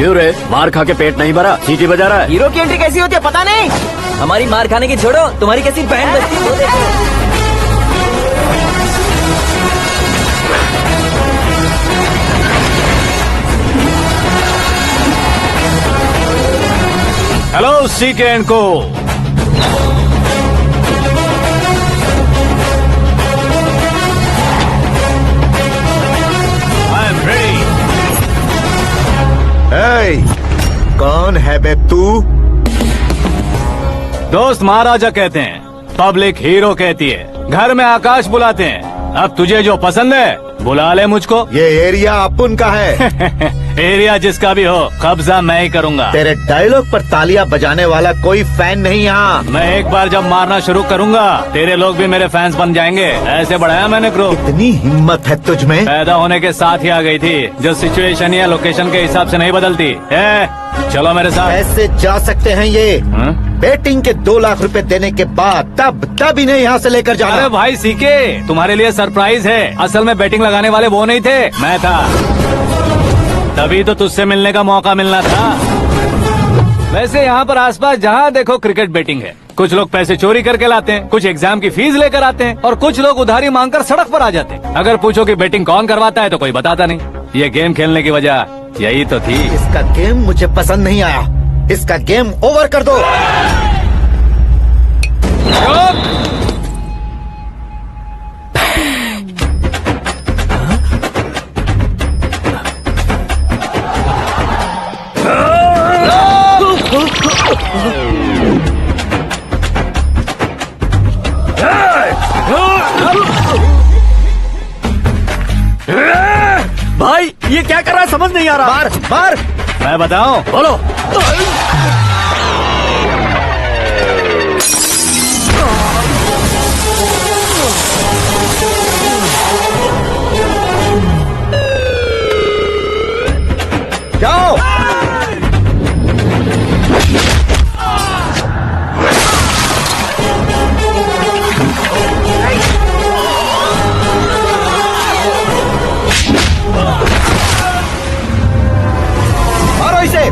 क्यों रे, मार खा के पेट नहीं भरा, सीटी बजा रहा है? हीरो की एंट्री कैसी होती है पता नहीं। हमारी मार खाने की छोड़ो, तुम्हारी कैसी बैंड बजती है वो देखो। हेलो सीके एंड को, आई एम रेडी। कौन है बे तू? दोस्त महाराजा कहते हैं, पब्लिक हीरो कहती है, घर में आकाश बुलाते हैं। अब तुझे जो पसंद है बुला ले मुझको। ये एरिया अपुन का है। एरिया जिसका भी हो, कब्जा मैं ही करूंगा। तेरे डायलॉग पर तालियां बजाने वाला कोई फैन नहीं यहाँ। मैं एक बार जब मारना शुरू करूंगा, तेरे लोग भी मेरे फैंस बन जाएंगे। ऐसे बढ़ाया मैंने ग्रुप। इतनी हिम्मत है तुझ में? पैदा होने के साथ ही आ गई थी, जो सिचुएशन या लोकेशन के हिसाब से नहीं बदलती। चलो मेरे साथ। कैसे जा सकते हैं ये? बेटिंग के 2 लाख रुपए देने के बाद तब इन्हें यहाँ से लेकर जाना। अरे भाई सीके, तुम्हारे लिए सरप्राइज है। असल में बेटिंग लगाने वाले वो नहीं थे, मैं था। तभी तो तुझसे मिलने का मौका मिलना था। वैसे यहाँ पर आसपास जहाँ देखो क्रिकेट बेटिंग है। कुछ लोग पैसे चोरी करके लाते हैं, कुछ एग्जाम की फीस लेकर आते हैं, और कुछ लोग उधारी मांगकर सड़क पर आ जाते हैं। अगर पूछो कि बेटिंग कौन करवाता है तो कोई बताता नहीं। ये गेम खेलने की वजह यही तो थी। इसका गेम मुझे पसंद नहीं आया। इसका गेम ओवर कर दो। भाई ये क्या कर रहा है, समझ नहीं आ रहा। मार मार। मैं बताऊं? बोलो। जाओ। मारो इसे।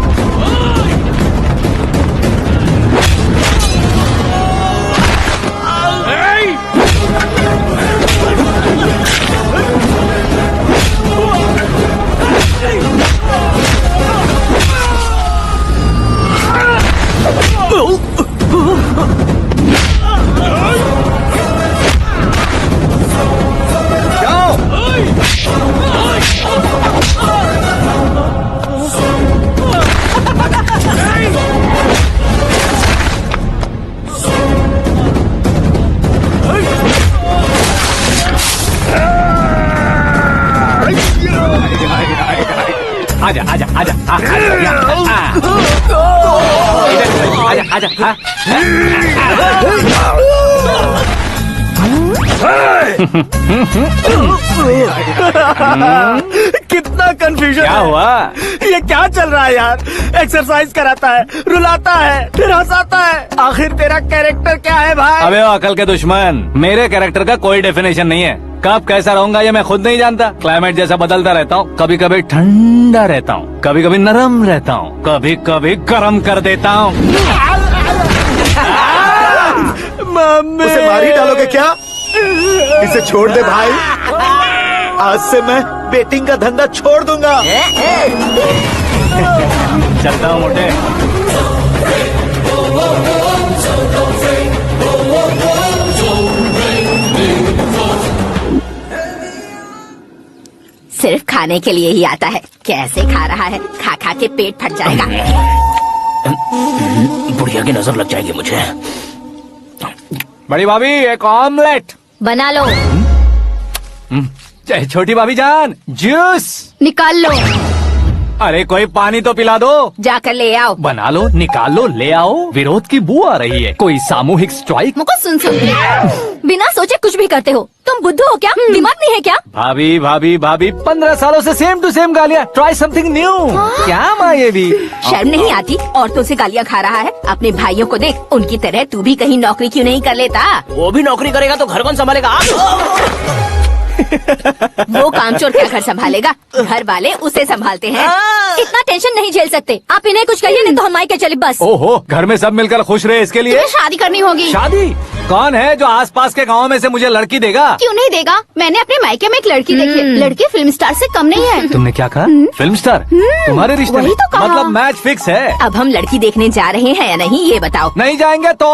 आजा आजा आजा आजा आजा। कितना कंफ्यूजन। क्या हुआ? ये क्या चल रहा है यार? एक्सरसाइज कराता है, रुलाता है, फिर हंसाता है। आखिर तेरा कैरेक्टर क्या है भाई? अबे ओ अकल के दुश्मन, मेरे कैरेक्टर का कोई डेफिनेशन नहीं है। कब कैसा रहूंगा ये मैं खुद नहीं जानता। क्लाइमेट जैसा बदलता रहता हूँ। कभी कभी ठंडा रहता हूँ, कभी कभी नरम रहता हूँ, कभी कभी गर्म कर देता हूँ। मम्मी, उसे मार ही डालोगे क्या? इसे छोड़ दे भाई। आज से मैं बेटिंग का धंधा छोड़ दूंगा। चलता हूँ मोटे। सिर्फ खाने के लिए ही आता है। कैसे खा रहा है, खा खा के पेट फट जाएगा। बुढ़िया की नजर लग जाएगी मुझे। बड़ी भाभी एक ऑमलेट बना लो। छोटी भाभी जान जूस निकाल लो। अरे कोई पानी तो पिला दो। जाकर ले आओ। बना लो, निकाल लो, ले आओ। विरोध की बू आ रही है। कोई सामूहिक स्ट्राइक? मुझको सुन बिना सोचे कुछ भी करते हो। तुम बुद्धू हो क्या? दिमाग नहीं है क्या? भाभी भाभी भाभी 15 सालों से सेम टू सेम गालियाँ। Try something new. क्या माँ ये भी शर्म नहीं आती? औरतों से गालियाँ खा रहा है। अपने भाइयों को देख, उनकी तरह तू भी कहीं नौकरी क्यों नहीं कर लेता? वो भी नौकरी करेगा तो घर कौन संभालेगा? वो कामचोर क्या घर संभालेगा, घर वाले उसे संभालते हैं। इतना टेंशन नहीं झेल सकते आप, इन्हें कुछ कहिए नहीं तो हम मायके चले बस। ओहो, घर में सब मिलकर खुश रहे इसके लिए। तुम्हें शादी करनी होगी। शादी? कौन है जो आसपास के गांव में से मुझे लड़की देगा? क्यों नहीं देगा, मैंने अपने मायके में एक लड़की देखी है। लड़की फिल्म स्टार से कम नहीं है। तुमने क्या कहा? Film star? तुम्हारे रिश्ते वही में? तो कहा। मतलब मैच फिक्स है? अब हम लड़की देखने जा रहे हैं या नहीं ये बताओ। नहीं जाएंगे तो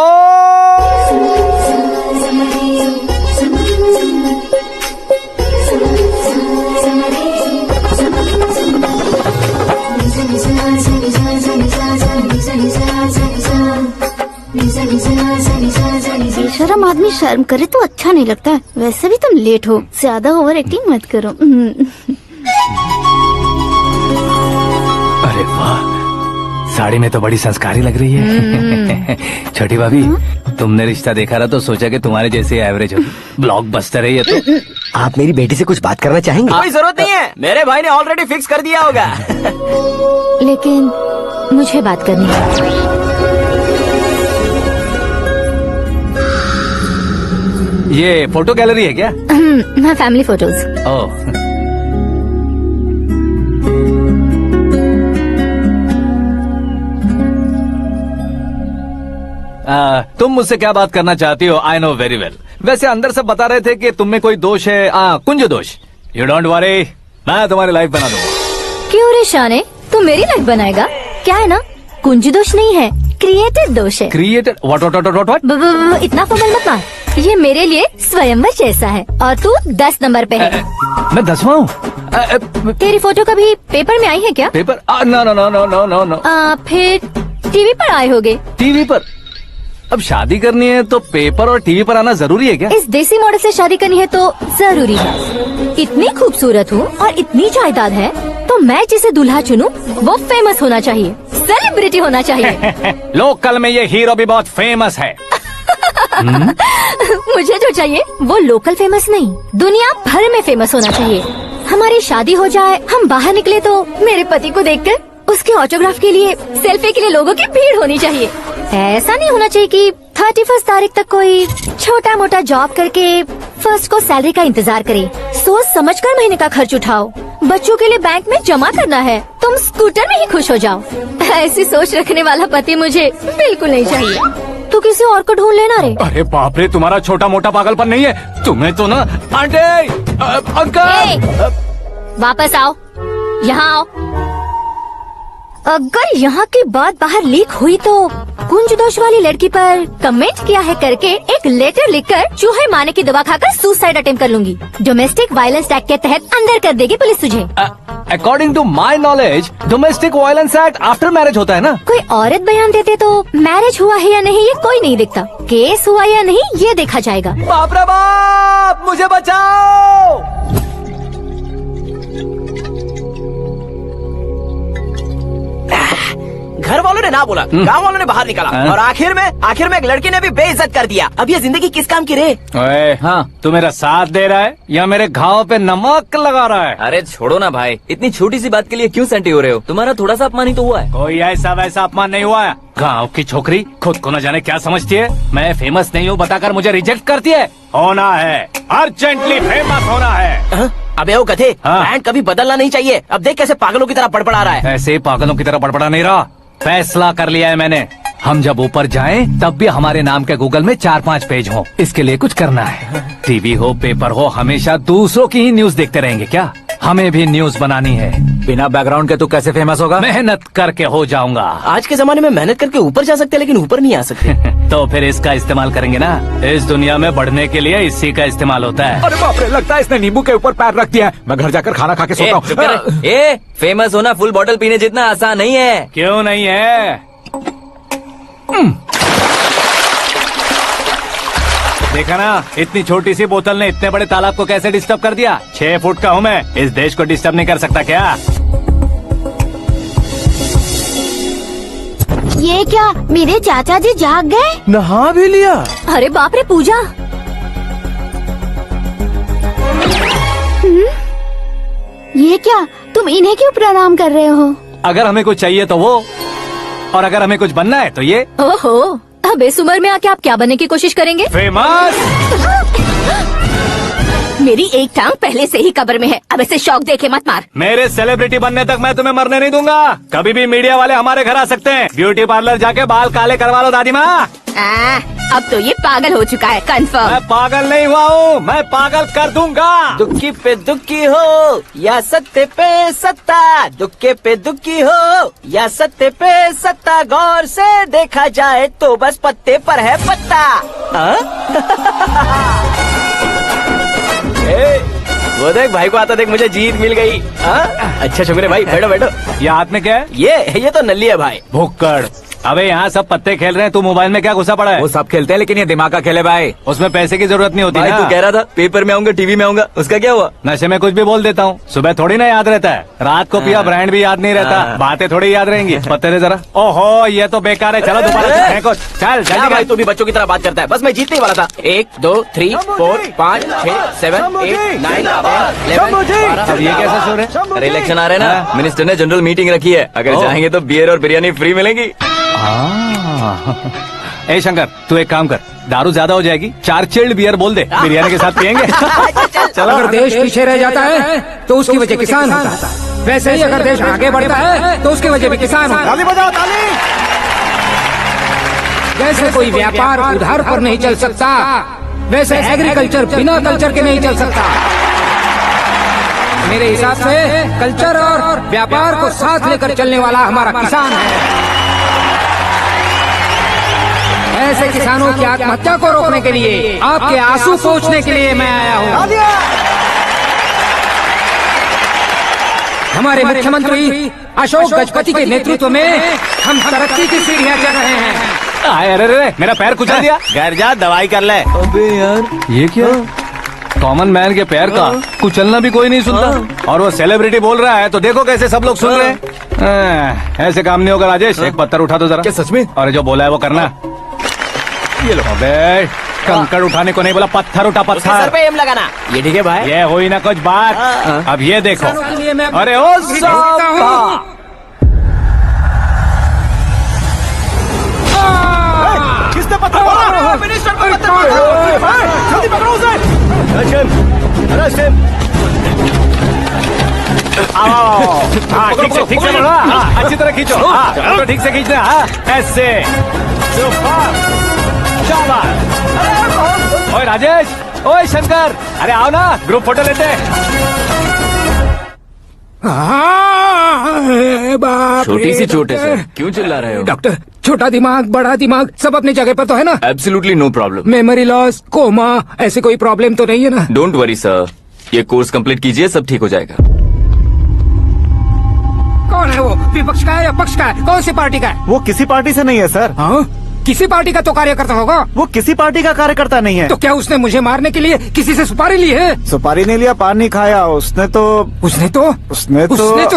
बेशरम आदमी शर्म करे तो अच्छा नहीं लगता है। वैसे भी तुम लेट हो, ज्यादा ओवर एक्टिंग मत करो। अरे वाह, साड़ी में तो बड़ी संस्कारी लग रही है। छोटी भाभी, तुमने रिश्ता देखा रहा तो सोचा कि तुम्हारे जैसे एवरेज हो। ब्लॉकबस्टर है ये तो। आप मेरी बेटी से कुछ बात करना चाहेंगे? कोई जरूरत नहीं है, मेरे भाई ने ऑलरेडी फिक्स कर दिया होगा। लेकिन मुझे बात करनी है। ये फोटो गैलरी है क्या? मैं फैमिली फोटोज। ओह, तुम मुझसे क्या बात करना चाहती हो? I know very well. वैसे अंदर सब बता रहे थे कि तुम में कोई दोष है, कुंज दोष। यू डोंट वरी, मैं तुम्हारी लाइफ बना दूंगा। क्यों रे शाने, तू मेरी लाइफ बनाएगा? क्या है ना, कुंज दोष नहीं है, क्रिएटेड दोष है। क्रिएटेड? व्हाट? इतना फमल मत मार, ये मेरे लिए स्वयंवर जैसा है और तू 10 नंबर पे है। मैं 10वां हूँ? तेरी फोटो कभी पेपर में आई है क्या? Paper? No no no no no no no. फिर टीवी पर आए होगे। टीवी पर? अब शादी करनी है तो पेपर और टीवी पर आना जरूरी है क्या? इस देसी मॉडल से शादी करनी है तो जरूरी है। इतनी खूबसूरत हूँ और इतनी जायदाद है तो मैं जिसे दूल्हा चुनूं वो फेमस होना चाहिए, सेलिब्रिटी होना चाहिए। लोकल में ये हीरो भी बहुत फेमस है। मुझे जो चाहिए वो लोकल फेमस नहीं, दुनिया भर में फेमस होना चाहिए। हमारी शादी हो जाए, हम बाहर निकले तो मेरे पति को देखकर उसके ऑटोग्राफ के लिए, सेल्फी के लिए लोगों की भीड़ होनी चाहिए। ऐसा नहीं होना चाहिए कि 31 तारीख तक कोई छोटा मोटा जॉब करके फर्स्ट को सैलरी का इंतजार करे। सोच समझकर महीने का खर्च उठाओ, बच्चों के लिए बैंक में जमा करना है, तुम स्कूटर में ही खुश हो जाओ। ऐसी सोच रखने वाला पति मुझे बिल्कुल नहीं चाहिए। तू किसी और को ढूंढ लेना रे। अरे बाप रे, तुम्हारा छोटा मोटा पागलपन नहीं है। तुम्हें तो ना आंटी, अंकल। वापस आओ, यहाँ आओ। अगर यहाँ की बात बाहर लीक हुई तो कुंज दोष वाली लड़की पर कमेंट किया है करके एक लेटर लिखकर चूहे मारने की दवा खाकर सुसाइड अटेम्प्ट कर लूंगी। डोमेस्टिक वायलेंस एक्ट के तहत अंदर कर देगी पुलिस तुझे। According to my knowledge domestic violence act after marriage होता है ना? कोई औरत बयान देते तो मैरिज हुआ है या नहीं ये कोई नहीं दिखता, केस हुआ या नहीं ये देखा जाएगा। बाप रे बाप, मुझे बचाओ। घर वालों ने ना बोला, गांव वालों ने बाहर निकाला और आखिर में एक लड़की ने भी बेइज्जत कर दिया। अब ये जिंदगी किस काम की रे? ओए, हाँ, तू मेरा साथ दे रहा है या मेरे घाव पे नमक लगा रहा है? अरे छोड़ो ना भाई, इतनी छोटी सी बात के लिए क्यों सैंटी हो रहे हो? तुम्हारा थोड़ा सा अपमान ही तो हुआ है। कोई ऐसा वैसा अपमान नहीं हुआ है। गाँव की छोकरी खुद को न जाने क्या समझती है। मैं फेमस नहीं हूँ बताकर मुझे रिजेक्ट करती है। होना है, अर्जेंटली फेमस होना है। अबे वो गधे, हाँ। ब्रांड कभी बदलना नहीं चाहिए। अब देख कैसे पागलों की तरह बड़बड़ा रहा है। ऐसे पागलों की तरह बड़बड़ा नहीं रहा, फैसला कर लिया है मैंने। हम जब ऊपर जाएं तब भी हमारे नाम के गूगल में 4-5 पेज हो। इसके लिए कुछ करना है। टीवी हो, पेपर हो, हमेशा दूसरों की ही न्यूज देखते रहेंगे क्या? हमें भी न्यूज बनानी है। बिना बैकग्राउंड के तू कैसे फेमस होगा? मेहनत करके हो जाऊंगा। आज के जमाने में मेहनत करके ऊपर जा सकते हैं लेकिन ऊपर नहीं आ सकते। तो फिर इसका इस्तेमाल करेंगे ना। इस दुनिया में बढ़ने के लिए इसी का इस्तेमाल होता है। अरे बाप रे, लगता है इसने नींबू के ऊपर पैर रख दिया है। मैं घर जाकर खाना खा के सोता चुप कर। हूँ। फेमस होना फुल बॉटल पीने जितना आसान नहीं है। क्यों नहीं है? देखा ना, इतनी छोटी सी बोतल ने इतने बड़े तालाब को कैसे डिस्टर्ब कर दिया। 6 फुट का हूँ मैं, इस देश को डिस्टर्ब नहीं कर सकता क्या? ये क्या, मेरे चाचा जी जाग गए? नहा भी लिया? अरे बाप रे पूजा, ये क्या, तुम इन्हें क्यों प्रणाम कर रहे हो? अगर हमें कुछ चाहिए तो वो, और अगर हमें कुछ बनना है तो ये। ओहो, अब इस उम्र में आके आप क्या बनने की कोशिश करेंगे? फेमस। मेरी एक टांग पहले से ही कब्र में है, अब इसे शौक देके मत मार। मेरे सेलिब्रिटी बनने तक मैं तुम्हें मरने नहीं दूंगा। कभी भी मीडिया वाले हमारे घर आ सकते हैं। ब्यूटी पार्लर जाके बाल काले करवा लो दादी माँ। अब तो ये पागल हो चुका है, कंफर्म। मैं पागल नहीं हुआ हूँ, मैं पागल कर दूंगा। दुखी पे दुखी हो या सत्य पे सत्ता, दुखे पे दुखी हो या सत्य पे सत्ता, गौर से देखा जाए तो बस पत्ते पर है पत्ता। वो देख भाई को आता देख, मुझे जीत मिल गई। अच्छा शुक्र भाई, बैठो बैठो। ये हाथ में क्या है? ये तो नल्ली है भाई। भुक्कड़। अबे यहाँ सब पत्ते खेल रहे हैं, तू मोबाइल में क्या घुसा पड़ा है? वो सब खेलते हैं लेकिन ये दिमाग का खेल है भाई। उसमें पैसे की जरूरत नहीं होती भाई ना। तू कह रहा था पेपर में आऊंगा, टीवी में आऊंगा, उसका क्या हुआ? नशे में कुछ भी बोल देता हूँ, सुबह थोड़ी ना याद रहता है। रात को पिया ब्रांड भी याद नहीं रहता, बातें थोड़ी याद रहेंगी। पत्ते दे जरा। ओहो ये तो बेकार है, चलो दोबारा से फेंको। चल क्या जल्दी भाई कर। तू भी बच्चों की तरह बात करता है। बस मैं जीतने ही वाला था। 1 2 3 4 5 6 7 8 9 10 अब ये कैसा शोर है? अरे इलेक्शन आ रहे हैं ना, मिनिस्टर ने जनरल मीटिंग रखी है, अगर जाएंगे तो बियर और बिरयानी फ्री मिलेगी। ए शंकर तू एक काम कर, दारू ज्यादा हो जाएगी, 4 चिल्ड बियर बोल दे, बिरयानी के साथ पियेंगे। चलो। अगर देश पीछे रह जाता है तो उसकी वजह किसान होता है, वैसे ही अगर देश आगे बढ़ता है तो उसकी वजह भी किसान होता है। ताली बजाओ ताली। जैसे कोई व्यापार उधार पर नहीं चल सकता, वैसे एग्रीकल्चर बिना कल्चर के नहीं चल सकता। मेरे हिसाब से कल्चर और व्यापार को साथ लेकर चलने वाला हमारा किसान है। ऐसे किसानों की आत्महत्या को रोकने के लिए, आपके आंसू पोंछने के लिए मैं आया हूँ। हमारे मुख्यमंत्री अशोक गजपति के नेतृत्व में हम तरक्की की सीढ़ियाँ चढ़ रहे हैं। अरे अरे मेरा पैर कुचल दिया। घर जा दवाई कर ले। अबे यार ये क्या? कॉमन मैन के पैर का कुचलना भी कोई नहीं सुनता, और वो सेलिब्रिटी बोल रहा है तो देखो कैसे सब लोग सुन रहे हैं। ऐसे काम नहीं होगा राजेश, एक पत्थर उठा दो जरा। क्या सच में? और जो बोला है वो करना। ये लो। अबे कंकड़ उठाने को नहीं बोला, पत्थर उठा उसके सर पत्थर। पे एम लगाना। ये ठीक है भाई। ये हुई ना कुछ बात। अब ये देखो। किसानों के लिए मैं अरे ओ साहब, किसने पत्थर मारा? मिनिस्टर को पत्थर मारा। जल्दी पकड़ो उसे। हाँ ठीक से बढ़ो, हाँ, अच्छी तरह खींचो, हाँ, तो ठीक से खींचना, हाँ, ऐसे। शाबाश। ओए राजेश, ओए शंकर, अरे आओ ना, ग्रुप फोटो लेते हैं। बाप छोटी रे, सी चोट है डॉक्टर। सर, क्यों चिल्ला रहे हो? डॉक्टर, छोटा दिमाग बड़ा दिमाग सब अपनी जगह पर तो है ना? Absolutely no problem. Memory loss, coma, ऐसी कोई प्रॉब्लम तो नहीं है ना? डोंट वरी सर, ये कोर्स कंप्लीट कीजिए, सब ठीक हो जाएगा। कौन है वो? विपक्ष का है या पक्ष का है? कौन सी पार्टी का है? वो किसी पार्टी से नहीं है सर। हाँ? किसी पार्टी का तो कार्यकर्ता होगा। वो किसी पार्टी का कार्यकर्ता नहीं है। तो क्या उसने मुझे मारने के लिए किसी से सुपारी ली है? सुपारी नहीं लिया, पान नहीं खाया। उसने तो उसने तो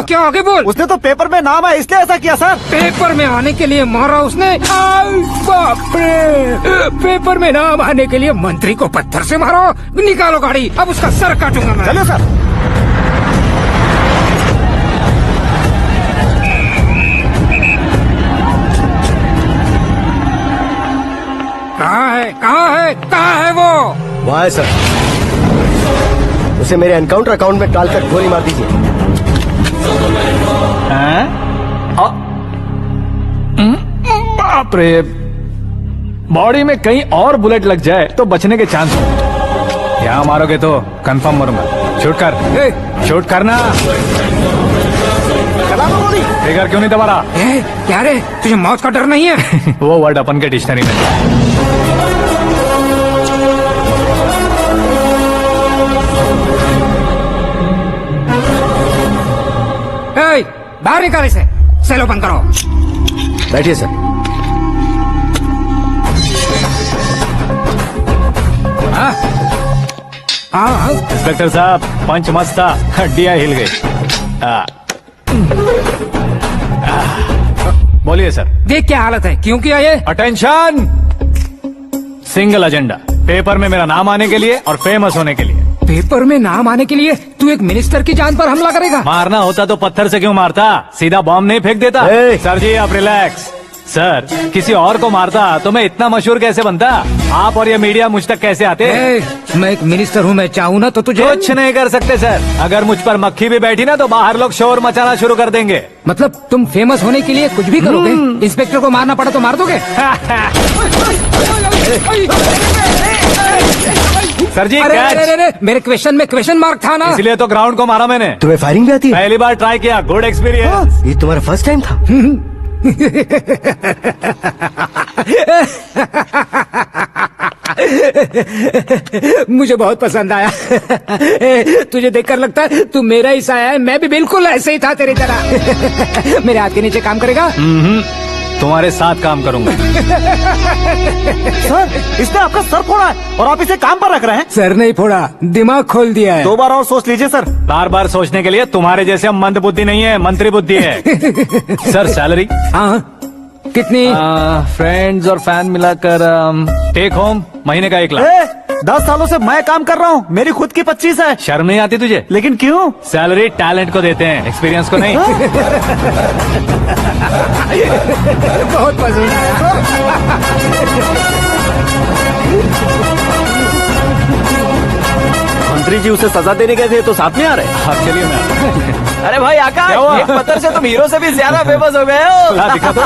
क्या आगे बोल? उसने तो पेपर में नाम है इसलिए ऐसा किया सर। पेपर में आने के लिए मारा उसने? आई बाप रे! पेपर में नाम आने के लिए मंत्री को पत्थर से मारो? निकालो गाड़ी, अब उसका सर काटूंगा मैं। चलो सर। कहाँ है वो? वहाँ है सर, उसे मेरे एनकाउंटर अकाउंट में डालकर गोली मार दीजिए। बाप रे, बॉडी में कहीं और बुलेट लग जाए तो बचने के चांस हो। यहाँ मारोगे तो कंफर्म मरूंगा। शूट कर, शूट करना। फिगर क्यों नहीं दबा रहा? क्या रे, तुझे मौत का डर नहीं है? वो वर्ड अपन के डिक्शनरी में। बाहर निकाल इसे, सेलो बंद करो। बैठिए सर। इंस्पेक्टर साहब, पंच मस्त था, हड्डियां हिल गई। बोलिए सर। देख क्या हालत है, क्यों किया ये? अटेंशन, सिंगल एजेंडा, पेपर में मेरा नाम आने के लिए और फेमस होने के लिए। पेपर में नाम आने के लिए तू एक मिनिस्टर की जान पर हमला करेगा? मारना होता तो पत्थर से क्यों मारता, सीधा बॉम्ब नहीं फेंक देता। सर जी आप रिलैक्स, सर किसी और को मारता तो मैं इतना मशहूर कैसे बनता? आप और ये मीडिया मुझ तक कैसे आते? मैं एक मिनिस्टर हूँ, मैं चाहूँ ना तो तुझे कुछ नहीं कर सकते सर। अगर मुझ पर मक्खी भी बैठी ना तो बाहर लोग शोर मचाना शुरू कर देंगे। मतलब तुम फेमस होने के लिए कुछ भी करोगे? इंस्पेक्टर को मारना पड़ा तो मार दोगे? सर जी अरे, कैच। अरे, अरे, मेरे क्वेश्चन में क्वेश्चन मार्क था ना। इसलिए तो ग्राउंड को मारा मैंने। तुम्हें फायरिंग भी आती है? पहली बार ट्राई किया, गुड एक्सपीरियंस। ये तुम्हारा फर्स्ट टाइम था? मुझे बहुत पसंद आया। तुझे देखकर लगता है तू मेरा ही साया है। मैं भी बिल्कुल ऐसे ही था तेरी तरह। मेरे हाथ के नीचे काम करेगा? तुम्हारे साथ काम करूंगा। सर इसने आपका सर फोड़ा है और आप इसे काम पर रख रहे हैं। सर नहीं फोड़ा, दिमाग खोल दिया है। 2 बार और सोच लीजिए सर। बार बार सोचने के लिए तुम्हारे जैसे मंद बुद्धि नहीं है, मंत्री बुद्धि है। सर सैलरी हाँ कितनी? फ्रेंड्स और फैन मिलाकर टेक होम महीने का 1 लाख। 10 सालों से मैं काम कर रहा हूँ, मेरी खुद की 25 है। शर्म नहीं आती तुझे? लेकिन क्यों? सैलरी टैलेंट को देते हैं, एक्सपीरियंस को नहीं। बहुत पसंद आया। मंत्री जी उसे सजा देने गए थे तो साथ में आ रहे हैं। हाँ चलिए मैं आता हूं। अरे भाई क्या हुआ? आकाश, एक पत्थर से तुम हीरो से भी ज्यादा फेमस हो गए हो। ला दिखा दो।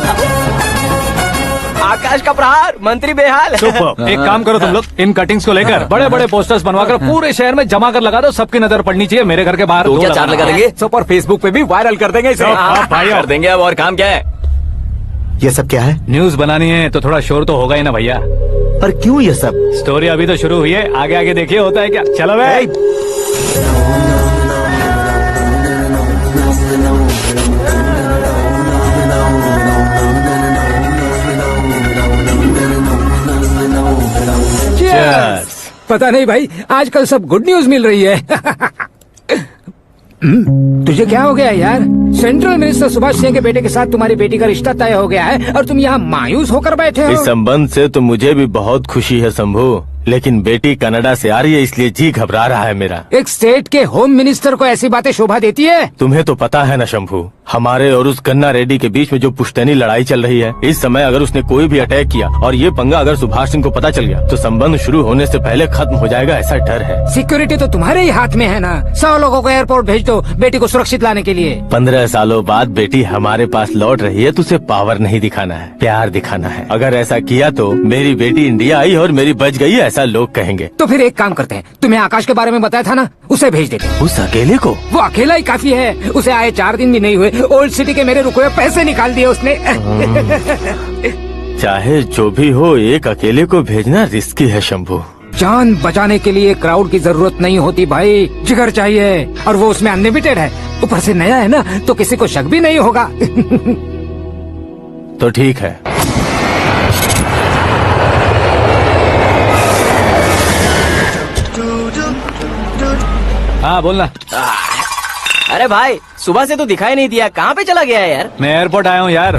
आकाश का प्रहार, मंत्री बेहाल। सुपर। एक काम करो तुम लोग, इन कटिंग्स को लेकर बड़े बड़े पोस्टर्स बनवाकर पूरे शहर में जमा कर लगा दो। सबकी नजर पड़नी चाहिए। मेरे घर के बाहर तो दो क्या लगाना। 4 लगा देंगे? सब और फेसबुक पे भी वायरल कर देंगे इसे। हाँ, भाई कर देंगे। अब और काम क्या है? ये सब क्या है? न्यूज बनानी है तो थोड़ा शोर तो होगा ही ना भैया। पर क्यों ये सब? स्टोरी अभी तो शुरू हुई है, आगे आगे देखिए होता है क्या। चलो भाई। Cheers. पता नहीं भाई, आजकल सब गुड न्यूज मिल रही है। तुझे क्या हो गया यार? सेंट्रल मिनिस्टर सुभाष सिंह के बेटे के साथ तुम्हारी बेटी का रिश्ता तय हो गया है और तुम यहाँ मायूस होकर बैठे हो। इस संबंध से तो मुझे भी बहुत खुशी है शंभू, लेकिन बेटी कनाडा से आ रही है इसलिए जी घबरा रहा है मेरा। एक स्टेट के होम मिनिस्टर को ऐसी बातें शोभा देती है? तुम्हें तो पता है ना शंभू, हमारे और उस कन्ना रेड्डी के बीच में जो पुश्तैनी लड़ाई चल रही है, इस समय अगर उसने कोई भी अटैक किया और ये पंगा अगर सुभाष सिंह को पता चल गया तो संबंध शुरू होने से पहले खत्म हो जाएगा, ऐसा डर है। सिक्योरिटी तो तुम्हारे ही हाथ में है ना। 100 लोगों को एयरपोर्ट भेज दो बेटी को सुरक्षित लाने के लिए। 15 सालों बाद बेटी हमारे पास लौट रही है तो उसे पावर नहीं दिखाना है, प्यार दिखाना है। अगर ऐसा किया तो मेरी बेटी इंडिया आई और मेरी बच गई, ऐसा लोग कहेंगे। तो फिर एक काम करते हैं, तुम्हें आकाश के बारे में बताया था ना, उसे भेज देते हैं। उस अकेले को? वो अकेला ही काफी है। उसे आए 4 दिन भी नहीं हुए, ओल्ड सिटी के मेरे रुके हुए पैसे निकाल दिए उसने। चाहे जो भी हो, एक अकेले को भेजना रिस्की है शंभू। जान बचाने के लिए क्राउड की जरूरत नहीं होती भाई, जिगर चाहिए, और वो उसमें अनलिमिटेड है। ऊपर से नया है ना, तो किसी को शक भी नहीं होगा। तो ठीक है। हाँ बोलना। अरे भाई, सुबह से तो दिखाई नहीं दिया, कहाँ पे चला गया है यार? मैं एयरपोर्ट आया हूँ यार।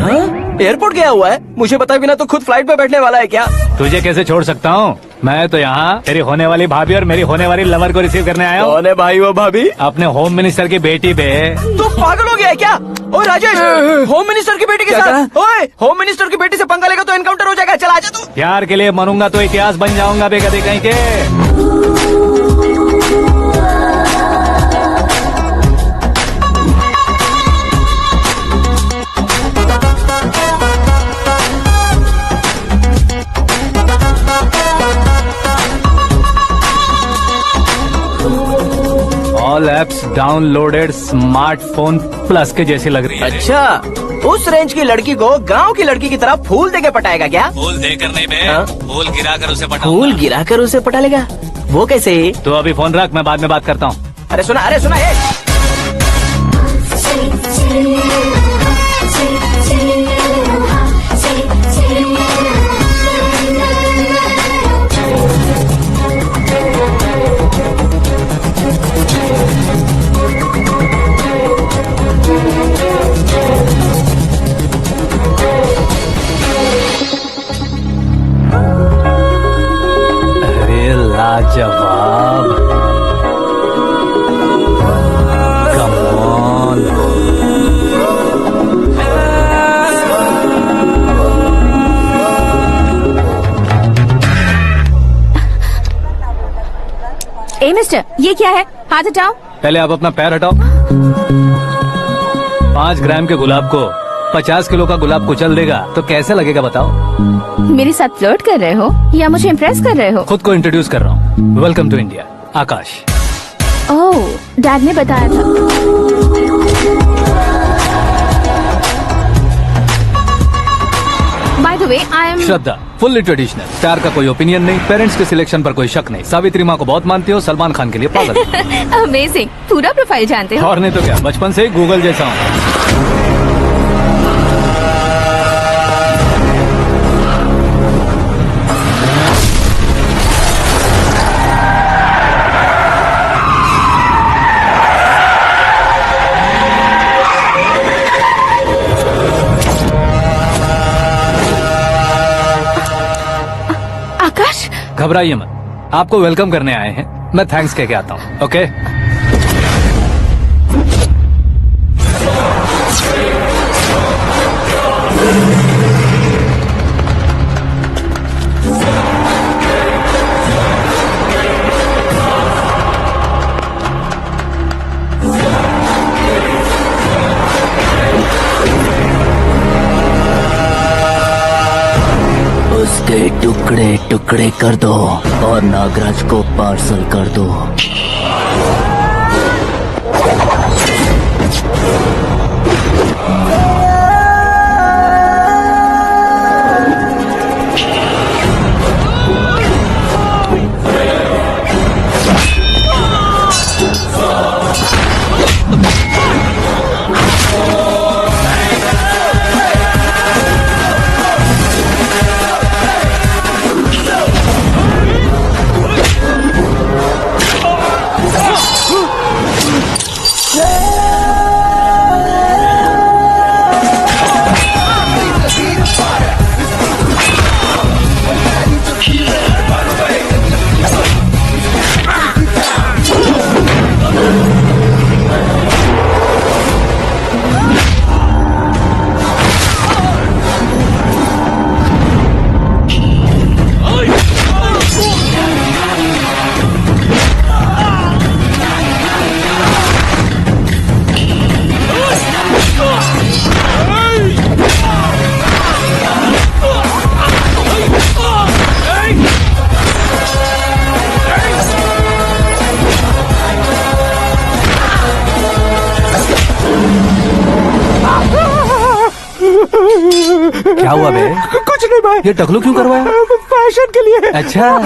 एयरपोर्ट गया हुआ है? मुझे बताए बिना तो खुद फ्लाइट पे बैठने वाला है क्या? तुझे कैसे छोड़ सकता हूँ? मैं तो यहाँ तेरी होने वाली भाभी और मेरी होने वाली लवर को रिसीव करने आया हूँ। कौन है भाई वो भाभी? अपने होम मिनिस्टर की बेटी पे। तू पागल हो गया है क्या? ओए राजेश, होम मिनिस्टर की बेटी के साथ? ओए, होम मिनिस्टर की बेटी से पंगा लेगा तो एनकाउंटर हो जाएगा। चल आजा तू। प्यार के लिए मरूंगा तो इतिहास बन जाऊंगा बेगदे कहीं के। All apps downloaded smartphone plus के जैसी लग रही है। अच्छा, उस रेंज की लड़की को गांव की लड़की की तरह फूल देके पटाएगा क्या? फूल देकर नहीं बे, हाँ? फूल गिराकर उसे फूल पटाऊंगा। गिराकर उसे पटा लेगा? वो कैसे? तो अभी फोन रख, मैं बाद में बात करता हूँ। अरे सुना ये। अरे लाजवाब, कम ऑन। मिस्टर, ये क्या है? हाथ हटाओ। पहले आप अपना पैर हटाओ। 5 ग्राम के गुलाब को 50 किलो का गुलाब कुचल देगा तो कैसे लगेगा बताओ? मेरे साथ फ्लर्ट कर रहे हो या मुझे इम्प्रेस कर रहे हो? खुद को इंट्रोड्यूस कर रहा हूँ। Welcome to India, Akash. Oh, dad ने बताया था। By the way, I am Shraddha, fully traditional. Star का कोई ओपिनियन नहीं, पेरेंट्स के सिलेक्शन पर कोई शक नहीं। सावित्री माँ को बहुत मानती हो, सलमान खान के लिए पागल। अमेजिंग, पूरा प्रोफाइल जानते हो। और नहीं तो क्या, बचपन से ही गूगल जैसा हूँ। आकाश, घबराइए मत, आपको वेलकम करने आए हैं। मैं थैंक्स कह के आता हूँ। ओके, उसके टुकड़े टुकड़े कर दो और नागराज को पार्सल कर दो। क्या हुआ बे? कुछ नहीं भाई, ये टकलू क्यों करवाया? फैशन के लिए। अच्छा,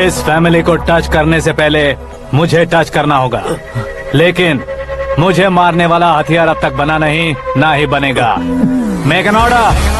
इस फैमिली को टच करने से पहले मुझे टच करना होगा, लेकिन मुझे मारने वाला हथियार अब तक बना नहीं, ना ही बनेगा। Make an order.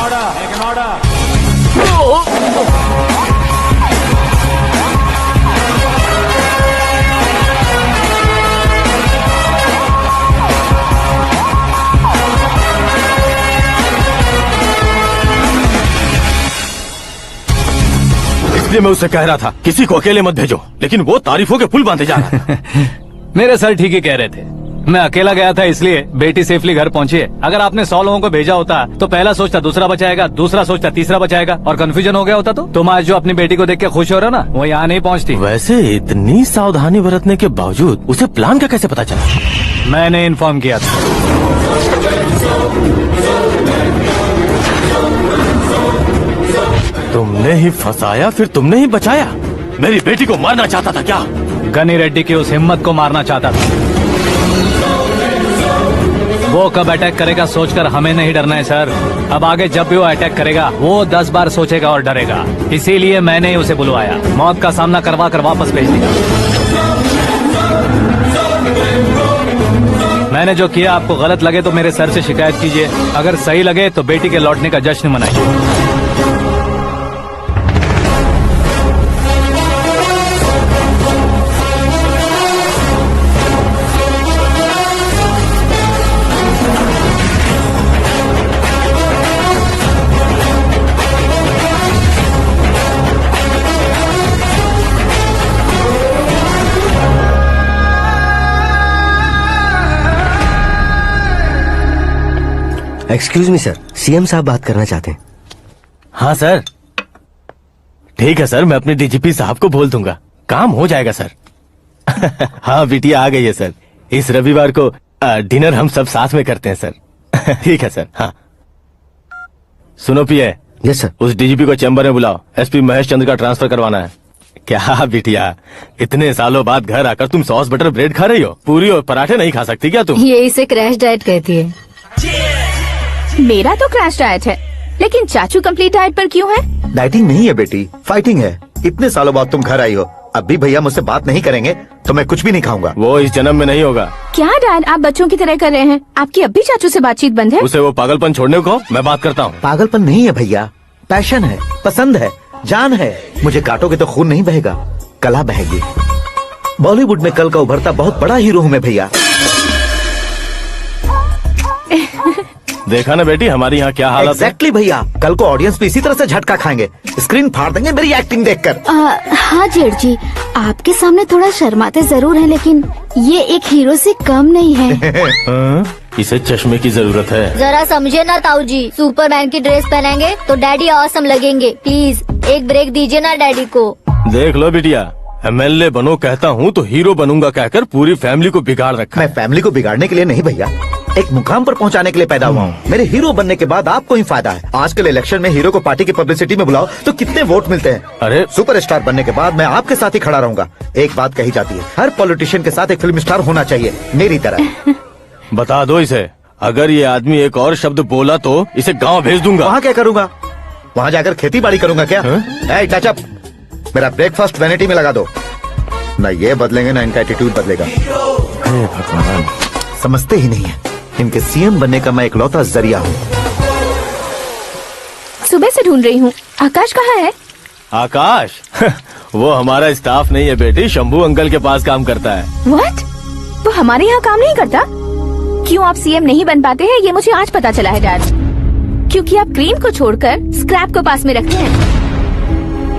इसलिए मैं उससे कह रहा था किसी को अकेले मत भेजो, लेकिन वो तारीफों के पुल बांधे जा रहा है। मेरे सर ठीक ही कह रहे थे। मैं अकेला गया था इसलिए बेटी सेफली घर पहुंची है। अगर आपने 100 लोगों को भेजा होता तो पहला सोचता दूसरा बचाएगा, दूसरा सोचता तीसरा बचाएगा, और कंफ्यूजन हो गया होता तो तुम आज जो अपनी बेटी को देख के खुश हो रहे हो ना, वो यहाँ नहीं पहुँचती। वैसे इतनी सावधानी बरतने के बावजूद उसे प्लान का कैसे पता चला? मैंने इन्फॉर्म किया था। तुमने ही फंसाया, फिर तुमने ही बचाया। मेरी बेटी को मारना चाहता था क्या? गनी रेड्डी की उस हिम्मत को मारना चाहता था। वो कब अटैक करेगा सोचकर हमें नहीं डरना है सर। अब आगे जब भी वो अटैक करेगा वो 10 बार सोचेगा और डरेगा। इसीलिए मैंने ही उसे बुलवाया। मौत का सामना करवा कर वापस भेज दिया। मैंने जो किया आपको गलत लगे तो मेरे सर से शिकायत कीजिए, अगर सही लगे तो बेटी के लौटने का जश्न मनाइए। एक्सक्यूज मी सर, सीएम साहब बात करना चाहते हैं। हाँ सर, ठीक है सर, मैं अपने डीजीपी साहब को बोल दूंगा, काम हो जाएगा सर। हाँ बिटिया आ गई है सर। इस रविवार को डिनर हम सब साथ में करते हैं सर। ठीक है सर। हाँ सुनो पिए। Yes sir. उस डीजीपी को चैम्बर में बुलाओ, एसपी महेश चंद्र का ट्रांसफर करवाना है। क्या बिटिया, इतने सालों बाद घर आकर तुम सॉस बटर ब्रेड खा रही हो? पूरी और पराठे नहीं खा सकती क्या तुम? ये इसे क्रैश डाइट कहती है। मेरा तो क्रैश डाइट है, लेकिन चाचू कंप्लीट डाइट पर क्यों है? डाइटिंग नहीं है बेटी, फाइटिंग है। इतने सालों बाद तुम घर आई हो, अब भी भैया मुझसे बात नहीं करेंगे तो मैं कुछ भी नहीं खाऊंगा। वो इस जन्म में नहीं होगा। क्या डैड, आप बच्चों की तरह कर रहे हैं? आपकी अब भी चाचू से बातचीत बंद है? उसे वो पागलपन छोड़ने को मैं बात करता हूँ। पागलपन नहीं है भैया, पैशन है, पसंद है, जान है। मुझे काटोगे तो खून नहीं बहेगा, कला बहेगी। बॉलीवुड में कल का उभरता बहुत बड़ा हीरो हूँ मैं भैया। देखा ना बेटी हमारी यहाँ क्या हालत है। एग्जैक्टली भैया, कल को ऑडियंस भी इसी तरह से झटका खाएंगे, स्क्रीन फाड़ देंगे मेरी एक्टिंग देखकर। हाँ जेठ जी, आपके सामने थोड़ा शर्माते जरूर हैं, लेकिन ये एक हीरो से कम नहीं है। हाँ? इसे चश्मे की जरूरत है। जरा समझे ना ताऊ जी, सुपरमैन की ड्रेस पहनेंगे तो डैडी ऑसम लगेंगे। प्लीज एक ब्रेक दीजिए ना डैडी को। देख लो बिटिया, एमएलए बनो कहता हूँ तो हीरो बनूंगा कहकर पूरी फैमिली को बिगाड़ रखा है। मैं फैमिली को बिगाड़ने के लिए नहीं भैया, एक मुकाम पर पहुंचाने के लिए पैदा हुआ हूँ। मेरे हीरो बनने के बाद आपको ही फायदा है। आजकल इलेक्शन में हीरो को पार्टी की पब्लिसिटी में बुलाओ तो कितने वोट मिलते हैं। अरे सुपरस्टार बनने के बाद मैं आपके साथ ही खड़ा रहूंगा। एक बात कही जाती है, हर पॉलिटिशियन के साथ एक फिल्म स्टार होना चाहिए, मेरी तरह। बता दो इसे, अगर ये आदमी एक और शब्द बोला तो इसे गाँव भेज दूंगा। वहाँ क्या करूँगा? वहाँ जाकर खेती बाड़ी करूंगा क्या? टच अप, मेरा ब्रेकफास्ट वैनिटी में लगा दो। न ये बदलेंगे, न इनका एटीट्यूड बदलेगा। भगवान, समझते ही नहीं है, इनके सीएम बनने का मैं इकलौता जरिया हूँ। सुबह से ढूंढ रही हूँ, आकाश कहाँ है? आकाश वो हमारा स्टाफ नहीं है बेटी, शंभू अंकल के पास काम करता है। व्हाट? वो हमारे यहाँ काम नहीं करता? क्यों आप सीएम नहीं बन पाते हैं ये मुझे आज पता चला है डैड। क्योंकि आप क्रीम को छोड़कर स्क्रैप को पास में रखते हैं।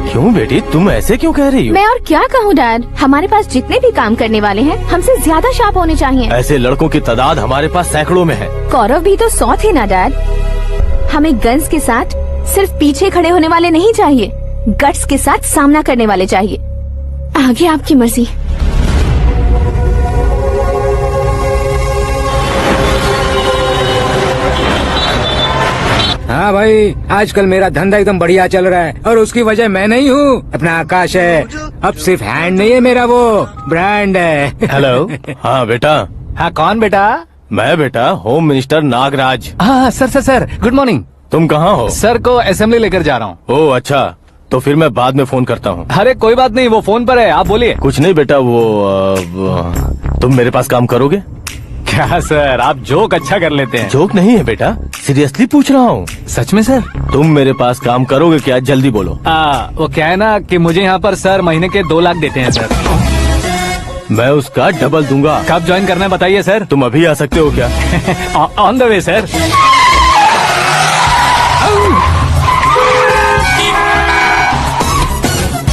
क्यों बेटी, तुम ऐसे क्यों कह रही हो? मैं और क्या कहूँ डैड, हमारे पास जितने भी काम करने वाले हैं हमसे ज्यादा शार्प होने चाहिए। ऐसे लड़कों की तादाद हमारे पास सैकड़ों में है। कौरव भी तो 100 थे ना डैड। हमें गन्स के साथ सिर्फ पीछे खड़े होने वाले नहीं चाहिए, गट्स के साथ सामना करने वाले चाहिए। आगे आपकी मर्जी। हाँ भाई, आजकल मेरा धंधा एकदम बढ़िया चल रहा है और उसकी वजह मैं नहीं हूँ, अपना आकाश है। अब सिर्फ हैंड नहीं है मेरा, वो ब्रांड है। हेलो। हाँ बेटा। हाँ कौन बेटा? मैं बेटा होम मिनिस्टर नागराज। हाँ sir sir sir, good morning. तुम कहाँ हो? सर को असेंबली लेकर जा रहा हूँ। ओह अच्छा, तो फिर मैं बाद में फोन करता हूँ। अरे कोई बात नहीं, वो फोन पर है, आप बोलिए। कुछ नहीं बेटा, तुम मेरे पास काम करोगे? क्या सर, आप जोक अच्छा कर लेते हैं। जोक नहीं है बेटा, सीरियसली पूछ रहा हूँ। सच में सर? तुम मेरे पास काम करोगे क्या? जल्दी बोलो। वो क्या है ना कि मुझे यहाँ पर सर महीने के 2 लाख देते हैं सर। मैं उसका डबल दूंगा। कब ज्वाइन करना है बताइए सर। तुम अभी आ सकते हो क्या? On the way sir.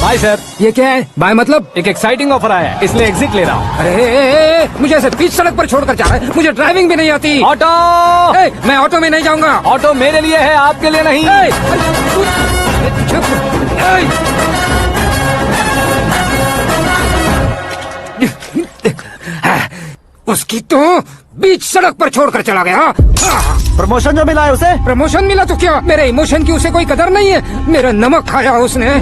Bye sir. ये क्या है? बाय मतलब? एक एक्साइटिंग ऑफर आया है, इसलिए एग्जिट ले रहा हूँ। अरे मुझे ऐसे बीच सड़क पर छोड़कर जा रहा है, मुझे ड्राइविंग भी नहीं आती। ऑटो! मैं ऑटो में नहीं जाऊंगा। ऑटो मेरे लिए है, आपके लिए नहीं। उसकी तो बीच सड़क पर छोड़कर चला गया। प्रमोशन जो मिला है उसे? प्रमोशन मिला तो क्या, मेरे इमोशन की उसे कोई कदर नहीं है। मेरा नमक खाया उसने।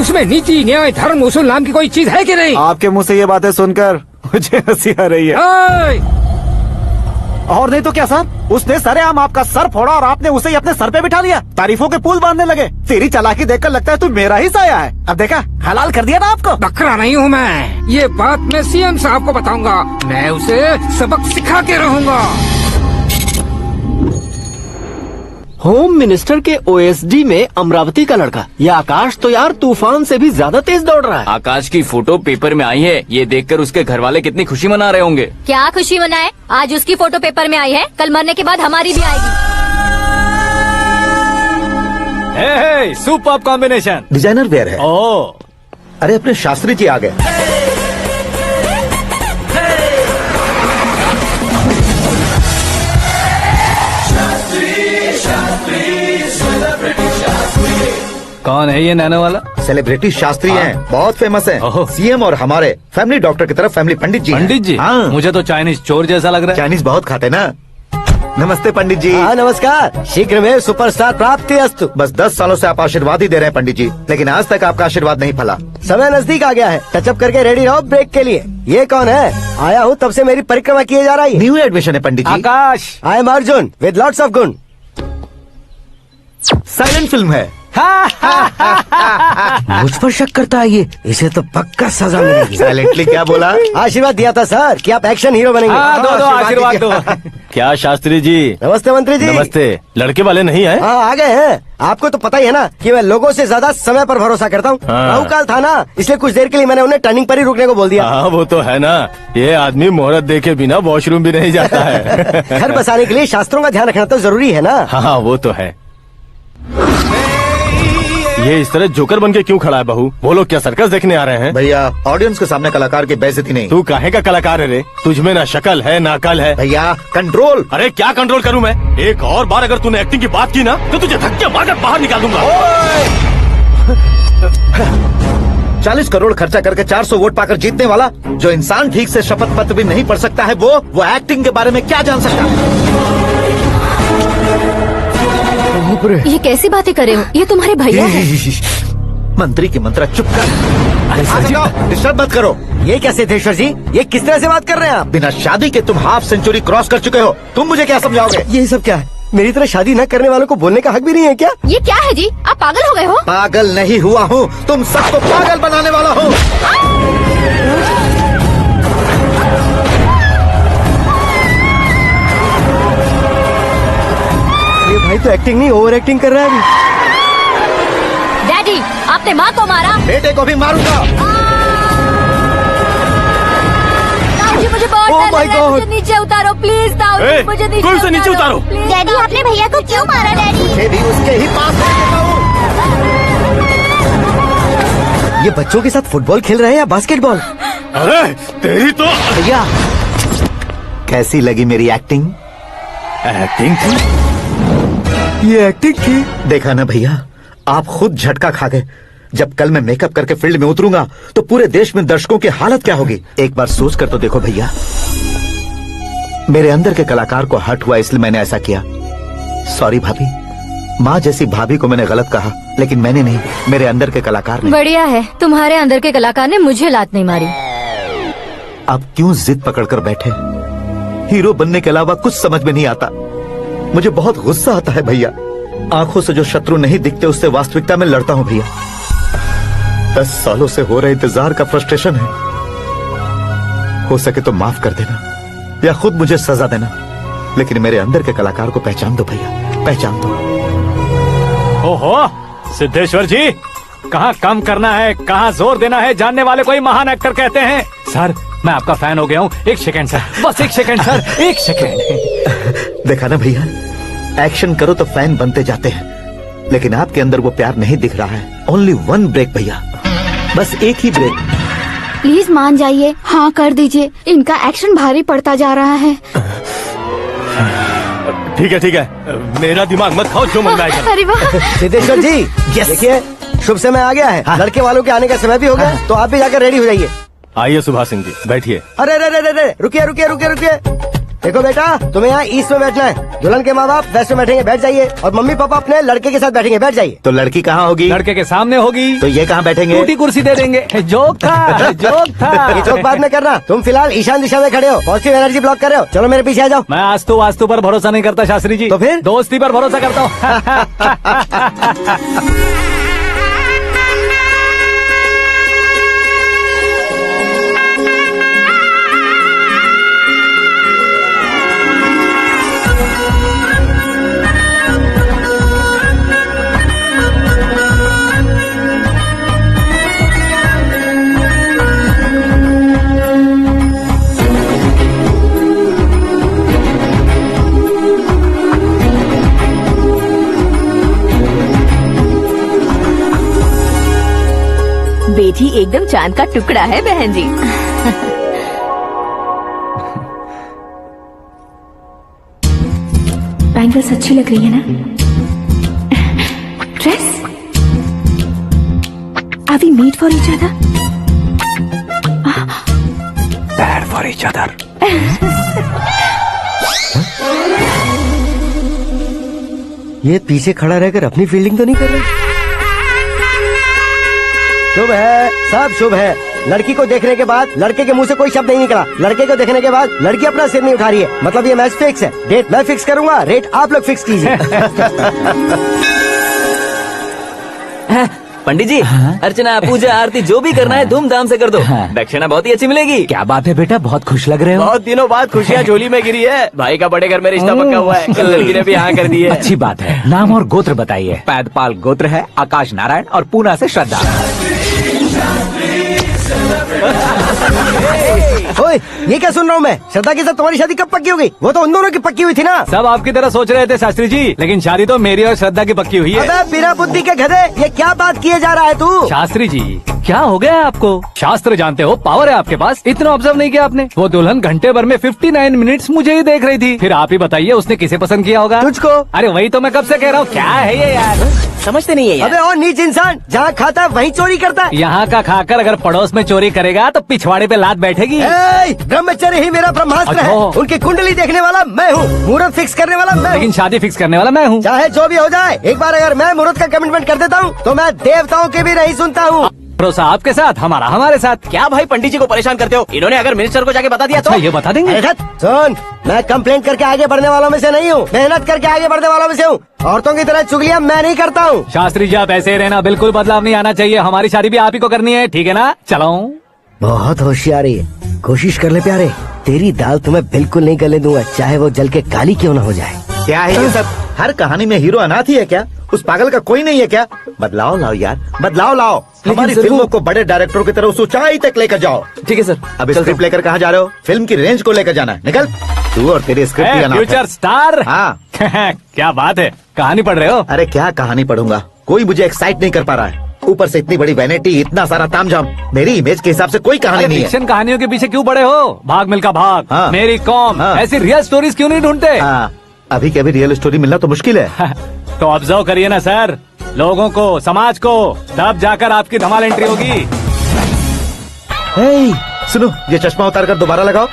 उसमें नीति, न्याय, धर्म, उसूल नाम की कोई चीज है कि नहीं? आपके मुंह से ये बातें सुनकर मुझे हंसी आ रही है। और नहीं तो क्या सर, उसने सरेआम आपका सर फोड़ा और आपने उसे ही अपने सर पे बिठा लिया। तारीफों के पुल बांधने लगे। तेरी चालाकी देखकर लगता है तू मेरा ही साया है। अब देखा, हलाल कर दिया ना आपको। बकरा नहीं हूँ मैं, ये बात मैं सीएम साहब को बताऊंगा। मैं उसे सबक सिखा के रहूंगा। होम मिनिस्टर के ओएसडी में अमरावती का लड़का, ये आकाश तो यार तूफान से भी ज्यादा तेज दौड़ रहा है। आकाश की फोटो पेपर में आई है, ये देखकर उसके घर वाले कितनी खुशी मना रहे होंगे। क्या खुशी मनाए, आज उसकी फोटो पेपर में आई है, कल मरने के बाद हमारी भी आएगी। हे सुपर कॉम्बिनेशन। डिजाइनर वेयर है। ओ अरे अपने शास्त्री जी आ गए। कौन है ये नैनो वाला? सेलिब्रिटी शास्त्री हैं, बहुत फेमस हैं। ओहो। सीएम और हमारे फैमिली डॉक्टर की तरफ फैमिली पंडित जी हैं। पंडित जी? हाँ। मुझे तो चाइनीज चोर जैसा लग रहा है। चाइनीज बहुत खाते ना। नमस्ते पंडित जी। हाँ नमस्कार, शीघ्र में सुपरस्टार प्राप्ति अस्तु। बस 10 सालों से आप आशीर्वाद ही दे रहे हैं पंडित जी, लेकिन आज तक आपका आशीर्वाद नहीं फला। समय नजदीक आ गया है, टचअप करके रेडी रहो ब्रेक के लिए। ये कौन है? आया हूँ तब से मेरी परिक्रमा किए जा रही है। न्यू एडमिशन है Pandit ji. Akash. I am Arjun with lots of गुण। साइलेंट फिल्म है। मुझ पर शक करता है ये, इसे तो पक्का सजा मिलेगी। साइलेंटली क्या बोला? आशीर्वाद दिया था सर कि आप एक्शन हीरो बनेंगे। हाँ, दो आशीर्वाद दो। क्या शास्त्री जी? नमस्ते मंत्री जी। नमस्ते। लड़के वाले नहीं आए? हाँ आ गए हैं। आपको तो पता ही है ना कि मैं लोगों से ज्यादा समय पर भरोसा करता हूँ। हाँ। राहु काल था ना, इसलिए कुछ देर के लिए मैंने उन्हें टर्निंग पर ही रुकने को बोल दिया। हाँ वो तो है ना, ये आदमी मुहूर्त देखे बिना वॉशरूम भी नहीं जाता है। घर बसाने के लिए शास्त्रों का ध्यान रखना तो जरूरी है ना। हाँ वो तो है। ये इस तरह जोकर बन के क्यों खड़ा है बहू? वो लोग क्या सर्कस देखने आ रहे हैं? भैया ऑडियंस के सामने कलाकार की बेइज्जती नहीं। तू काहे का कलाकार है रे? तुझमें ना शक्ल है ना अकल है। भैया कंट्रोल। अरे क्या कंट्रोल करूं मैं? एक और बार अगर तूने एक्टिंग की बात की ना तो तुझे धक्के मारकर बाहर निकाल दूंगा। 40 करोड़ खर्चा करके 400 वोट पाकर जीतने वाला, जो इंसान ठीक से शपथ पत्र भी नहीं पढ़ सकता है, वो एक्टिंग के बारे में क्या जान सकता है? ये कैसी बातें करे हो, ये तुम्हारे भैया है। मंत्री की मंत्रा चुप कर। डिस्टर्ब मत करो। ये क्या सिद्धेश्वर जी, ये किस तरह से बात कर रहे हैं आप? बिना शादी के तुम हाफ सेंचुरी क्रॉस कर चुके हो, तुम मुझे क्या समझाओगे? ये सब क्या है? मेरी तरह शादी न करने वालों को बोलने का हक भी नहीं है क्या? ये क्या है जी, आप पागल हो गए हो? पागल नहीं हुआ हूँ, तुम सबको पागल बनाने वाला हो। ये भाई तो एक्टिंग नहीं ओवर एक्टिंग कर रहा है अभी। डैडी, आपने माँ को मारा। बेटे को भी मारूंगा। ताऊजी मुझे बहुत Oh डर my लग रहा है, God! मुझे नीचे उतारो प्लीज। ताऊजी ए, मुझे नीचे कोई उसे नीचे उतारो। प्लीज। डैडी आपने भैया को क्यों मारा डैडी? मुझे भी उसके ही पास लेके जाओ। ये बच्चों के साथ फुटबॉल खेल रहे हैं या बास्केटबॉल? अरे तेरी तो भैया कैसी लगी मेरी एक्टिंग? एक्टिंग थी। ये एक्टिंग थी। देखा ना भैया, आप खुद झटका खा गए। जब कल मैं मेकअप करके फील्ड में उतरूंगा तो पूरे देश में दर्शकों की हालत क्या होगी? एक बार सोच कर तो देखो भैया। मेरे अंदर के कलाकार को हर्ट हुआ इसलिए मैंने ऐसा किया। सॉरी भाभी। माँ जैसी भाभी को मैंने गलत कहा, लेकिन मैंने नहीं, मेरे अंदर के कलाकार ने। बढ़िया है, तुम्हारे अंदर के कलाकार ने मुझे लात नहीं मारी। आप क्यों जिद पकड़कर बैठे? हीरो बनने के अलावा कुछ समझ में नहीं आता। मुझे बहुत गुस्सा आता है भैया। आंखों से जो शत्रु नहीं दिखते उससे वास्तविकता में लड़ता हूँ भैया। 10 सालों से हो रहे इंतजार का फ्रस्ट्रेशन है। हो सके तो माफ कर देना या खुद मुझे सजा देना, लेकिन मेरे अंदर के कलाकार को पहचान दो भैया, पहचान दो। ओहो सिद्धेश्वर जी, कहाँ कम करना है कहाँ जोर देना है, जानने वाले को ही महान एक्टर कहते हैं। सर मैं आपका फैन हो गया हूँ। एक सेकंड सर, बस एक सेकंड सर, एक सेकंड। देखा ना भैया, एक्शन करो तो फैन बनते जाते हैं, लेकिन आपके अंदर वो प्यार नहीं दिख रहा है। ओनली 1 ब्रेक भैया, बस एक ही ब्रेक। प्लीज मान जाइए, हाँ कर दीजिए, इनका एक्शन भारी पड़ता जा रहा है। ठीक है, मेरा दिमाग मत खाओ, जो मन में आएगा। अरे वाह। सिद्धेश्वर जी देखिए, शुभ समय आ गया है। हाँ। लड़के वालों के आने का समय भी हो गया, तो आप भी जाकर रेडी हो जाइए। आइए सुभाष सिंह जी, बैठिए। अरे रुकिए। देखो बेटा, तुम्हें यहाँ ईस्ट में बैठना है, दुल्हन के माँ बाप वेस्ट में बैठेंगे, बैठ जाइए, और मम्मी पापा अपने लड़के के साथ बैठेंगे, बैठ जाइए। तो लड़की कहाँ होगी? लड़के के सामने होगी। तो ये कहाँ बैठेंगे? टूटी कुर्सी दे देंगे। जोक था, जोक था। ये जोक बाद में करना, तुम फिलहाल ईशान दिशा में खड़े हो, पॉजिटिव एनर्जी ब्लॉक कर रहे हो। चलो मेरे पीछे आ जाओ। मैं वास्तु पर भरोसा नहीं करता शास्त्री जी। तो फिर? दोस्ती पर भरोसा करता हूँ। बेटी एकदम चांद का टुकड़ा है बहन जी। बैंगल्स अच्छी लग रही है ना? Dress? Are we made for each other? Bad for each other. ये पीछे खड़ा रहकर अपनी फील्डिंग तो नहीं कर रहा? शुभ है, सब शुभ है। लड़की को देखने के बाद लड़के के मुंह से कोई शब्द नहीं निकला, लड़के को देखने के बाद लड़की अपना सिर नहीं उठा रही है, मतलब ये मैच फिक्स है। डेट मैं फिक्स करूंगा, रेट आप लोग फिक्स कीजिए। पंडित जी, अर्चना, पूजा, आरती जो भी करना है धूमधाम से कर दो। दक्षिणा बहुत ही अच्छी मिलेगी। क्या बात है बेटा, बहुत खुश लग रहे हो। बहुत दिनों बाद खुशियाँ झोली में गिरी है। भाई का बड़े घर में रिश्ता पक्का हुआ है, कल लड़की ने भी हाँ कर दी है। अच्छी बात है। नाम और गोत्र बताइए। पैदपाल गोत्र है, आकाश नारायण, और पूना से श्रद्धा। ओए, ये क्या सुन रहा हूँ मैं? श्रद्धा के साथ तुम्हारी शादी कब पक्की हो गई? वो तो उन दोनों की पक्की हुई थी ना। सब आपकी तरह सोच रहे थे शास्त्री जी, लेकिन शादी तो मेरी और श्रद्धा की पक्की हुई है। अबे बिना बुद्धि के गधे, ये क्या बात किए जा रहा है तू? शास्त्री जी, क्या हो गया आपको? शास्त्र जानते हो, पावर है आपके पास। इतना ऑब्जर्व नहीं किया आपने? वो दुल्हन घंटे भर में 59 मिनट्स मुझे ही देख रही थी। फिर आप ही बताइए उसने किसे पसंद किया होगा? तुझको। अरे वही तो मैं कब से कह रहा हूँ, क्या है ये यार, समझते नहीं है यार। अबे और नीच इंसान, जहाँ खाता है वहीं चोरी करता है। यहाँ का खाकर अगर पड़ोस में चोरी करेगा तो पिछवाड़े पे लात बैठेगी। ब्रह्मचर्य ही मेरा ब्रह्मास्त्र है। अच्छा। उनकी कुंडली देखने वाला मैं हूँ, मुहूर्त फिक्स करने वाला मैं हूँ। लेकिन शादी फिक्स करने वाला मैं हूँ। चाहे जो भी हो जाए, एक बार अगर मैं मुहूर्त का कमिटमेंट कर देता हूँ तो मैं देवताओं के भी नहीं सुनता हूँ। भरोसा आपके साथ, हमारा हमारे साथ। क्या भाई पंडित जी को परेशान करते हो? इन्होंने अगर मिनिस्टर को जाके बता दिया तो? अच्छा, ये बता देंगे। अरे सुन, मैं कंप्लेंट करके आगे बढ़ने वालों में से नहीं हूँ, मेहनत करके आगे बढ़ने वालों में से हूँ। औरतों की तरह चुगलियाँ मैं नहीं करता हूँ। शास्त्री जी आप ऐसे ही रहना, बिल्कुल बदलाव नहीं आना चाहिए। हमारी शादी भी आप ही को करनी है, ठीक है ना? चलो। बहुत होशियारी है, कोशिश कर ले प्यारे, तेरी दाल तुम्हें बिल्कुल नहीं गलने दूंगा, चाहे वो जल के काली क्यों न हो जाए। क्या है ये सब? हर कहानी में हीरो अनाथ ही है क्या? उस पागल का कोई नहीं है क्या? बदलाव लाओ यार, बदलाव लाओ। हमारी फिल्मों को बड़े डायरेक्टरों की तरह उस ऊंचाई तक लेकर जाओ। ठीक है सर। अब स्क्रिप्ट लेकर कहाँ जा रहे हो? फिल्म की रेंज को लेकर जाना है, निकल। तू और तेरी स्क्रिप्ट ही अनाथ है। Future star. हाँ। क्या बात है, कहानी पढ़ रहे हो? अरे क्या कहानी पढ़ूंगा, कोई मुझे एक्साइट नहीं कर पा रहा है। ऊपर से इतनी बड़ी वैनिटी, इतना सारा तामझाम, मेरी इमेज के हिसाब से कोई कहानी नहीं है। फिक्शन कहानियों के पीछे क्यों पड़े हो? भाग मिल्खा भाग, हाँ। मेरी कॉम, हाँ। ऐसी रियल स्टोरीज क्यों नहीं ढूंढते? हाँ, अभी के अभी रियल स्टोरी मिलना तो मुश्किल है। तो ऑब्जर्व करिए ना सर, लोगों को, समाज को, तब जाकर आपकी धमाल एंट्री होगी। हे, सुनो, ये चश्मा उतार कर दोबारा लगाओ।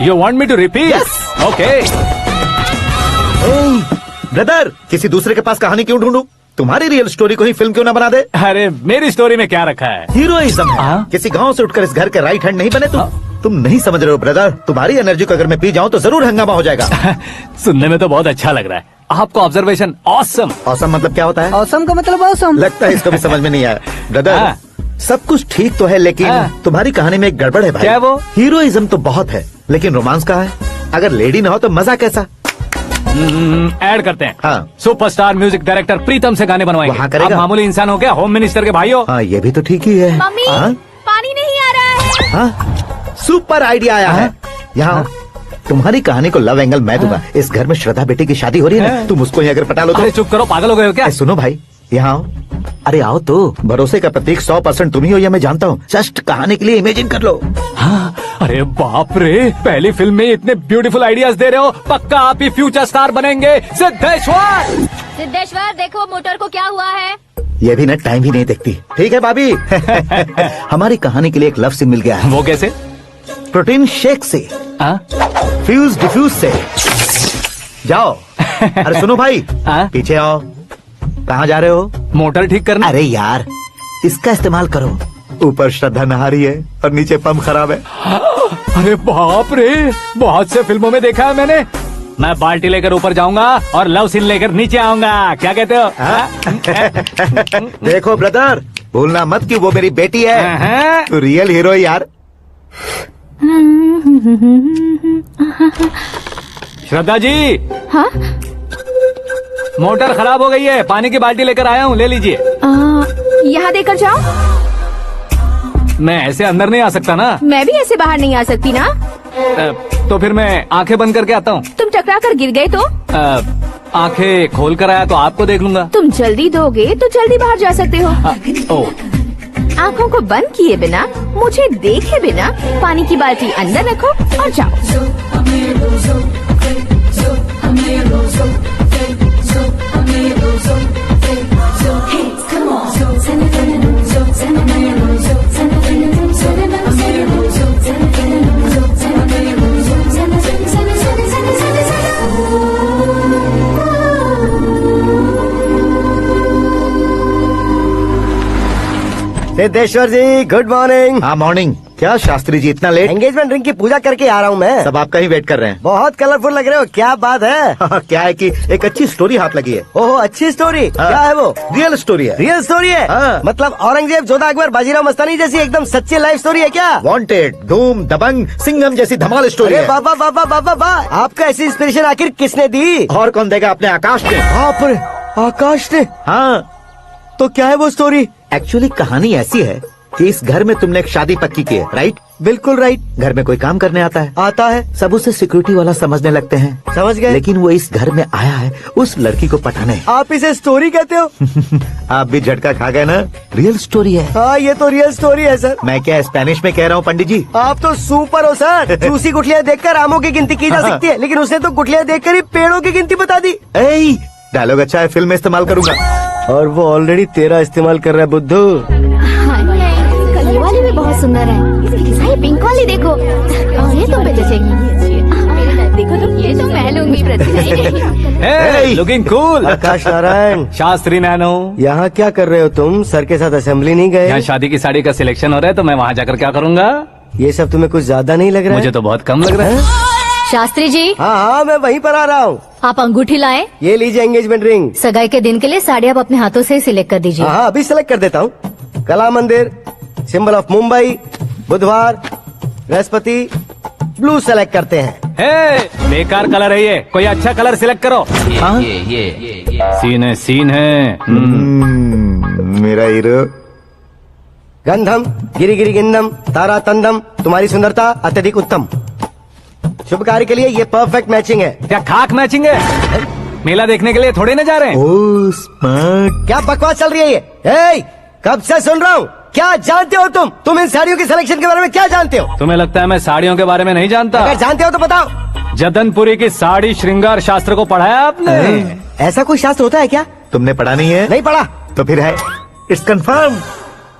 You want me to repeat? Okay. Brother, किसी दूसरे के पास कहानी क्यों ढूंढूं? तुम्हारी रियल स्टोरी को ही फिल्म क्यों ना बना दे? अरे मेरी स्टोरी में क्या रखा है? हीरोइज्म है। हाँ? किसी गांव से उठकर इस घर के राइट हैंड नहीं बने तुम। तुम नहीं समझ रहे हो ब्रदर, तुम्हारी एनर्जी को अगर मैं पी जाऊं तो जरूर हंगामा हो जाएगा। सुनने में तो बहुत अच्छा लग रहा है आपको। Observation awesome. औसम मतलब क्या होता है? औसम का मतलब औसम। लगता है इसको भी समझ में नहीं आया। ब्रदर, हाँ। सब कुछ ठीक तो है, लेकिन तुम्हारी कहानी में एक गड़बड़ है भाई। क्या वो? हीरोइज्म तो बहुत है, लेकिन रोमांस कहाँ है? अगर लेडी ना हो तो मजा कैसा? ऐड करते हैं। हाँ। सुपरस्टार म्यूजिक डायरेक्टर प्रीतम से गाने बनवाएंगे। वहाँ करेगा? आप मामूली इंसान हो क्या? होम मिनिस्टर के भाई हो। हाँ, ये भी तो ठीक ही है। मम्मी, हाँ? पानी नहीं आ रहा है। हाँ? सुपर आइडिया आया है। यहाँ तुम्हारी कहानी को लव एंगल मैं दूंगा। इस घर में श्रद्धा बेटी की शादी हो रही है ना, तुम उसको ही अगर पटा लो तो। अरे चुप करो, पागल हो गए हो क्या? सुनो भाई, यहाँ आओ। अरे आओ तो, भरोसे का प्रतीक 100% तुम ही हो, यह मैं जानता हूँ। जस्ट कहानी के लिए इमेजिन कर लो। हाँ, अरे बाप रे, पहली फिल्म में इतने ब्यूटीफुल आइडियाज दे रहे हो, पक्का आप ही फ्यूचर स्टार बनेंगे। सिद्धेश्वर, सिद्धेश्वर देखो मोटर को क्या हुआ है। ये भी ना टाइम ही नहीं देखती। ठीक है भाभी। हमारी कहानी के लिए एक लव सीन मिल गया है। वो कैसे? प्रोटीन शेक से। हाँ? फ्यूज डिफ्यूज से जाओ। अरे सुनो भाई, हाँ? पीछे आओ। कहाँ जा रहे हो? मोटर ठीक करना। अरे यार, इसका इस्तेमाल करो। ऊपर श्रद्धा नहा रही है और नीचे पंप खराब है। अरे बाप रे, बहुत से फिल्मों में देखा है मैंने। मैं बाल्टी लेकर ऊपर जाऊंगा और लव सीन लेकर नीचे आऊंगा। क्या कहते हो? देखो ब्रदर, भूलना मत कि वो मेरी बेटी है। हाँ। तू रियल हीरो यार। श्रद्धा जी, हाँ? मोटर खराब हो गई है, पानी की बाल्टी लेकर आया हूँ, ले लीजिए। यहाँ देकर जाओ। मैं ऐसे अंदर नहीं आ सकता ना। मैं भी ऐसे बाहर नहीं आ सकती ना। तो फिर मैं आंखें बंद करके आता हूँ। तुम टकरा कर गिर गए तो? आंखें खोल कर आया तो आपको देख लूंगा। तुम जल्दी दोगे तो जल्दी बाहर जा सकते हो। ओ, आँखों को बंद किए बिना, मुझे देखे बिना पानी की बाल्टी अंदर रखो और जाओ। सिद्धेश्वर जी, गुड मॉर्निंग। हाँ मॉर्निंग। क्या शास्त्री जी इतना लेट? एंगेजमेंट रिंग की पूजा करके आ रहा हूँ मैं। सब आपका ही वेट कर रहे हैं। बहुत कलरफुल लग रहे हो, क्या बात है? क्या है कि एक अच्छी स्टोरी हाथ लगी है। ओहो, अच्छी स्टोरी। क्या है वो? रियल स्टोरी है। रियल स्टोरी है? हाँ। मतलब औरंगजेब, जोधा अकबर, बाजीराव मस्तानी जैसी एकदम सच्ची लाइफ स्टोरी है क्या? वांटेड, धूम, दबंग, सिंघम जैसी धमाल स्टोरी अरे है। बाबा बाबा बाबा बा, आपका ऐसी इंस्पिरेशन आखिर किसने दी? और कौन देगा? अपने आकाश ने। बाप रे, आकाश ने। हाँ, तो क्या है वो स्टोरी? एक्चुअली कहानी ऐसी है कि इस घर में तुमने एक शादी पक्की की है, राइट? बिल्कुल राइट। घर में कोई काम करने आता है, आता है, सब उसे सिक्योरिटी वाला समझने लगते हैं। समझ गए। लेकिन वो इस घर में आया है उस लड़की को पटाने। आप इसे स्टोरी कहते हो? आप भी झटका खा गए ना? रियल स्टोरी है। हाँ, ये तो रियल स्टोरी है सर। मैं क्या स्पेनिश में कह रहा हूँ पंडित जी? आप तो सुपर हो सर। चूसी गुठलियाँ देखकर आमों की गिनती की जा सकती है, लेकिन उसने तो गुठलियाँ देखकर ही पेड़ों की गिनती बता दी। ए, डायलॉग अच्छा है, फिल्म में इस्तेमाल करूंगा। और वो ऑलरेडी तेरा इस्तेमाल कर रहा है बुद्धू। ये वाली भी बहुत सुंदर है। ये पिंक वाली देखो, और ये तुम पे जचेगी। देखो तो ये तो मैं लूंगी hey, लुकिंग कूल। आकाश नारायण, शास्त्री नैनो, यहाँ क्या कर रहे हो तुम? सर के साथ असेंबली नहीं यहाँ गए? शादी की साड़ी का सिलेक्शन हो रहा है तो मैं वहाँ जाकर क्या करूँगा? ये सब तुम्हें कुछ ज्यादा नहीं लग रहा मुझे है? तो बहुत कम लग रहा है। शास्त्री जी, हाँ हाँ, मैं वहीं पर आ रहा हूँ। आप अंगूठी लाएं। ये लीजिए एंगेजमेंट रिंग। सगाई के दिन के लिए साड़ी आप अपने हाथों से सिलेक्ट कर दीजिए। हाँ, अभी सेलेक्ट कर देता हूँ। कला मंदिर, सिंबल ऑफ मुंबई, बुधवार, बृहस्पति, ब्लू सेलेक्ट करते हैं। हे, बेकार कलर है ये, कोई अच्छा कलर सिलेक्ट करो। सीन है। मेरा हीरो। गंधम, गिरी गिरी गिंदम, तारा तंदम, तुम्हारी सुंदरता अत्यधिक उत्तम। शुभ कार्य के लिए ये परफेक्ट मैचिंग है। क्या खाक मैचिंग है? मेला देखने के लिए थोड़े ना जा रहे हैं। ओ स्मार्ट। क्या बकवास चल रही है ये? ए, कब से सुन रहा हूँ। क्या जानते हो तुम? तुम इन साड़ियों की सिलेक्शन के बारे में क्या जानते हो? तुम्हें लगता है मैं साड़ियों के बारे में नहीं जानता? अगर जानते हो तो बताओ। जदनपुरी की साड़ी श्रृंगार शास्त्र को पढ़ा है आपने? ऐसा कोई शास्त्र होता है क्या? तुमने पढ़ा नहीं है? नहीं पढ़ा। तो फिर है, इट्स कंफर्म।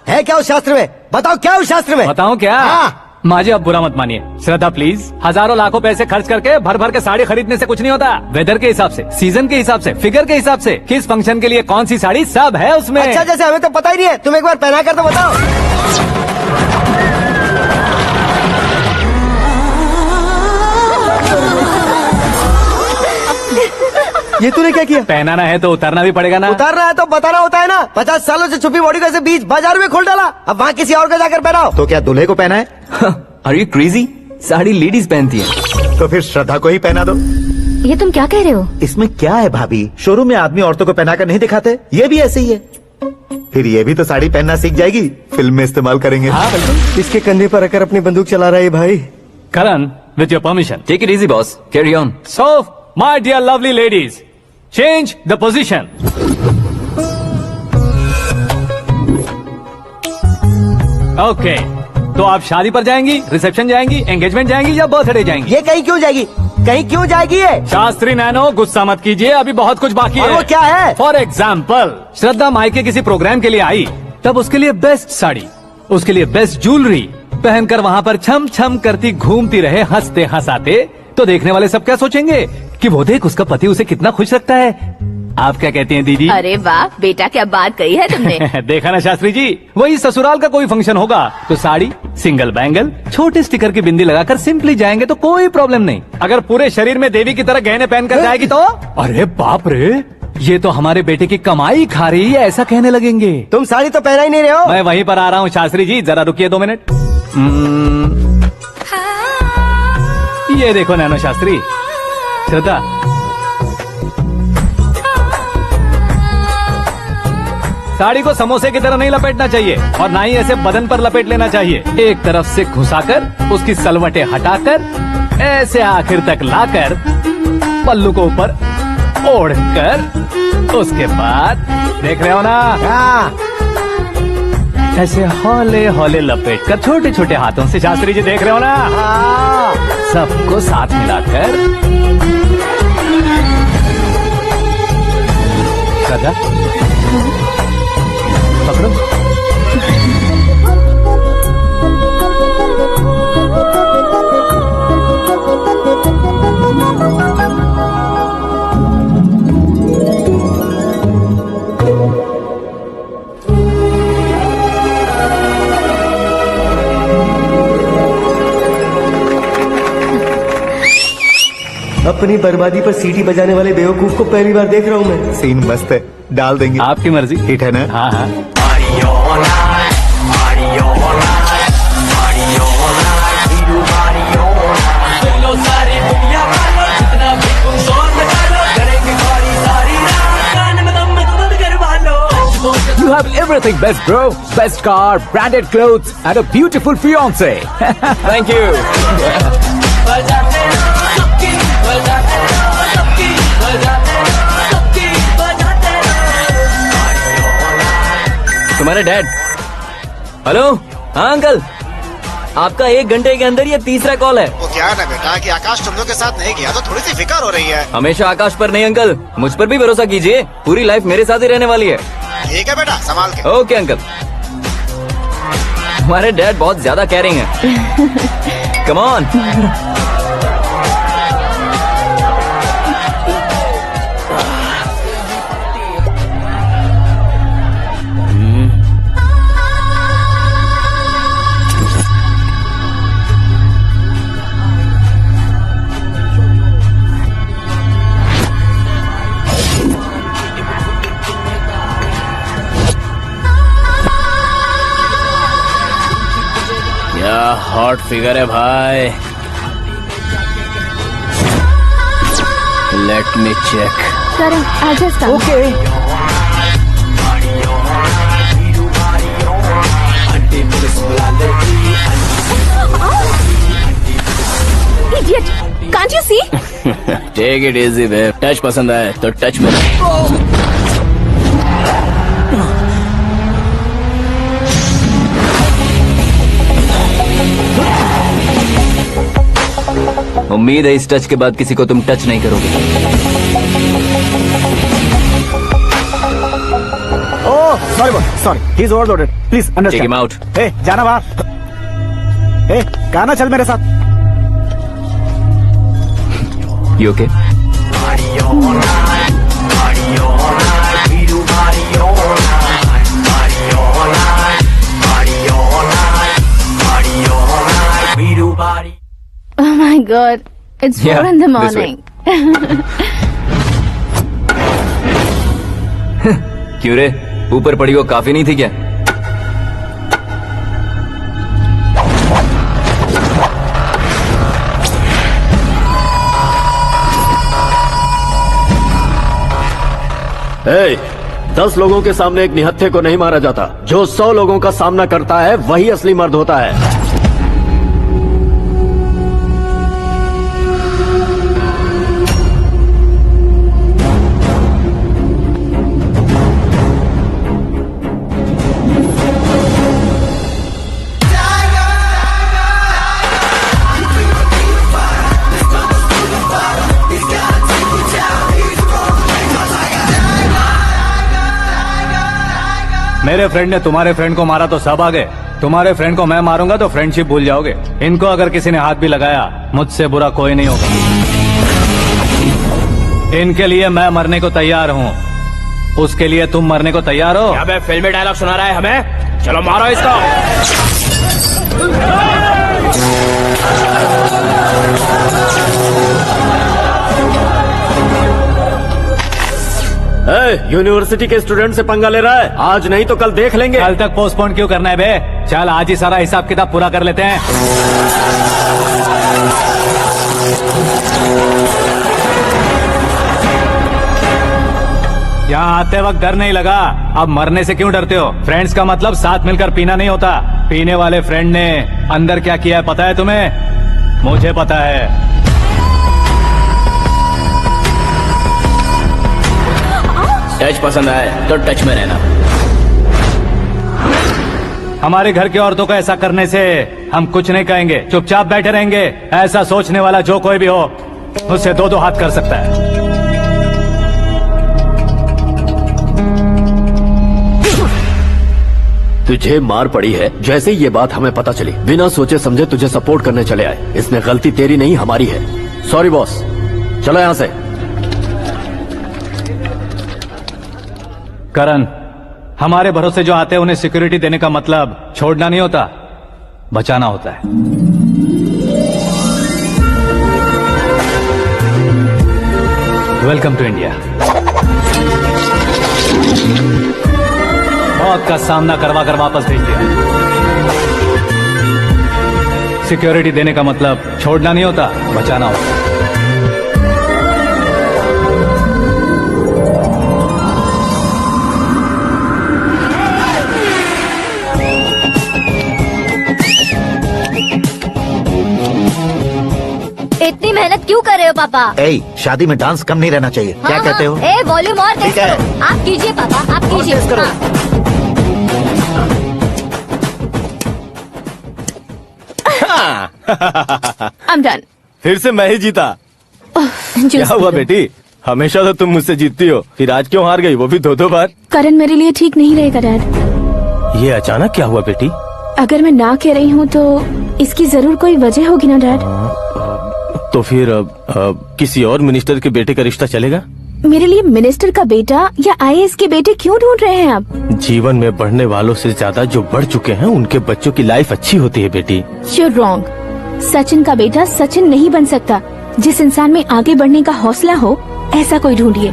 है क्या उस शास्त्र में? बताओ क्या उस शास्त्र में? बताऊं क्या? हाँ। माजी, अब बुरा मत मानिए। श्रद्धा प्लीज, हजारों लाखों पैसे खर्च करके भर भर के साड़ी खरीदने से कुछ नहीं होता। वेदर के हिसाब से, सीजन के हिसाब से, फिगर के हिसाब से, किस फंक्शन के लिए कौन सी साड़ी, सब है उसमें। अच्छा, जैसे हमें तो पता ही नहीं है, तुम एक बार पहना कर तो बताओ। ये तूने क्या किया? पहनाना है तो उतारना भी पड़ेगा ना। उतारना है तो बताना होता है ना। 50 सालों से छुपी बॉडी को ऐसे बीच बाजार में खोल डाला, अब वहाँ किसी और को जाकर पहनाओ। तो क्या दूल्हे को पहना है? Are you crazy? Sari ladies पहनती है। तो फिर श्रद्धा को ही पहना दो। ये तुम क्या कह रहे हो? इसमें क्या है भाभी? शोरूम में आदमी औरतों को पहनाकर नहीं दिखाते? ये भी ऐसे ही है। फिर ये भी तो साड़ी पहनना सीख जाएगी, फिल्म में इस्तेमाल करेंगे। इसके कंधे पर रखकर अपनी बंदूक चला रहा है भाई। Karan, with your permission. Take it easy boss, carry on. So, my dear lovely ladies, change the position. Okay, तो आप शादी पर जाएंगी, रिसेप्शन जाएंगी, एंगेजमेंट जाएंगी या बर्थडे जाएंगी? ये कहीं क्यों जाएगी? कहीं क्यों जाएगी ये? शास्त्री नैनो, गुस्सा मत कीजिए, अभी बहुत कुछ बाकी और है। वो क्या है? फॉर एग्जाम्पल, श्रद्धा मायके किसी प्रोग्राम के लिए आई, तब उसके लिए बेस्ट साड़ी, उसके लिए बेस्ट ज्वेलरी पहनकर वहाँ पर छम छम करती घूमती रहे, हंसते हंसाते तो देखने वाले सब क्या सोचेंगे कि वो देख उसका पति उसे कितना खुश रखता है। आप क्या कहती हैं दीदी? अरे वाह बेटा, क्या बात कही है तुमने। देखा ना शास्त्री जी, वही ससुराल का कोई फंक्शन होगा तो साड़ी, सिंगल बैंगल, छोटे स्टिकर की बिंदी लगाकर सिंपली जाएंगे तो कोई प्रॉब्लम नहीं। अगर पूरे शरीर में देवी की तरह गहने पहनकर जाएगी तो अरे बाप रे, ये तो हमारे बेटे की कमाई खा रही है, ऐसा कहने लगेंगे। तुम साड़ी तो पहना ही नहीं रहे हो। मैं वहीं पर आ रहा हूँ शास्त्री जी, जरा रुकिए 2 मिनट। ये देखो नैनो शास्त्री, श्रद्धा, साड़ी को समोसे की तरह नहीं लपेटना चाहिए और ना ही ऐसे बदन पर लपेट लेना चाहिए। एक तरफ से घुसाकर उसकी सलवटें हटाकर ऐसे आखिर तक लाकर पल्लू को ऊपर ओढ़कर उसके बाद देख रहे हो ना, ऐसे हौले हौले लपेट कर छोटे छोटे हाथों से, शास्त्री जी देख रहे हो ना, सबको साथ मिलाकर राजा पकड़ो। अपनी बर्बादी पर सीटी बजाने वाले बेवकूफ को पहली बार देख रहा हूँ मैं। सीन मस्त है, डाल देंगे। आपकी मर्जी। हिट है ना? हाँ हाँ। You have everything best, bro. Best car, branded clothes, and a beautiful fiance. Thank you. तुम्हारे डैड। हेलो, हाँ अंकल, आपका 1 घंटे के अंदर ये तीसरा कॉल है। वो क्या है ना बेटा कि आकाश तुम लोग के साथ नहीं गया तो थोड़ी सी फिक्र हो रही है। हमेशा आकाश पर नहीं अंकल, मुझ पर भी भरोसा कीजिए, पूरी लाइफ मेरे साथ ही रहने वाली है। ठीक है बेटा, संभाल के। Okay uncle. हमारे डैड बहुत ज्यादा केयरिंग है। Come on. क्या हॉट फिगर है भाई। Let me check. Karan, I just come. Okay. Idiot! Can't you see? Take it easy babe. Touch पसंद आए तो टच में। उम्मीद है इस टच के बाद किसी को तुम टच नहीं करोगे। Oh sorry, he is overloaded, please take understand. Him out. ए जाना बाहर। ए गाना चल मेरे साथ। You okay? Oh my God, it's 4 Yeah, in the this way. morning. क्यों रे, ऊपर पड़ी वो काफी नहीं थी क्या? ए, 10 लोगों के सामने एक निहत्थे को नहीं मारा जाता। जो 100 लोगों का सामना करता है वही असली मर्द होता है। मेरे फ्रेंड ने तुम्हारे फ्रेंड को मारा तो सब आ गए, तुम्हारे फ्रेंड को मैं मारूंगा तो फ्रेंडशिप भूल जाओगे। इनको अगर किसी ने हाथ भी लगाया, मुझसे बुरा कोई नहीं होगा। इनके लिए मैं मरने को तैयार हूँ। उसके लिए तुम मरने को तैयार हो? अबे फिल्मी डायलॉग सुना रहा है हमें? चलो मारो इसको। यूनिवर्सिटी के स्टूडेंट से पंगा ले रहा है। आज नहीं तो कल देख लेंगे। कल तक पोस्टपोन क्यों करना है बे? चल आज ही सारा हिसाब किताब पूरा कर लेते हैं। यहाँ आते वक्त डर नहीं लगा, अब मरने से क्यों डरते हो? फ्रेंड्स का मतलब साथ मिलकर पीना नहीं होता। पीने वाले फ्रेंड ने अंदर क्या किया है पता है तुम्हें? मुझे पता है। टच पसंद आए तो टच में रहना। हमारे घर की औरतों को ऐसा करने से हम कुछ नहीं कहेंगे, चुपचाप बैठे रहेंगे। ऐसा सोचने वाला जो कोई भी हो, उससे दो हाथ कर सकता है। तुझे मार पड़ी है जैसे ये बात हमें पता चली, बिना सोचे समझे तुझे सपोर्ट करने चले आए। इसमें गलती तेरी नहीं हमारी है। सॉरी बॉस, चलो यहाँ से। करण, हमारे भरोसे जो आते हैं उन्हें सिक्योरिटी देने का मतलब छोड़ना नहीं होता, बचाना होता है। Welcome to India. मौत का सामना करवा कर वापस भेज दिया। सिक्योरिटी देने का मतलब छोड़ना नहीं होता, बचाना होता है। इतनी मेहनत क्यों कर रहे हो पापा? शादी में डांस कम नहीं रहना चाहिए। क्या कहते हो? ए वॉल्यूम और तेज करो। आप कीजिए पापा, आप कीजिए। I'm done. फिर से मैं ही जीता। क्या हुआ बेटी? हमेशा तो तुम मुझसे जीतती हो, फिर आज क्यों हार गई, वो भी दो बार? करण मेरे लिए ठीक नहीं रहेगा डैड। ये अचानक क्या हुआ बेटी? अगर मैं ना कह रही हूँ तो इसकी जरूर कोई वजह होगी ना डैड। तो फिर किसी और मिनिस्टर के बेटे का रिश्ता चलेगा? मेरे लिए मिनिस्टर का बेटा या आईएएस के बेटे क्यों ढूंढ रहे हैं आप? जीवन में बढ़ने वालों से ज्यादा जो बढ़ चुके हैं उनके बच्चों की लाइफ अच्छी होती है बेटी। You're wrong. सचिन का बेटा सचिन नहीं बन सकता। जिस इंसान में आगे बढ़ने का हौसला हो, ऐसा कोई ढूंढिए।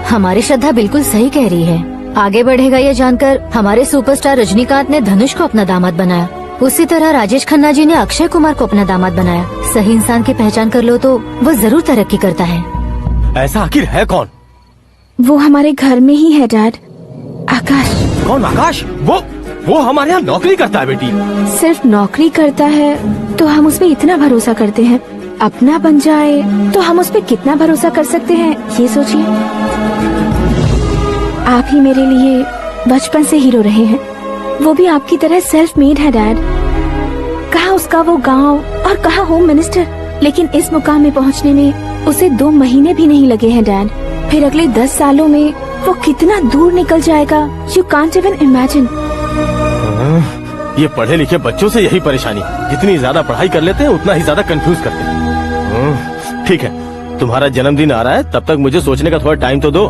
हमारी श्रद्धा बिल्कुल सही कह रही है। आगे बढ़ेगा ये जानकर हमारे सुपरस्टार रजनीकांत ने धनुष को अपना दामाद बनाया। उसी तरह राजेश खन्ना जी ने अक्षय कुमार को अपना दामाद बनाया। सही इंसान की पहचान कर लो तो वो जरूर तरक्की करता है। ऐसा आखिर है कौन? वो हमारे घर में ही है डैड, आकाश। कौन आकाश? वो हमारे यहाँ नौकरी करता है बेटी। सिर्फ नौकरी करता है तो हम उस पे इतना भरोसा करते हैं, अपना बन जाए तो हम उस पे कितना भरोसा कर सकते हैं, ये सोचिए। आप ही मेरे लिए बचपन से हीरो रहे हैं, वो भी आपकी तरह सेल्फ मेड है डैड। कहाँ उसका वो गांव और कहाँ होम मिनिस्टर, लेकिन इस मुकाम में पहुँचने में उसे 2 महीने भी नहीं लगे हैं डैड। फिर अगले 10 सालों में वो कितना दूर निकल जाएगा, यू कांट इवन इमेजिन। ये पढ़े लिखे बच्चों से यही परेशानी, जितनी ज्यादा पढ़ाई कर लेते हैं उतना ही ज्यादा कंफ्यूज करते हैं। ठीक है, तुम्हारा जन्मदिन आ रहा है, तब तक मुझे सोचने का थोड़ा टाइम तो दो।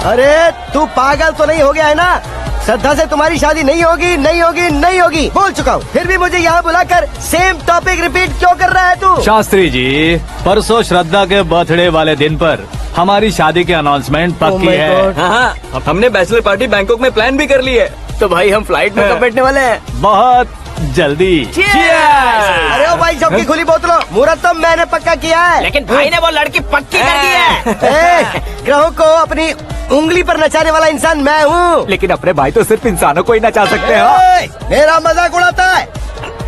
अरे तू पागल तो नहीं हो गया है ना? श्रद्धा से तुम्हारी शादी नहीं होगी, नहीं होगी, नहीं होगी, बोल चुका हूँ। फिर भी मुझे यहाँ बुलाकर सेम टॉपिक रिपीट क्यों कर रहा है तू? शास्त्री जी, परसों श्रद्धा के बर्थडे वाले दिन पर हमारी शादी की अनाउंसमेंट पक्की है। हाँ, हमने बैचलर पार्टी बैंकॉक में प्लान भी कर ली है। तो भाई हम फ्लाइट में कब बैठने वाले हैं? बहुत जल्दी। अरे ओ भाई, सबकी खुली बोतलों, मुहूर्त तो मैंने पक्का किया है। लेकिन भाई ने वो लड़की पक्की कर दी है। ग्रहों को अपनी उंगली पर नचाने वाला इंसान मैं हूँ। लेकिन अपने भाई तो सिर्फ इंसानों को ही नचा सकते हैं। मेरा मजाक उड़ाता है?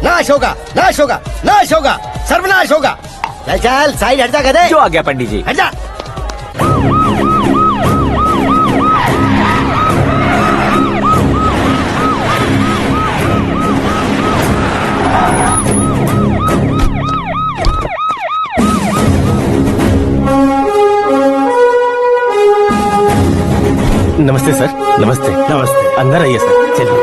नाश होगा, नाश होगा, नाश होगा, सर्वनाश होगा। चल चल साइड हट जा गधे। जो आ गया पंडित जी। हट जा। नमस्ते सर, नमस्ते। नमस्ते। अंदर आइए सर, चलिए।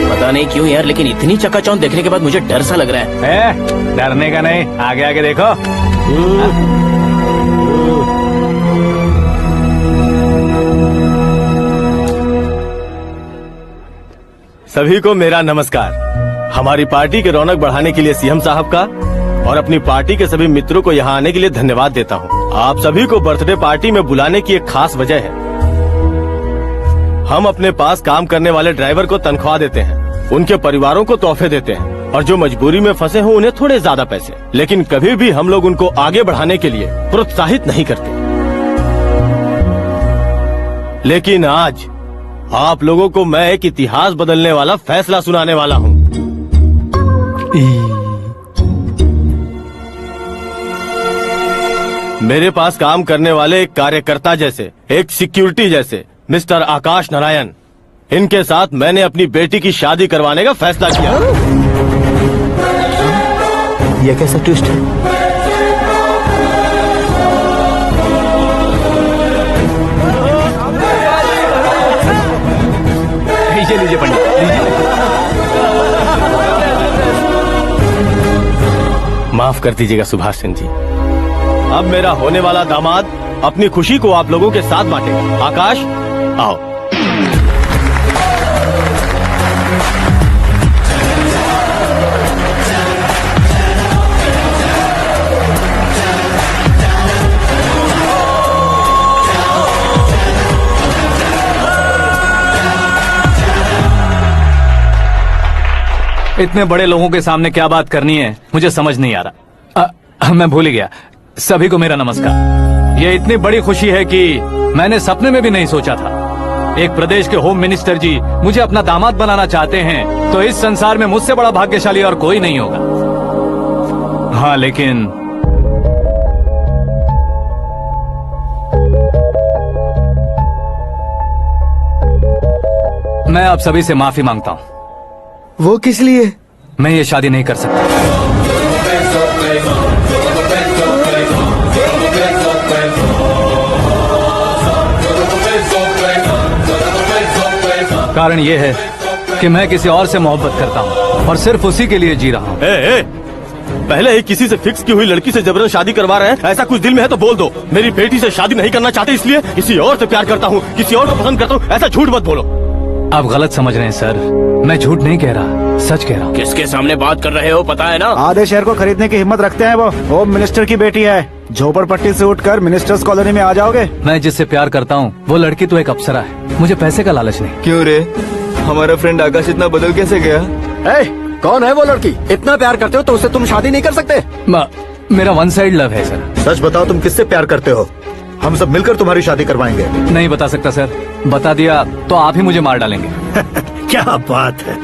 पता नहीं क्यों यार, लेकिन इतनी चकाचौंध देखने के बाद मुझे डर सा लग रहा है। डरने का नहीं, आगे आगे देखो। सभी को मेरा नमस्कार। हमारी पार्टी के रौनक बढ़ाने के लिए सीएम साहब का और अपनी पार्टी के सभी मित्रों को यहाँ आने के लिए धन्यवाद देता हूँ। आप सभी को बर्थडे पार्टी में बुलाने की एक खास वजह है। हम अपने पास काम करने वाले ड्राइवर को तनख्वाह देते हैं, उनके परिवारों को तोहफे देते हैं और जो मजबूरी में फंसे हो उन्हें थोड़े ज्यादा पैसे। लेकिन कभी भी हम लोग उनको आगे बढ़ाने के लिए प्रोत्साहित नहीं करते। लेकिन आज आप लोगों को मैं एक इतिहास बदलने वाला फैसला सुनाने वाला हूँ। मेरे पास काम करने वाले एक कार्यकर्ता जैसे, एक सिक्योरिटी जैसे मिस्टर आकाश नारायण, इनके साथ मैंने अपनी बेटी की शादी करवाने का फैसला किया। यह कैसा ट्विस्ट है? लीजिए लीजिए पंडित, लीजिए। माफ कर दीजिएगा सुभाष सिंह जी। अब मेरा होने वाला दामाद अपनी खुशी को आप लोगों के साथ बांटेगा। आकाश, आओ। इतने बड़े लोगों के सामने क्या बात करनी है मुझे समझ नहीं आ रहा। मैं भूल ही गया। सभी को मेरा नमस्कार। ये इतनी बड़ी खुशी है कि मैंने सपने में भी नहीं सोचा था। एक प्रदेश के होम मिनिस्टर जी मुझे अपना दामाद बनाना चाहते हैं तो इस संसार में मुझसे बड़ा भाग्यशाली और कोई नहीं होगा। हाँ, लेकिन मैं आप सभी से माफी मांगता हूँ। वो किस लिए? मैं ये शादी नहीं कर सकता। कारण ये है कि मैं किसी और से मोहब्बत करता हूँ और सिर्फ उसी के लिए जी रहा हूँ। पहले ही किसी से फिक्स की हुई लड़की से जबरन शादी करवा रहे हैं। ऐसा कुछ दिल में है तो बोल दो। मेरी बेटी से शादी नहीं करना चाहते इसलिए किसी और से प्यार करता हूँ, किसी और को पसंद करता हूँ, ऐसा झूठ मत बोलो। आप गलत समझ रहे हैं सर, मैं झूठ नहीं कह रहा, सच कह रहा हूँ। किसके सामने बात कर रहे हो पता है ना? आधे शहर को खरीदने की हिम्मत रखते हैं वो। होम मिनिस्टर की बेटी है। झोपड़पट्टी से उठकर मिनिस्टर्स कॉलोनी में आ जाओगे। मैं जिससे प्यार करता हूँ वो लड़की तो एक अप्सरा है, मुझे पैसे का लालच नहीं। क्यों रे, हमारा फ्रेंड आकाश इतना बदल कैसे गया? कौन है वो लड़की? इतना प्यार करते हो तो उससे तुम शादी नहीं कर सकते? मेरा वन साइड लव है सर। सच बताओ, तुम किससे प्यार करते हो? हम सब मिलकर तुम्हारी शादी करवाएंगे। नहीं बता सकता सर, बता दिया तो आप ही मुझे मार डालेंगे। क्या बात है।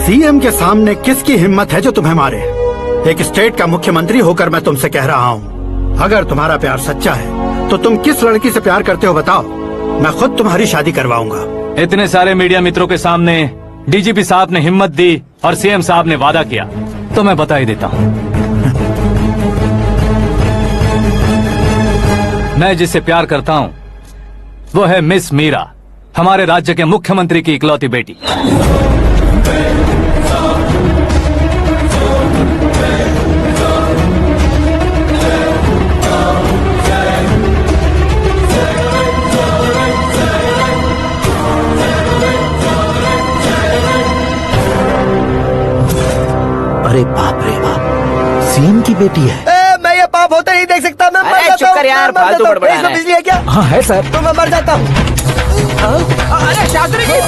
सीएम के सामने किसकी हिम्मत है जो तुम्हें मारे? एक स्टेट का मुख्यमंत्री होकर मैं तुमसे कह रहा हूँ, अगर तुम्हारा प्यार सच्चा है तो तुम किस लड़की से प्यार करते हो बताओ, मैं खुद तुम्हारी शादी करवाऊंगा। इतने सारे मीडिया मित्रों के सामने डीजीपी साहब ने हिम्मत दी और सीएम साहब ने वादा किया तो मैं बता ही देता हूँ। मैं जिससे प्यार करता हूँ वो है मिस मीरा, हमारे राज्य के मुख्यमंत्री की इकलौती बेटी। अरे बाप रे बाप, सीएम की बेटी है। मैं ये पाप होते नहीं देख सकता। मैं मर अरे जाता चुप हूँ, कर यार, मैं मर फालतू जाता हूँ। बड़बड़ा इसमें रहा है। बिजली है क्या? हाँ है सर। तो मैं मर जाता हूँ। अरे शास्त्री जी,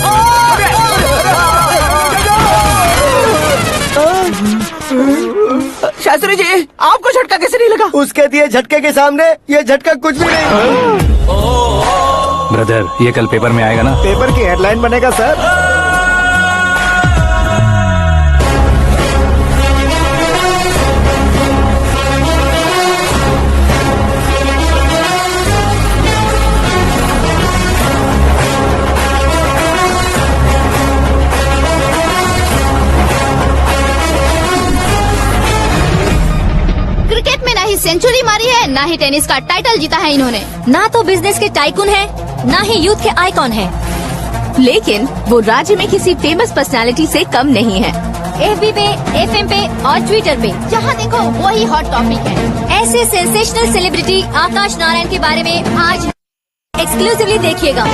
शास्त्री जी आपको झटका कैसे नहीं लगा? उसके दिए झटके के सामने ये झटका कुछ भी नहीं। ब्रदर, ये कल पेपर में आएगा ना? पेपर की हेडलाइन बनेगा सर। ही सेंचुरी मारी है, ना ही टेनिस का टाइटल जीता है इन्होंने। ना तो बिजनेस के टाइकून है, ना ही यूथ के आइकॉन है। लेकिन वो राज्य में किसी फेमस पर्सनालिटी से कम नहीं है। FB पे, FM पे और ट्विटर पे जहाँ देखो वही हॉट टॉपिक है। ऐसे सेंसेशनल सेलिब्रिटी आकाश नारायण के बारे में आज एक्सक्लूसिवली देखिएगा।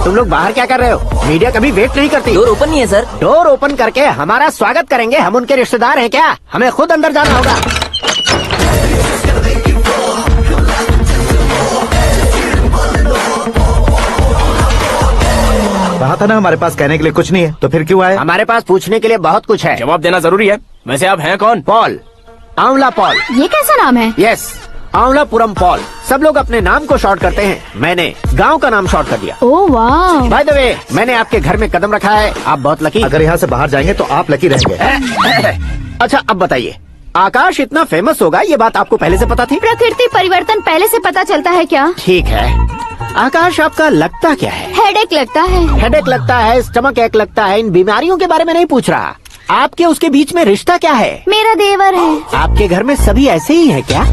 तुम लोग बाहर क्या कर रहे हो? मीडिया कभी वेट नहीं करती। डोर ओपन नहीं है सर। डोर ओपन करके हमारा स्वागत करेंगे? हम उनके रिश्तेदार हैं क्या? हमें खुद अंदर जाना होगा। कहा था ना हमारे पास कहने के लिए कुछ नहीं है, तो फिर क्यों आए? हमारे पास पूछने के लिए बहुत कुछ है। जवाब देना जरूरी है। वैसे आप हैं कौन? पॉल, आंवला पॉल। ये कैसा नाम है? Yes, Avalapuram Paul. सब लोग अपने नाम को शॉर्ट करते हैं, मैंने गांव का नाम शॉर्ट कर दिया। ओह वाह। बाय द वे, मैंने आपके घर में कदम रखा है, आप बहुत लकी। अगर यहाँ से बाहर जाएंगे तो आप लकी रहेंगे। अच्छा अब बताइए, आकाश इतना फेमस होगा ये बात आपको पहले से पता थी? प्रकृति परिवर्तन पहले से पता चलता है क्या? ठीक है, आकाश आपका लगता क्या है? हेडेक लगता है। हेडेक लगता है, स्टमक एक लगता है, इन बीमारियों के बारे में नहीं पूछ रहा। आपके उसके बीच में रिश्ता क्या है? मेरा देवर है। आपके घर में सभी ऐसे ही है क्या?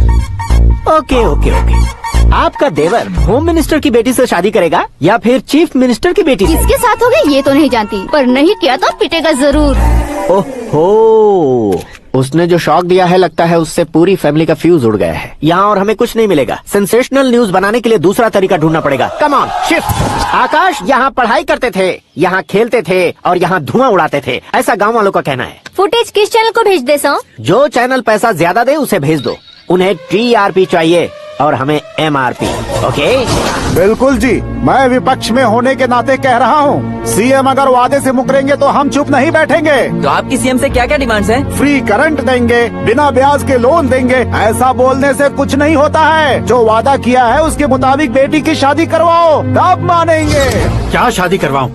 Okay okay okay. आपका देवर होम मिनिस्टर की बेटी से शादी करेगा या फिर चीफ मिनिस्टर की बेटी से? किसके साथ हो गई ये तो नहीं जानती, पर नहीं किया तो पिटेगा जरूर। ओहो, उसने जो शॉक दिया है लगता है उससे पूरी फैमिली का फ्यूज उड़ गया है। यहाँ और हमें कुछ नहीं मिलेगा। सेंसेशनल न्यूज बनाने के लिए दूसरा तरीका ढूंढना पड़ेगा। Come on shift. आकाश यहाँ पढ़ाई करते थे, यहाँ खेलते थे और यहाँ धुआं उड़ाते थे, ऐसा गाँव वालों का कहना है। फुटेज किस चैनल को भेज दे सो? जो चैनल पैसा ज्यादा दे उसे भेज दो। उन्हें TRP चाहिए और हमें MRP। ओके? बिल्कुल जी, मैं विपक्ष में होने के नाते कह रहा हूँ, सीएम अगर वादे से मुकरेंगे तो हम चुप नहीं बैठेंगे। तो आपकी सीएम से क्या क्या डिमांड्स हैं? फ्री करंट देंगे, बिना ब्याज के लोन देंगे। ऐसा बोलने से कुछ नहीं होता है। जो वादा किया है उसके मुताबिक बेटी की शादी करवाओ, तब मानेंगे। क्या शादी करवाऊं?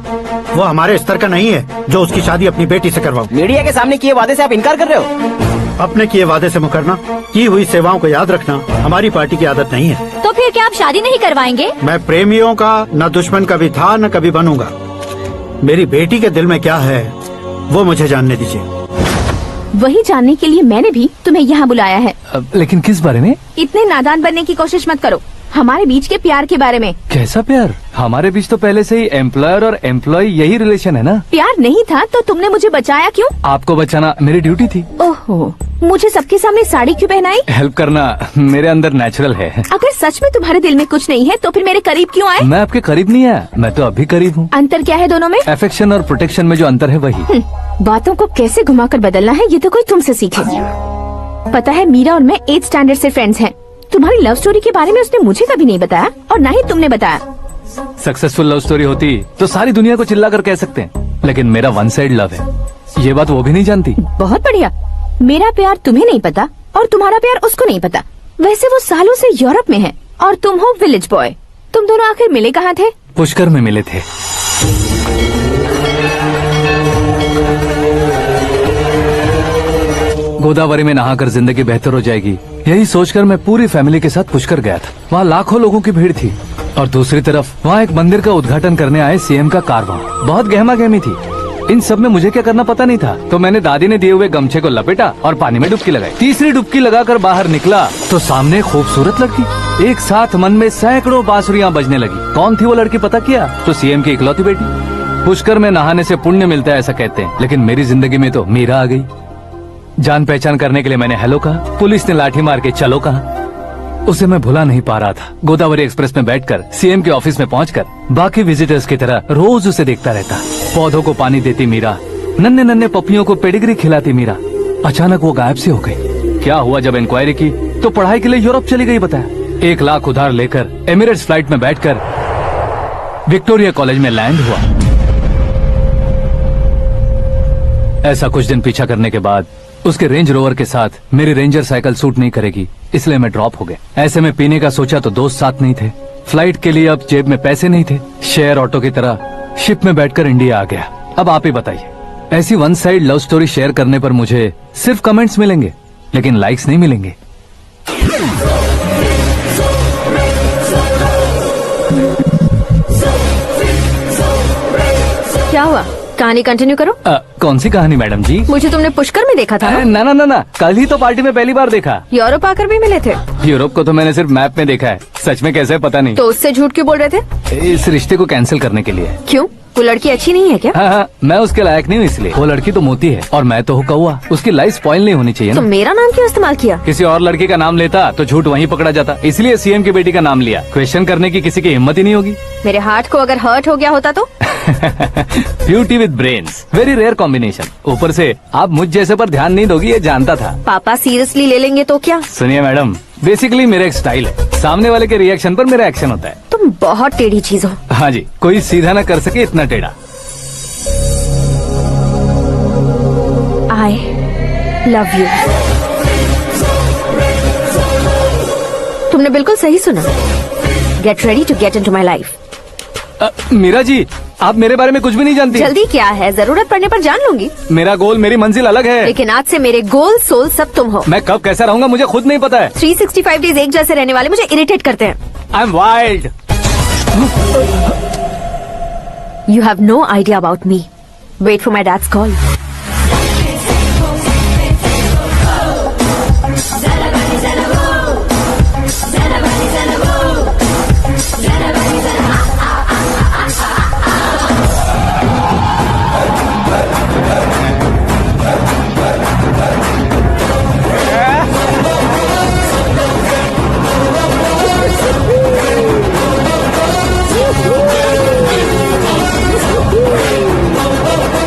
वो हमारे स्तर का नहीं है जो उसकी शादी अपनी बेटी से करवाऊं। मीडिया के सामने किए वादे से आप इनकार कर रहे हो? अपने किए वादे से मुकरना, की हुई सेवाओं को याद रखना हमारी पार्टी की आदत नहीं है। तो फिर क्या आप शादी नहीं करवाएंगे? मैं प्रेमियों का न दुश्मन कभी था न कभी बनूंगा। मेरी बेटी के दिल में क्या है वो मुझे जानने दीजिए। वही जानने के लिए मैंने भी तुम्हें यहाँ बुलाया है। लेकिन किस बारे में? इतने नादान बनने की कोशिश मत करो। हमारे बीच के प्यार के बारे में। कैसा प्यार? हमारे बीच तो पहले से ही एम्प्लॉयर और एम्प्लॉय यही रिलेशन है ना। प्यार नहीं था तो तुमने मुझे बचाया क्यों? आपको बचाना मेरी ड्यूटी थी। ओहो, मुझे सबके सामने साड़ी क्यों पहनाई? हेल्प करना मेरे अंदर नेचुरल है। अगर सच में तुम्हारे दिल में कुछ नहीं है तो फिर मेरे करीब क्यों आए? मैं आपके करीब नहीं आया, मैं तो अभी करीब हूँ। अंतर क्या है दोनों में? अफेक्शन और प्रोटेक्शन में जो अंतर है वही। बातों को कैसे घुमाकर बदलना है ये तो कोई तुमसे सीखे। पता है मीरा और मैं 8th स्टैंडर्ड से फ्रेंड्स हैं। तुम्हारी लव स्टोरी के बारे में उसने मुझे कभी नहीं बताया और ना ही तुमने बताया। सक्सेसफुल लव स्टोरी होती तो सारी दुनिया को चिल्ला कर कह सकते हैं, लेकिन मेरा वन साइड लव है, ये बात वो भी नहीं जानती। बहुत बढ़िया। मेरा प्यार तुम्हें नहीं पता और तुम्हारा प्यार उसको नहीं पता। वैसे वो सालों से यूरोप में है और तुम हो विलेज बॉय। तुम दोनों आखिर मिले कहाँ थे? पुष्कर में मिले थे। गोदावरी में नहाकर जिंदगी बेहतर हो जाएगी, यही सोचकर मैं पूरी फैमिली के साथ पुष्कर गया था। वहाँ लाखों लोगों की भीड़ थी और दूसरी तरफ वहाँ एक मंदिर का उद्घाटन करने आए सीएम का कारवां। बहुत गहमा गहमी थी। इन सब में मुझे क्या करना पता नहीं था, तो मैंने दादी ने दिए हुए गमछे को लपेटा और पानी में डुबकी लगाई। तीसरी डुबकी लगाकर बाहर निकला तो सामने खूबसूरत लड़की। एक साथ मन में सैकड़ों बांसुरियां बजने लगी। कौन थी वो लड़की पता किया? तो सीएम की इकलौती बेटी। पुष्कर में नहाने से पुण्य मिलता है ऐसा कहते हैं, लेकिन मेरी जिंदगी में तो मीरा आ गई। जान पहचान करने के लिए मैंने हेलो कहा, पुलिस ने लाठी मार के चलो कहा। उसे मैं भुला नहीं पा रहा था। गोदावरी एक्सप्रेस में बैठकर सीएम के ऑफिस में पहुंचकर बाकी विजिटर्स की तरह रोज उसे देखता रहता। पौधों को पानी देती मीरा, नन्हे नन्हे पपियों को पेडिग्री खिलाती मीरा। अचानक वो गायब सी हो गई। क्या हुआ? जब इंक्वायरी की तो पढ़ाई के लिए यूरोप चली गई बताया। 1 लाख उधार लेकर एमिरेट्स फ्लाइट में बैठकर विक्टोरिया कॉलेज में लैंड हुआ। ऐसा कुछ दिन पीछा करने के बाद उसके रेंज रोवर के साथ मेरी रेंजर साइकिल सूट नहीं करेगी, इसलिए मैं ड्रॉप हो गया। ऐसे में पीने का सोचा तो दोस्त साथ नहीं थे, फ्लाइट के लिए अब जेब में पैसे नहीं थे, शेयर ऑटो की तरह शिप में बैठकर इंडिया आ गया। अब आप ही बताइए, ऐसी one side love story share करने पर मुझे सिर्फ कमेंट्स मिलेंगे लेकिन लाइक्स नहीं मिलेंगे। क्या हुआ? कहानी कंटिन्यू करो। कौन सी कहानी मैडम जी? मुझे तुमने पुष्कर में देखा था ना? ना, कल ही तो पार्टी में पहली बार देखा। यूरोप आकर भी मिले थे? यूरोप को तो मैंने सिर्फ मैप में देखा है, सच में कैसे पता नहीं। तो उससे झूठ क्यों बोल रहे थे? इस रिश्ते को कैंसिल करने के लिए। क्यों? वो लड़की अच्छी नहीं है क्या? हाँ, मैं उसके लायक नहीं हूँ इसलिए। वो लड़की तो मोती है और मैं तो हूँ कौवा, उसकी लाइफ स्पॉइल नहीं होनी चाहिए तो ना। मेरा नाम क्यों इस्तेमाल किया? किसी और लड़की का नाम लेता तो झूठ वहीं पकड़ा जाता, इसलिए सीएम की बेटी का नाम लिया। क्वेश्चन करने की किसी की हिम्मत ही नहीं होगी। मेरे हार्ट को अगर हर्ट हो गया होता तो? Beauty with brains, very rare combination. ऊपर से आप मुझ जैसे पर ध्यान नहीं दोगी ये जानता था। पापा सीरियसली ले लेंगे तो क्या? सुनिए मैडम, बेसिकली मेरा एक स्टाइल है, सामने वाले के रिएक्शन पर मेरा एक्शन होता है। तुम बहुत टेढ़ी चीज हो। हाँ जी, कोई सीधा न कर सके इतना टेढ़ा। I love you। तुमने बिल्कुल सही सुना। Get ready to get into my life। Meera ji, आप मेरे बारे में कुछ भी नहीं जानती। जल्दी क्या है, जरूरत पड़ने पर जान लूंगी। मेरा गोल, मेरी मंजिल अलग है। लेकिन आज से मेरे गोल सोल सब तुम हो। मैं कब कैसा रहूंगा मुझे खुद नहीं पता है। 365 डेज एक जैसे रहने वाले मुझे इरिटेट करते हैं। I am wild. You have no idea about me। Wait for my dad's call।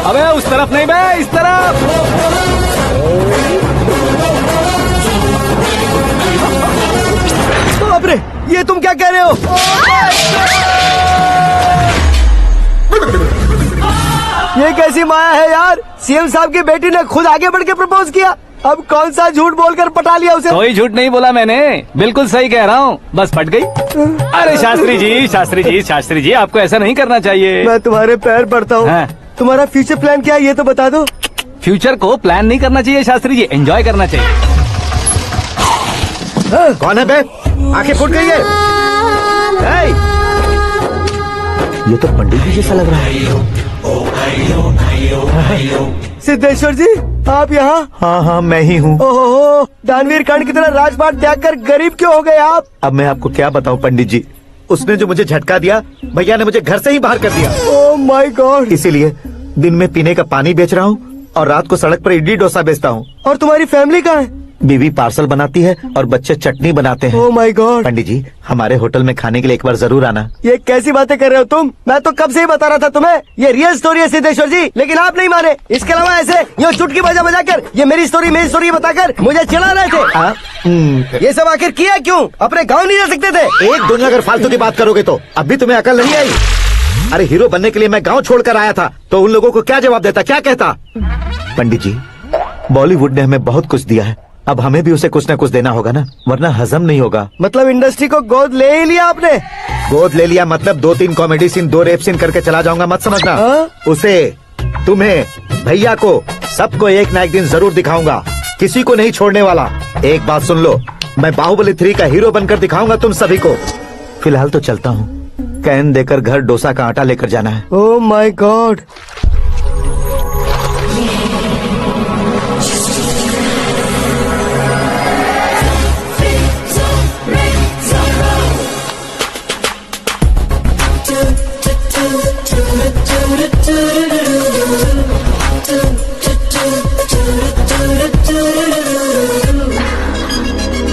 अबे उस तरफ नहीं बे, इस तरफ। बाप रे, ये तुम क्या कह रहे हो? ये कैसी माया है यार? सीएम साहब की बेटी ने खुद आगे बढ़ के प्रपोज किया, अब कौन सा झूठ बोलकर पटा लिया उसे? कोई झूठ नहीं बोला मैंने, बिल्कुल सही कह रहा हूँ, बस फट गई। अरे शास्त्री जी आपको ऐसा नहीं करना चाहिए। मैं तुम्हारे पैर पड़ता हूँ। हाँ। तुम्हारा फ्यूचर प्लान क्या है ये तो बता दो। फ्यूचर को प्लान नहीं करना चाहिए शास्त्री जी, एंजॉय करना चाहिए। कौन है बे? आंखें फूट गई है। ये तो पंडित जी जैसा लग रहा है। सिद्धेश्वर जी, आप यहाँ? हाँ, मैं ही हूँ। ओहो, दानवीर कर्ण की तरह राजपाट त्याग कर गरीब क्यों हो गए आप? अब मैं आपको क्या बताऊँ पंडित जी, उसने जो मुझे झटका दिया, भैया ने मुझे घर से ही बाहर कर दिया। Oh my God. इसीलिए दिन में पीने का पानी बेच रहा हूँ और रात को सड़क पर इडली डोसा बेचता हूँ। और तुम्हारी फैमिली कहाँ है? बीवी पार्सल बनाती है और बच्चे चटनी बनाते हैं। Oh my God. पंडित जी, हमारे होटल में खाने के लिए एक बार जरूर आना। ये कैसी बातें कर रहे हो तुम? मैं तो कब से ही बता रहा था तुम्हें, ये रियल स्टोरी है सिद्धेश्वर जी, लेकिन आप नहीं माने। इसके अलावा ऐसे ये चुटकी बजा कर ये मेरी स्टोरी बताकर मुझे चिढ़ा रहे थे। ये सब आखिर किया क्यों? अपने गाँव नहीं जा सकते थे? एक दिन अगर फालतू की बात करोगे तो अभी तुम्हें अकल नहीं आई। अरे हीरो बनने के लिए मैं गाँव छोड़कर आया था तो उन लोगों को क्या जवाब देता, क्या कहता? पंडित जी, बॉलीवुड ने हमें बहुत कुछ दिया है, अब हमें भी उसे कुछ न कुछ देना होगा ना, वरना हजम नहीं होगा। मतलब इंडस्ट्री को गोद ले ही लिया आपने? गोद ले लिया मतलब 2-3 कॉमेडी सीन, 2 रेप सीन करके चला जाऊंगा मत समझना। उसे, तुम्हें, भैया को, सबको एक ना एक दिन जरूर दिखाऊंगा, किसी को नहीं छोड़ने वाला। एक बात सुन लो, मैं बाहुबली 3 का हीरो बनकर दिखाऊंगा तुम सभी को। फिलहाल तो चलता हूँ, कैन देकर घर डोसा का आटा लेकर जाना है। Oh my God.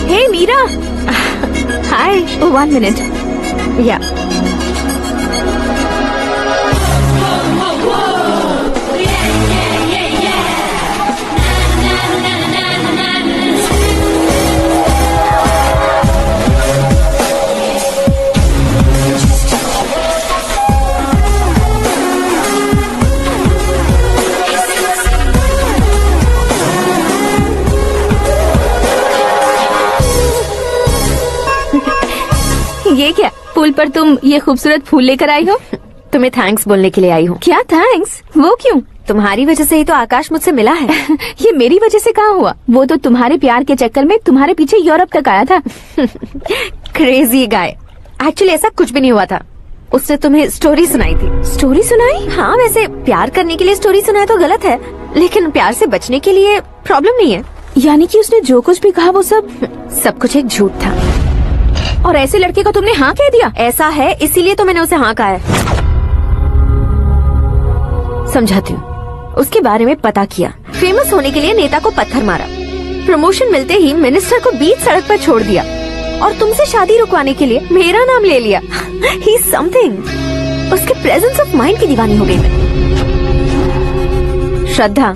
Hey Meera, hi. Oh, 1 minute. Yeah. ये क्या पुल पर तुम ये खूबसूरत फूल लेकर आई हो? तुम्हें थैंक्स बोलने के लिए आई हूँ। क्या थैंक्स? वो क्यों? तुम्हारी वजह से ही तो आकाश मुझसे मिला है। ये मेरी वजह से कहाँ हुआ? वो तो तुम्हारे प्यार के चक्कर में तुम्हारे पीछे यूरोप तक आया था। Crazy guy. एक्चुअली ऐसा कुछ भी नहीं हुआ था। उसने तुम्हें स्टोरी सुनाई थी। स्टोरी सुनाई? हाँ, वैसे प्यार करने के लिए स्टोरी सुनाए तो गलत है, लेकिन प्यार से बचने के लिए प्रॉब्लम नहीं है। यानी कि उसने जो कुछ भी कहा वो सब कुछ एक झूठ था। और ऐसे लड़के को तुमने हाँ कह दिया? ऐसा है इसीलिए तो मैंने उसे हाँ कहा है। समझाती हूँ। उसके बारे में पता किया, फेमस होने के लिए नेता को पत्थर मारा, प्रमोशन मिलते ही मिनिस्टर को बीच सड़क पर छोड़ दिया और तुमसे शादी रुकवाने के लिए मेरा नाम ले लिया। ही समथिंग। उसके प्रेजेंस ऑफ माइंड की दीवानी हो गई मैं। श्रद्धा,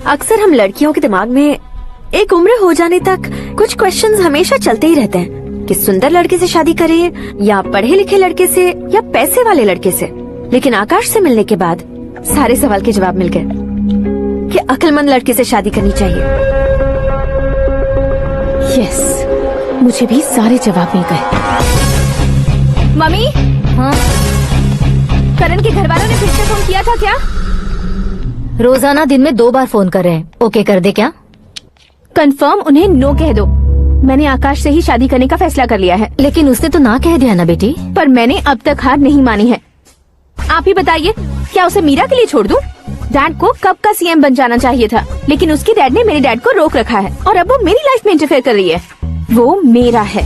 अक्सर हम लड़कियों के दिमाग में एक उम्र हो जाने तक कुछ क्वेश्चंस हमेशा चलते ही रहते हैं कि सुंदर लड़के से शादी करें या पढ़े लिखे लड़के से या पैसे वाले लड़के से। लेकिन आकाश से मिलने के बाद सारे सवाल के जवाब मिल गए कि अक्लमंद लड़के से शादी करनी चाहिए। यस, मुझे भी सारे जवाब मिल गए। मम्मी, हाँ? करण के घर वालों ने फिर से फोन किया था क्या? रोजाना दिन में 2 बार फोन कर रहे हैं। ओके कर दे क्या? कंफर्म उन्हें नो कह दो। मैंने आकाश से ही शादी करने का फैसला कर लिया है। लेकिन उसने तो ना कह दिया ना बेटी। पर मैंने अब तक हार नहीं मानी है। आप ही बताइए, क्या उसे मीरा के लिए छोड़ दूं? डैड को कब का सीएम बन जाना चाहिए था, लेकिन उसके डैड ने मेरे डैड को रोक रखा है और अब वो मेरी लाइफ में इंटरफेयर कर रही है। वो मेरा है।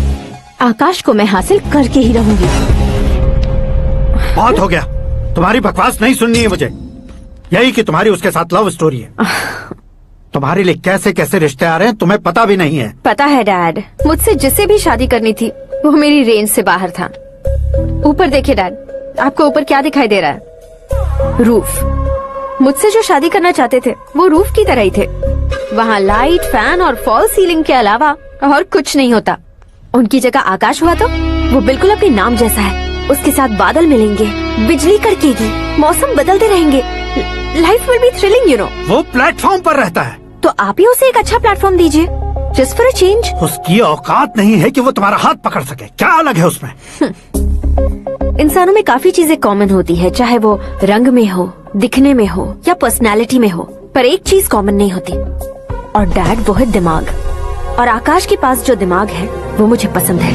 आकाश को मैं हासिल करके ही रहूंगी। बहुत हो गया, तुम्हारी बकवास नहीं सुननी है मुझे। यही कि तुम्हारी उसके साथ लव स्टोरी है। तुम्हारे लिए कैसे कैसे रिश्ते आ रहे हैं तुम्हें पता भी नहीं है। पता है डैड, मुझसे जिसे भी शादी करनी थी वो मेरी रेंज से बाहर था। ऊपर देखिए डैड, आपको ऊपर क्या दिखाई दे रहा है? रूफ। मुझसे जो शादी करना चाहते थे वो रूफ की तरह ही थे। वहाँ लाइट, फैन और फॉल सीलिंग के अलावा और कुछ नहीं होता। उनकी जगह आकाश हुआ तो वो बिल्कुल अपने नाम जैसा है। उसके साथ बादल मिलेंगे, बिजली कड़केगी, मौसम बदलते रहेंगे। Life will be thrilling, you know. वो प्लेटफॉर्म पर रहता है तो आप ही उसे एक अच्छा प्लेटफॉर्म दीजिए, जस्ट फॉर अ चेंज। उसकी औकात नहीं है कि वो तुम्हारा हाथ पकड़ सके। क्या अलग है उसमें? इंसानों में काफी चीजें कॉमन होती है, चाहे वो रंग में हो, दिखने में हो या पर्सनालिटी में हो, पर एक चीज कॉमन नहीं होती, और डैड वो है दिमाग। और आकाश के पास जो दिमाग है वो मुझे पसंद है।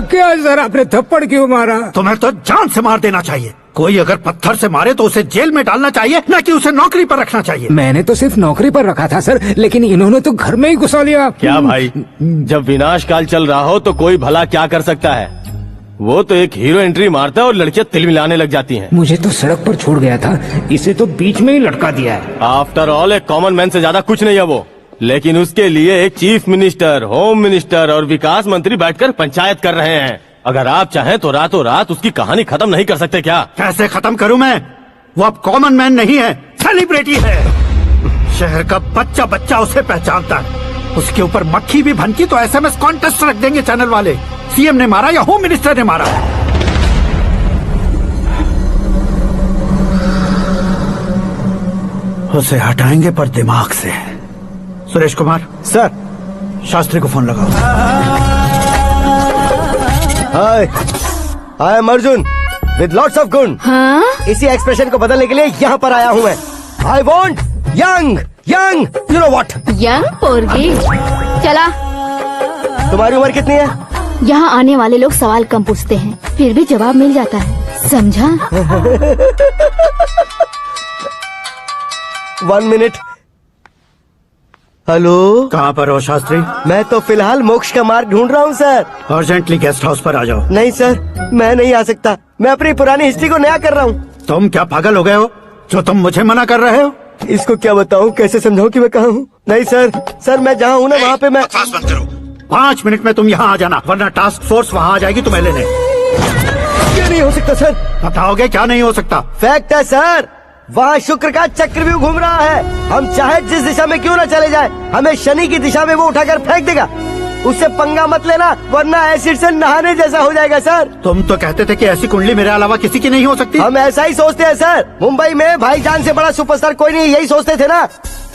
क्या सर, आपने थप्पड़ क्यों मारा? तुम्हें तो जान से मार देना चाहिए। कोई अगर पत्थर से मारे तो उसे जेल में डालना चाहिए, न कि उसे नौकरी पर रखना चाहिए। मैंने तो सिर्फ नौकरी पर रखा था सर, लेकिन इन्होंने तो घर में ही घुसा लिया। क्या भाई, जब विनाश काल चल रहा हो तो कोई भला क्या कर सकता है? वो तो एक हीरो एंट्री मारता है और लड़कियां तिल मिलाने लग जाती हैं। मुझे तो सड़क पर छोड़ गया था, इसे तो बीच में ही लटका दिया है। आफ्टर ऑल एक कॉमन मैन से ज्यादा कुछ नहीं है वो, लेकिन उसके लिए एक चीफ मिनिस्टर, होम मिनिस्टर और विकास मंत्री बैठकर पंचायत कर रहे हैं। अगर आप चाहें तो रातों रात उसकी कहानी खत्म नहीं कर सकते क्या? कैसे खत्म करूं मैं? वो अब कॉमन मैन नहीं है, सेलिब्रिटी है। शहर का बच्चा बच्चा उसे पहचानता है। उसके ऊपर मक्खी भी भनकी तो SMS कॉन्टेस्ट रख देंगे चैनल वाले। सीएम ने मारा या होम मिनिस्टर ने मारा। उसे हटाएंगे पर दिमाग से। सुरेश कुमार सर। शास्त्री को फोन लगाओ। Hi, I am Arjun with lots of गुण। हाँ? इसी एक्सप्रेशन को बदलने के लिए यहाँ पर आया हूँ मैं। I want young young, you know what? Young पोरगी। चला। तुम्हारी उम्र कितनी है? यहाँ आने वाले लोग सवाल कम पूछते हैं, फिर भी जवाब मिल जाता है, समझा? 1 मिनट। हेलो, कहाँ पर हो शास्त्री? मैं तो फिलहाल मोक्ष का मार्ग ढूंढ रहा हूँ सर। अर्जेंटली गेस्ट हाउस पर आ जाओ। नहीं सर, मैं नहीं आ सकता। मैं अपनी पुरानी हिस्ट्री को नया कर रहा हूँ। तुम क्या पागल हो गए हो जो तुम मुझे मना कर रहे हो? इसको क्या बताऊँ, कैसे समझाऊँ कि मैं कहाँ हूँ? नहीं सर मैं जहाँ हूँ ना वहाँ पे मैं। बकवास बंद करो। 5 मिनट में तुम यहाँ आ जाना, वरना टास्क फोर्स वहाँ आ जाएगी तुम्हें लेने। क्या नहीं हो सकता सर? बताओगे क्या नहीं हो सकता? फैक्ट है सर, वहाँ शुक्र का चक्रव्यूह घूम रहा है। हम चाहे जिस दिशा में क्यों न चले जाए, हमें शनि की दिशा में वो उठाकर फेंक देगा। उससे पंगा मत लेना, वरना एसिड से नहाने जैसा हो जाएगा सर। तुम तो कहते थे कि ऐसी कुंडली मेरे अलावा किसी की नहीं हो सकती। हम ऐसा ही सोचते हैं सर। मुंबई में भाईजान से बड़ा सुपरस्टार कोई नहीं, यही सोचते थे ना।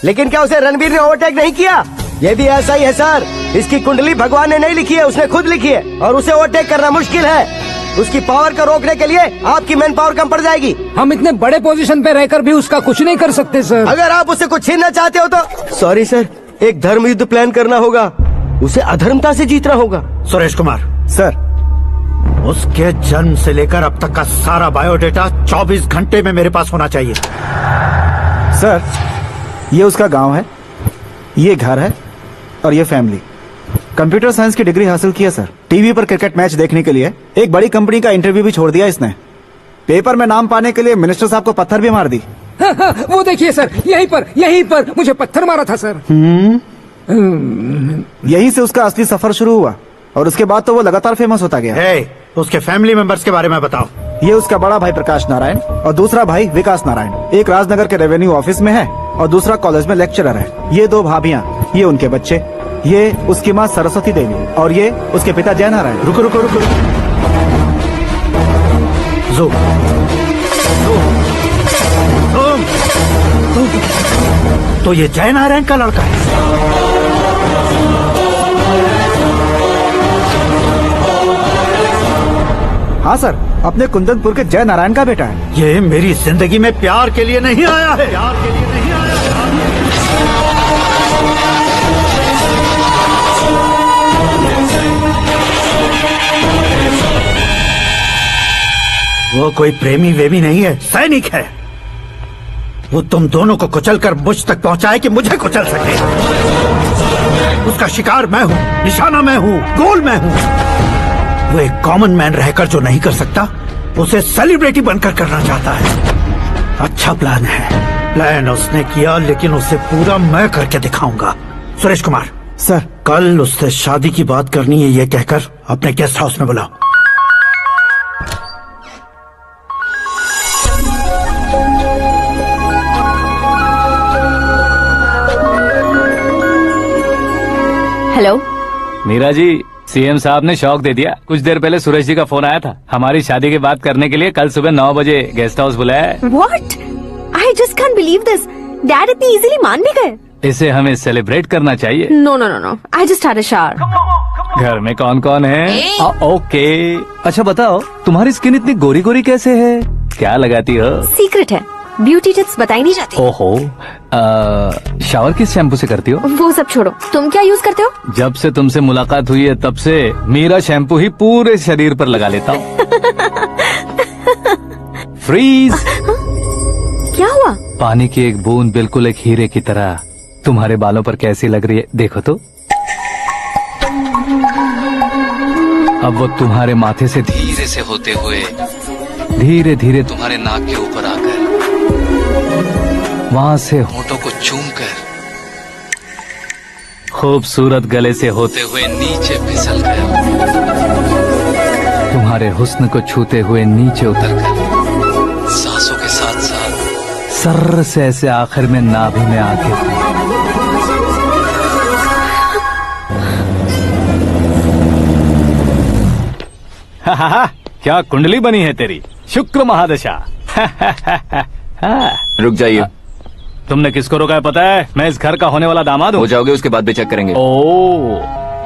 लेकिन क्या उसे रणवीर ने ओवरटेक नहीं किया? ये भी ऐसा ही है सर। इसकी कुंडली भगवान ने नहीं लिखी है, उसने खुद लिखी है, और उसे ओवरटेक करना मुश्किल है। उसकी पावर को रोकने के लिए आपकी मैन पावर कम पड़ जाएगी। हम इतने बड़े पोजीशन पे रहकर भी उसका कुछ नहीं कर सकते सर। अगर आप उससे कुछ छीनना चाहते हो तो सॉरी सर, एक धर्म युद्ध प्लान करना होगा। उसे अधर्मता से जीतना होगा। सुरेश कुमार सर, उसके जन्म से लेकर अब तक का सारा बायोडेटा 24 घंटे में मेरे पास होना चाहिए। सर, ये उसका गांव है, ये घर है और ये फैमिली। कंप्यूटर साइंस की डिग्री हासिल की है सर। टीवी पर क्रिकेट मैच देखने के लिए एक बड़ी कंपनी का इंटरव्यू भी छोड़ दिया इसने। पेपर में नाम पाने के लिए मिनिस्टर साहब को पत्थर भी मार दी। वो देखिए सर, यहीं पर मुझे पत्थर मारा था सर। यहीं से उसका असली सफर शुरू हुआ और उसके बाद तो वो लगातार फेमस होता गया। उसके फैमिली मेंबर्स के बारे में बताओ। ये उसका बड़ा भाई प्रकाश नारायण और दूसरा भाई विकास नारायण। एक राजनगर के रेवेन्यू ऑफिस में है और दूसरा कॉलेज में लेक्चरर है। ये 2 भाभियां, ये उनके बच्चे, ये उसकी माँ सरस्वती देवी और ये उसके पिता जय नारायण। रुको रुको रुको, तो ये जय नारायण का लड़का है। हाँ सर, अपने कुंदनपुर के जय नारायण का बेटा है। ये मेरी जिंदगी में प्यार के लिए नहीं आया है। प्यार के लिए नहीं आया है। वो कोई प्रेमी वेमी नहीं है, सैनिक है। वो तुम दोनों को कुचलकर मुझ तक पहुंचाए कि मुझे कुचल सके। उसका शिकार मैं हूँ, निशाना मैं हूँ, गोल मैं हूँ। वो एक कॉमन मैन रहकर जो नहीं कर सकता, उसे सेलिब्रिटी बनकर करना चाहता है। अच्छा प्लान है। प्लान उसने किया, लेकिन उसे पूरा मैं करके दिखाऊंगा। सुरेश कुमार सर, कल उससे शादी की बात करनी है, ये कहकर अपने गेस्ट हाउस में बुलाओ। हेलो मीरा जी, सीएम साहब ने शौक दे दिया। कुछ देर पहले सुरेश जी का फोन आया था, हमारी शादी की बात करने के लिए कल सुबह 9 बजे गेस्ट हाउस बुलाया है। What? I just can't believe this. Dad इतनी इजीली मान भी गए। इसे हमें सेलिब्रेट करना चाहिए। No no no no, I just had a shower. घर में कौन कौन है? ओके, अच्छा बताओ, तुम्हारी स्किन इतनी गोरी गोरी कैसे है? क्या लगाती हो? सीक्रेट है, ब्यूटी टिप्स बताई नहीं जाती। ओहो, शावर किस शैम्पू से करती हो? वो सब छोड़ो, तुम क्या यूज करते हो? जब से तुमसे मुलाकात हुई है तब से मेरा शैम्पू ही पूरे शरीर पर लगा लेता हूँ। फ्रीज। क्या हुआ? पानी की एक बूंद बिल्कुल एक हीरे की तरह तुम्हारे बालों पर कैसी लग रही है, देखो तो। अब वो तुम्हारे माथे से धीरे से होते हुए धीरे धीरे तुम्हारे नाक के ऊपर आकर वहां से होठों को चूमकर खूबसूरत गले से होते हुए नीचे फिसल कर तुम्हारे हुस्न को छूते हुए नीचे उतरकर सांसों के साथ साथ सर्र से ऐसे आखिर में नाभि में आके क्या कुंडली बनी है तेरी, शुक्र महादशा। रुक जाइए। तुमने किसको रोका है पता है? मैं इस घर का होने वाला दामाद हूँ। हो जाओगे उसके बाद भी चेक करेंगे। ओ,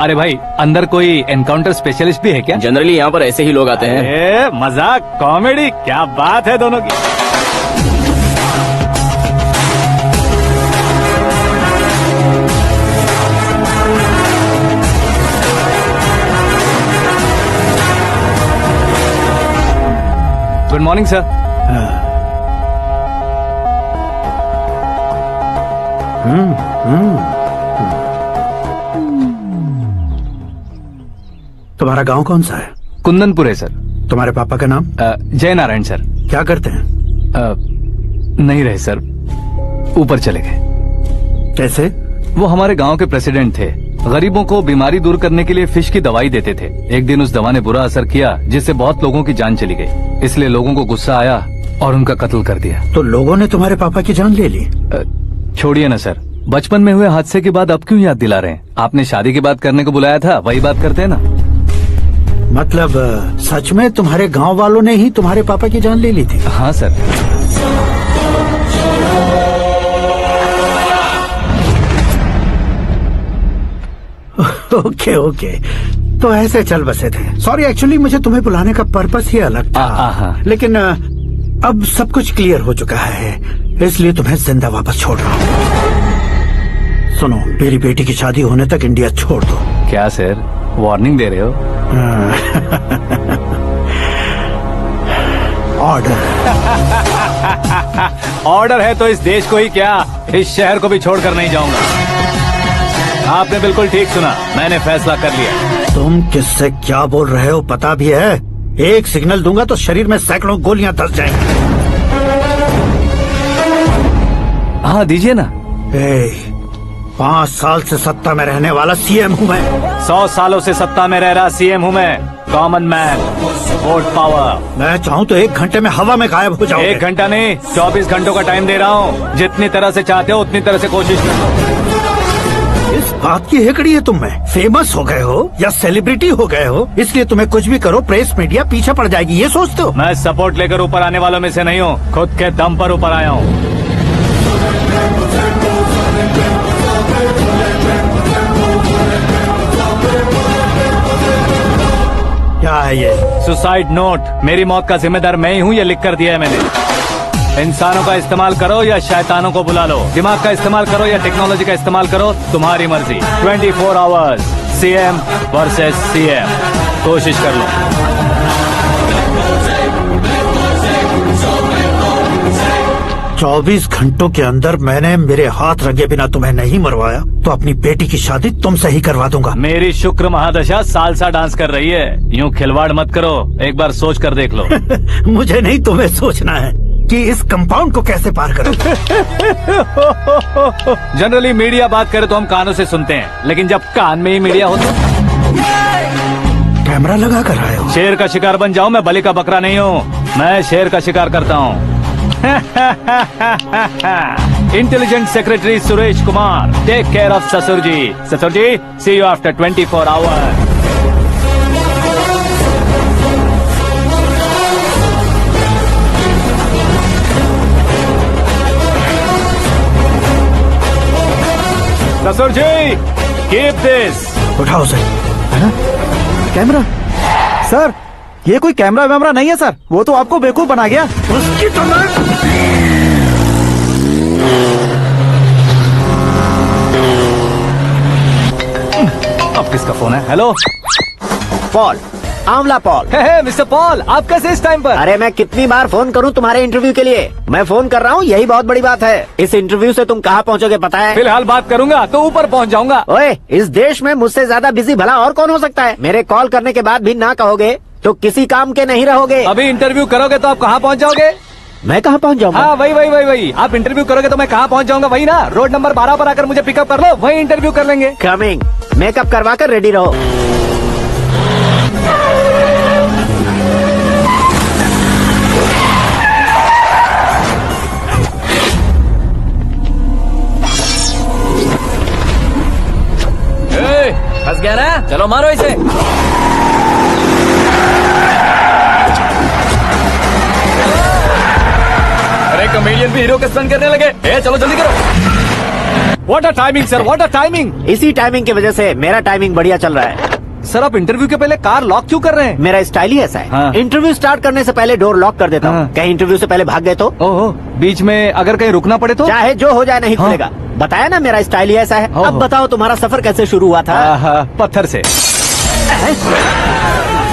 अरे भाई, अंदर कोई एनकाउंटर स्पेशलिस्ट भी है क्या? जनरली यहाँ पर ऐसे ही लोग आते हैं। मजाक, कॉमेडी, क्या बात है दोनों की। Good morning sir. तुम्हारा गांव कौन सा है? कुंदनपुर है सर। तुम्हारे पापा का नाम? जय नारायण सर। क्या करते हैं? नहीं रहे सर, ऊपर चले गए। कैसे? वो हमारे गांव के प्रेसिडेंट थे। गरीबों को बीमारी दूर करने के लिए फिश की दवाई देते थे। एक दिन उस दवा ने बुरा असर किया जिससे बहुत लोगों की जान चली गई। इसलिए लोगों को गुस्सा आया और उनका कत्ल कर दिया। तो लोगों ने तुम्हारे पापा की जान ले ली? छोड़िए ना सर, बचपन में हुए हादसे की बात अब क्यों याद दिला रहे हैं? आपने शादी की बात करने को बुलाया था, वही बात करते हैं ना। मतलब सच में तुम्हारे गांव वालों ने ही तुम्हारे पापा की जान ले ली थी? हाँ सर। ओके ओके, तो ऐसे चल बसे थे। सॉरी, एक्चुअली मुझे तुम्हें बुलाने का पर्पस ही अलग था, लेकिन अब सब कुछ क्लियर हो चुका है, इसलिए तुम्हें जिंदा वापस छोड़ रहा हूँ। सुनो, मेरी बेटी की शादी होने तक इंडिया छोड़ दो। क्या सर, वार्निंग दे रहे हो? ऑर्डर। ऑर्डर है तो इस देश को ही क्या, इस शहर को भी छोड़कर नहीं जाऊंगा। आपने बिल्कुल ठीक सुना, मैंने फैसला कर लिया। तुम किससे क्या बोल रहे हो पता भी है? एक सिग्नल दूंगा तो शरीर में सैकड़ों गोलियां धस जाएंगी। हाँ दीजिए ना। 5 साल से सत्ता में रहने वाला सीएम हूँ मैं। 100 सालों से सत्ता में रह रहा सीएम हूँ मैं। Common man, vote power. मैं चाहूँ तो 1 घंटे में हवा में गायब हो जाऊँ। 1 घंटा नहीं, 24 घंटों का टाइम दे रहा हूँ। जितनी तरह से चाहते हो उतनी तरह से कोशिश करो। इस बात की हेकड़ी है तुम में। फेमस हो गए हो या सेलिब्रिटी हो गए हो, इसलिए तुम्हें कुछ भी करो प्रेस मीडिया पीछे पड़ जाएगी, ये सोचते हो? मैं सपोर्ट लेकर ऊपर आने वालों में से नहीं हूँ, खुद के दम पर ऊपर आया हूँ। क्या है ये? Suicide note. मेरी मौत का जिम्मेदार मैं ही हूँ, ये लिख कर दिया है मैंने। इंसानों का इस्तेमाल करो या शैतानों को बुला लो, दिमाग का इस्तेमाल करो या टेक्नोलॉजी का इस्तेमाल करो, तुम्हारी मर्जी। 24 आवर्स सीएम वर्सेस सीएम, कोशिश कर लो। 24 घंटों के अंदर मैंने मेरे हाथ रंगे बिना तुम्हें नहीं मरवाया तो अपनी बेटी की शादी तुमसे ही करवा दूंगा। मेरी शुक्र महादशा सालसा डांस कर रही है, यूँ खिलवाड़ मत करो, एक बार सोच कर देख लो। मुझे नहीं, तुम्हें सोचना है कि इस कंपाउंड को कैसे पार करूं। जनरली मीडिया बात करे तो हम कानों से सुनते हैं, लेकिन जब कान में ही मीडिया हो तो कैमरा लगा कर आए हो। शेर का शिकार बन जाऊं, मैं बलि का बकरा नहीं हूँ, मैं शेर का शिकार करता हूँ। Intelligent secretary Suresh Kumar, take care of ससुर जी। ससुर जी, सी यू आफ्टर 24 आवर्स। ससुर जी, कीप दिस। उठाओ उसे। कैमरा? सर, ये कोई कैमरा वैमरा नहीं है सर, वो तो आपको बेवकूफ बना गया। उसकी तो मैं... अब किसका फोन है? हेलो पॉल, आंवला पॉल। हे मिस्टर पॉल, आप कैसे इस टाइम पर? अरे मैं कितनी बार फोन करूं तुम्हारे इंटरव्यू के लिए? मैं फोन कर रहा हूं, यही बहुत बड़ी बात है। इस इंटरव्यू से तुम कहां पहुंचोगे पता है? फिलहाल बात करूंगा तो ऊपर पहुंच जाऊंगा। ओए, इस देश में मुझसे ज्यादा बिजी भला और कौन हो सकता है? मेरे कॉल करने के बाद भी ना कहोगे तो किसी काम के नहीं रहोगे। अभी इंटरव्यू करोगे तो आप कहाँ पहुँच जाओगे? मैं कहाँ पहुँच जाऊंगा? हाँ वही। आप इंटरव्यू करोगे तो मैं कहाँ पहुँच जाऊंगा? वही ना, रोड नंबर 12 पर आकर मुझे पिकअप कर लो, वही इंटरव्यू कर लेंगे। कमिंग। मेकअप करवा कर रेडी रहो। फंस गया ना, चलो मारो इसे। अरे कमेडियन भी हीरो के स्टंट करने लगे। चलो जल्दी करो। What a timing sir, what a timing. इसी टाइमिंग की वजह से मेरा टाइमिंग बढ़िया चल रहा है। सर आप इंटरव्यू के पहले कार लॉक क्यों कर रहे हैं? मेरा स्टाइल ही ऐसा है। हाँ। इंटरव्यू स्टार्ट करने से पहले डोर लॉक कर देता हूँ। हाँ। कहीं इंटरव्यू से पहले भाग गए तो? ओहो, बीच में अगर कहीं रुकना पड़े तो? चाहे जो हो जाए नहीं हाँ। खुलेगा। बताया ना मेरा स्टाइल ही ऐसा है। ओहो। अब बताओ तुम्हारा सफर कैसे शुरू हुआ था? पत्थर से।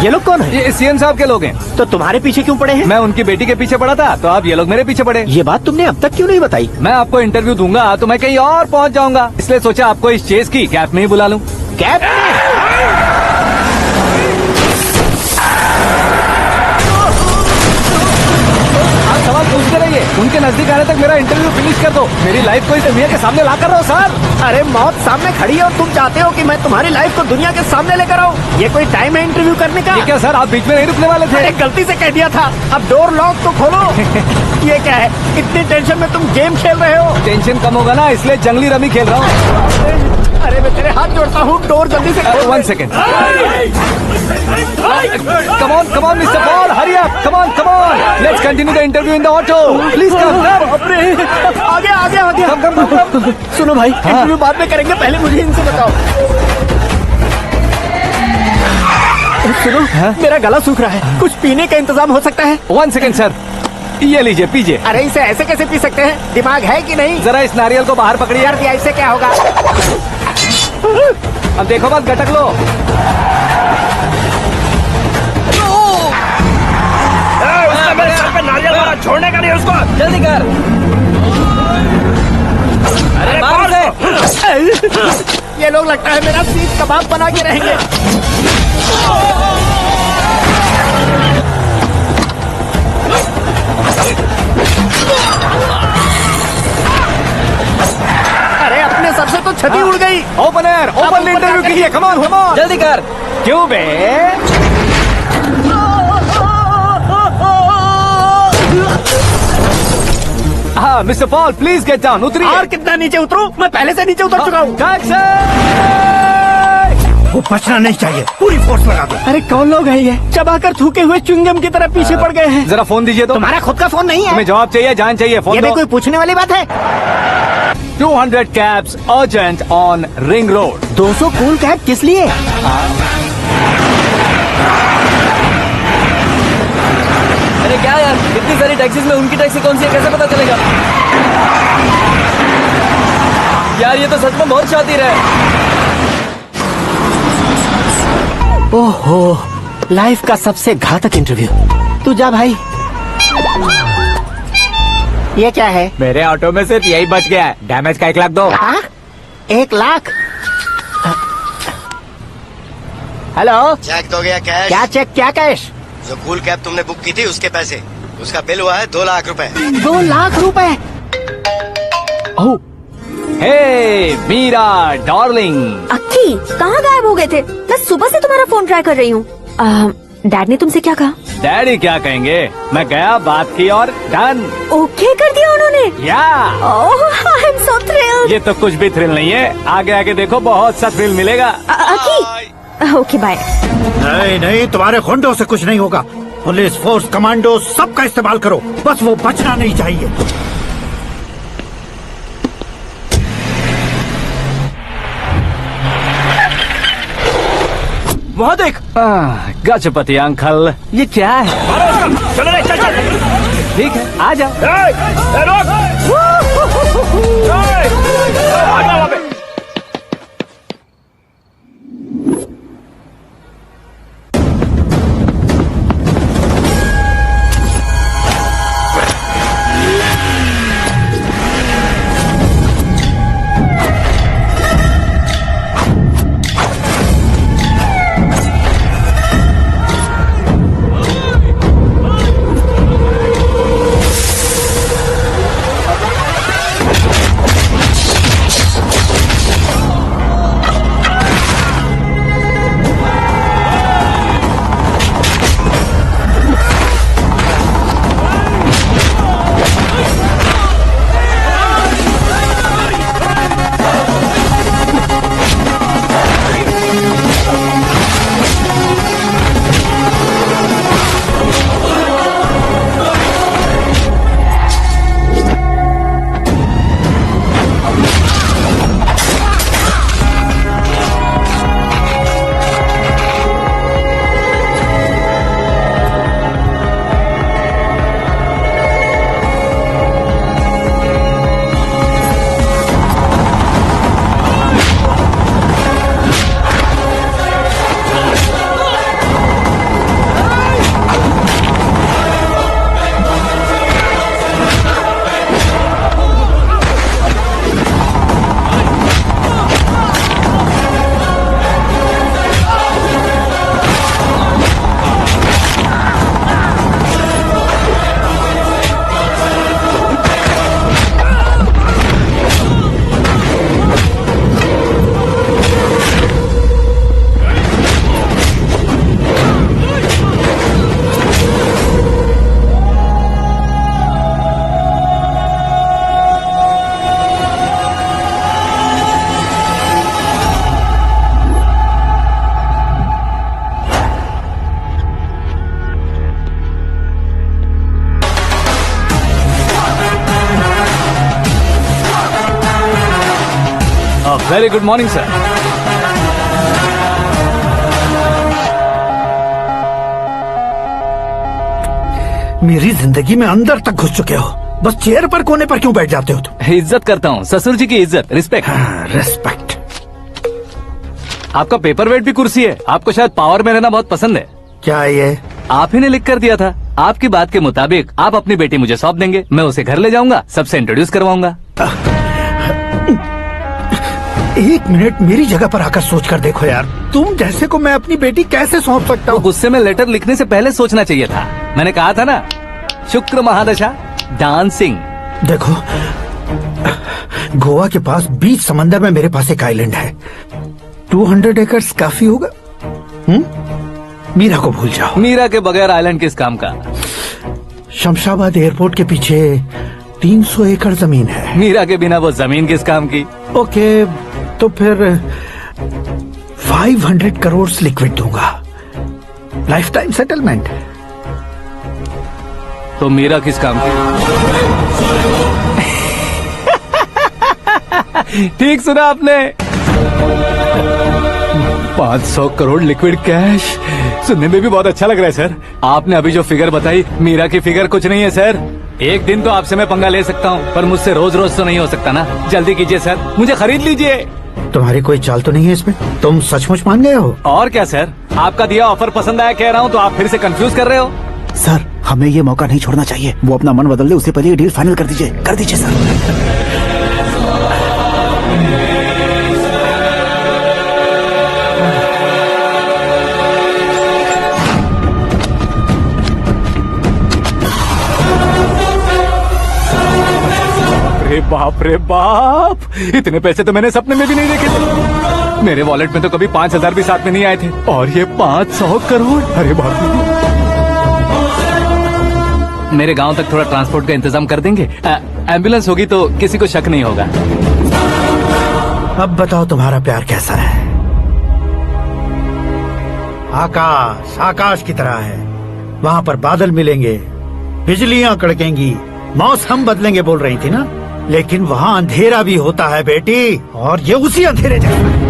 ये लोग कौन है? ये सीएम साहब के लोग हैं। तो तुम्हारे पीछे क्यों पड़े हैं? मैं उनकी बेटी के पीछे पड़ा था, तो अब ये लोग मेरे पीछे पड़े। ये बात तुमने अब तक क्यों नहीं बताई? मैं आपको इंटरव्यू दूंगा तो मैं कहीं और पहुंच जाऊंगा, इसलिए सोचा आपको इस चेस की कैप में ही बुला लूं। कैप में? आप सवाल पूछते रहिए, उनके नजदीक आने तक मेरा इंटरव्यू फिनिश कर दो। मेरी लाइफ को इस दुनिया के सामने ला कर रहा हूँ सर। अरे मौत सामने खड़ी है और तुम चाहते हो कि मैं तुम्हारी लाइफ को दुनिया के सामने लेकर आऊं? ये कोई टाइम है इंटरव्यू करने का? ये क्या सर, आप बीच में नहीं रुकने वाले थे? अरे गलती से कह दिया था, अब डोर लॉक तो खोलो। ये क्या है, इतनी टेंशन में तुम गेम खेल रहे हो? टेंशन कम होगा ना, इसलिए जंगली रमी खेल रहा हूँ। अरे मैं तेरे हाथ जोड़ता हूँ, डोर जल्दी से खोलो। 1 second. Come on, Mr. Paul, hurry up. Come on. Let's continue the interview in the auto. Please come. आगे। Come. सुनो भाई, इंटरव्यू बाद में करेंगे, पहले मुझे इनसे बताओ। सुनो, मेरा गला सूख रहा है, कुछ पीने का इंतजाम हो सकता है? 1 सेकंड सर, ये लीजिए पीजिए। अरे इसे ऐसे कैसे पी सकते हैं? दिमाग है कि नहीं? जरा इस नारियल को बाहर पकड़िए। यार दिया इससे क्या होगा? अब देखो बस, गटक लो। मेरे सर पे नारियल मारा, छोड़ने का नहीं उसको। जल्दी कर। अरे मार दे। ये लोग लगता है मेरा सीख कबाब बना के रहेंगे। अरे अपने सबसे तो छती उड़ गई। ओपनर, ओपन इंटरव्यू कीजिए। Come on, come on. जल्दी कर। क्यों बे? हाँ mister Paul, please get down. उतरिए। और कितना नीचे उतरूं? मैं पहले से नीचे उतर चुका हूँ। वो बचना नहीं चाहिए, पूरी फोर्स लगा दो। अरे कौन लोग हैं ये? चबाकर थूके हुए च्युइंगम की तरह पीछे पड़ गए हैं। जरा फोन दीजिए तो। तुम्हारा खुद का फोन नहीं है? तुम्हें जवाब चाहिए, जान चाहिए, फोन ये दो। भी कोई पूछने वाली बात है? 200 cabs urgent on Ring Road. 200 cool cab किस लिए? अरे क्या यार, इतनी सारी टैक्सीज में उनकी टैक्सी कौन सी है, कैसे पता चलेगा? यार ये तो सच में बहुत शातिर है। ओहो, लाइफ का सबसे घातक इंटरव्यू। तू जा भाई। ये क्या है? मेरे ऑटो में सिर्फ यही बच गया है। डैमेज का 1 लाख दो। 1 लाख? हेलो, चेक तो गया कैश। क्या चेक, क्या कैश? जो कूल कैब तुमने बुक की थी उसके पैसे, उसका बिल हुआ है 2 लाख रुपए। 2 लाख रुपए? ओह, हे मीरा डार्लिंग। अक्की, कहाँ गायब हो गए थे? मैं सुबह से तुम्हारा फोन ट्राई कर रही हूँ। डैड ने तुमसे क्या कहा? डैडी क्या कहेंगे, मैं गया, बात की और डन। ओके कर दिया उन्होंने? या ओह, आई एम सो थ्रिल्ड। ये तो कुछ भी थ्रिल नहीं है, आगे आगे देखो बहुत सा थ्रिल मिलेगा। अक्की, ओके बाय। नहीं नहीं, तुम्हारे गुंडों से कुछ नहीं होगा। पुलिस फोर्स, कमांडो, सबका इस्तेमाल करो, बस वो बचना नहीं चाहिए। वहाँ देख। गजपति अंकल, ये क्या है? चलो रे, चल चल। ठीक है, आ जाओ। Very good morning sir. मेरी जिंदगी में अंदर तक घुस चुके हो, बस चेयर पर कोने पर क्यों बैठ जाते हो तुम? इज्जत करता हूँ, ससुर जी की इज्जत, रिस्पेक्ट। रेस्पेक्ट। आपका पेपर वेट भी कुर्सी है। आपको शायद पावर में रहना बहुत पसंद है। क्या ये? आप ही ने लिख कर दिया था। आपकी बात के मुताबिक आप अपनी बेटी मुझे सौंप देंगे, मैं उसे घर ले जाऊंगा, सबसे इंट्रोड्यूस करवाऊंगा। 1 मिनट मेरी जगह पर आकर सोच कर देखो यार, तुम जैसे को मैं अपनी बेटी कैसे सौंप सकता हूँ? गुस्से में लेटर लिखने से पहले सोचना चाहिए था। मैंने कहा था ना, शुक्र महादशा डांसिंग। देखो, गोवा के पास बीच समंदर में मेरे पास एक आइलैंड है, 200 एकर्स काफी होगा। मीरा को भूल जाओ। मीरा के बगैर आइलैंड किस काम का? शमशाबाद एयरपोर्ट के पीछे 300 एकड़ जमीन है। मीरा के बिना वो जमीन किस काम की? ओके, तो फिर 500 करोड़ लिक्विड दूंगा, लाइफ टाइम सेटलमेंट। तो मीरा किस काम की? ठीक सुना आपने, 500 करोड़ लिक्विड कैश। सुनने में भी बहुत अच्छा लग रहा है सर। आपने अभी जो फिगर बताई, मीरा की फिगर कुछ नहीं है सर। एक दिन तो आपसे मैं पंगा ले सकता हूँ, पर मुझसे रोज रोज तो नहीं हो सकता ना। जल्दी कीजिए सर, मुझे खरीद लीजिए। तुम्हारी कोई चाल तो नहीं है इसमें? तुम सचमुच मान गए हो? और क्या सर, आपका दिया ऑफर पसंद आया कह रहा हूँ, तो आप फिर से कंफ्यूज कर रहे हो। सर, हमें ये मौका नहीं छोड़ना चाहिए। वो अपना मन बदल दे, उससे पहले ये डील फाइनल कर दीजिए सर। रे बाप, इतने पैसे तो मैंने सपने में भी नहीं देखे थे। मेरे वॉलेट में तो कभी 5000 भी साथ में नहीं आए थे, और ये 500 करोड़। अरे बाप रे। मेरे गांव तक थोड़ा ट्रांसपोर्ट का इंतजाम कर देंगे? एम्बुलेंस होगी तो किसी को शक नहीं होगा। अब बताओ तुम्हारा प्यार कैसा है? आकाश आकाश की तरह है, वहाँ पर बादल मिलेंगे, बिजलियां कड़केंगी, मौसम बदलेंगे बोल रही थी ना, लेकिन वहाँ अंधेरा भी होता है बेटी, और ये उसी अंधेरे जैसा है।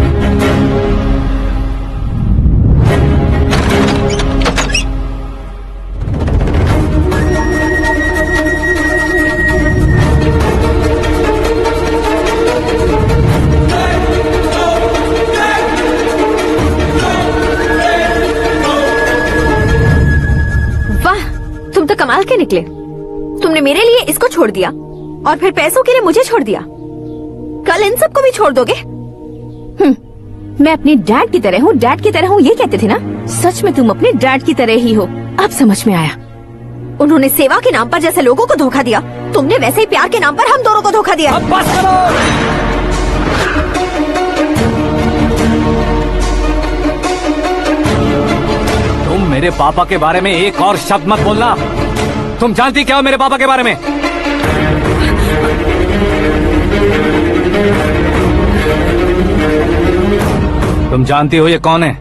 वाह, तुम तो कमाल के निकले। तुमने मेरे लिए इसको छोड़ दिया और फिर पैसों के लिए मुझे छोड़ दिया। कल इन सबको भी छोड़ दोगे? मैं अपने डैड की तरह हूँ, डैड की तरह हूँ, ये कहते थे ना? सच में तुम अपने डैड की तरह ही हो। अब समझ में आया। उन्होंने सेवा के नाम पर जैसे लोगों को धोखा दिया, तुमने वैसे ही प्यार के नाम पर हम दोनों को धोखा दिया। अब बस करो। तुम मेरे पापा के बारे में एक और शब्द मत बोलना। तुम जानती क्या हो मेरे पापा के बारे में? तुम जानती हो ये कौन है?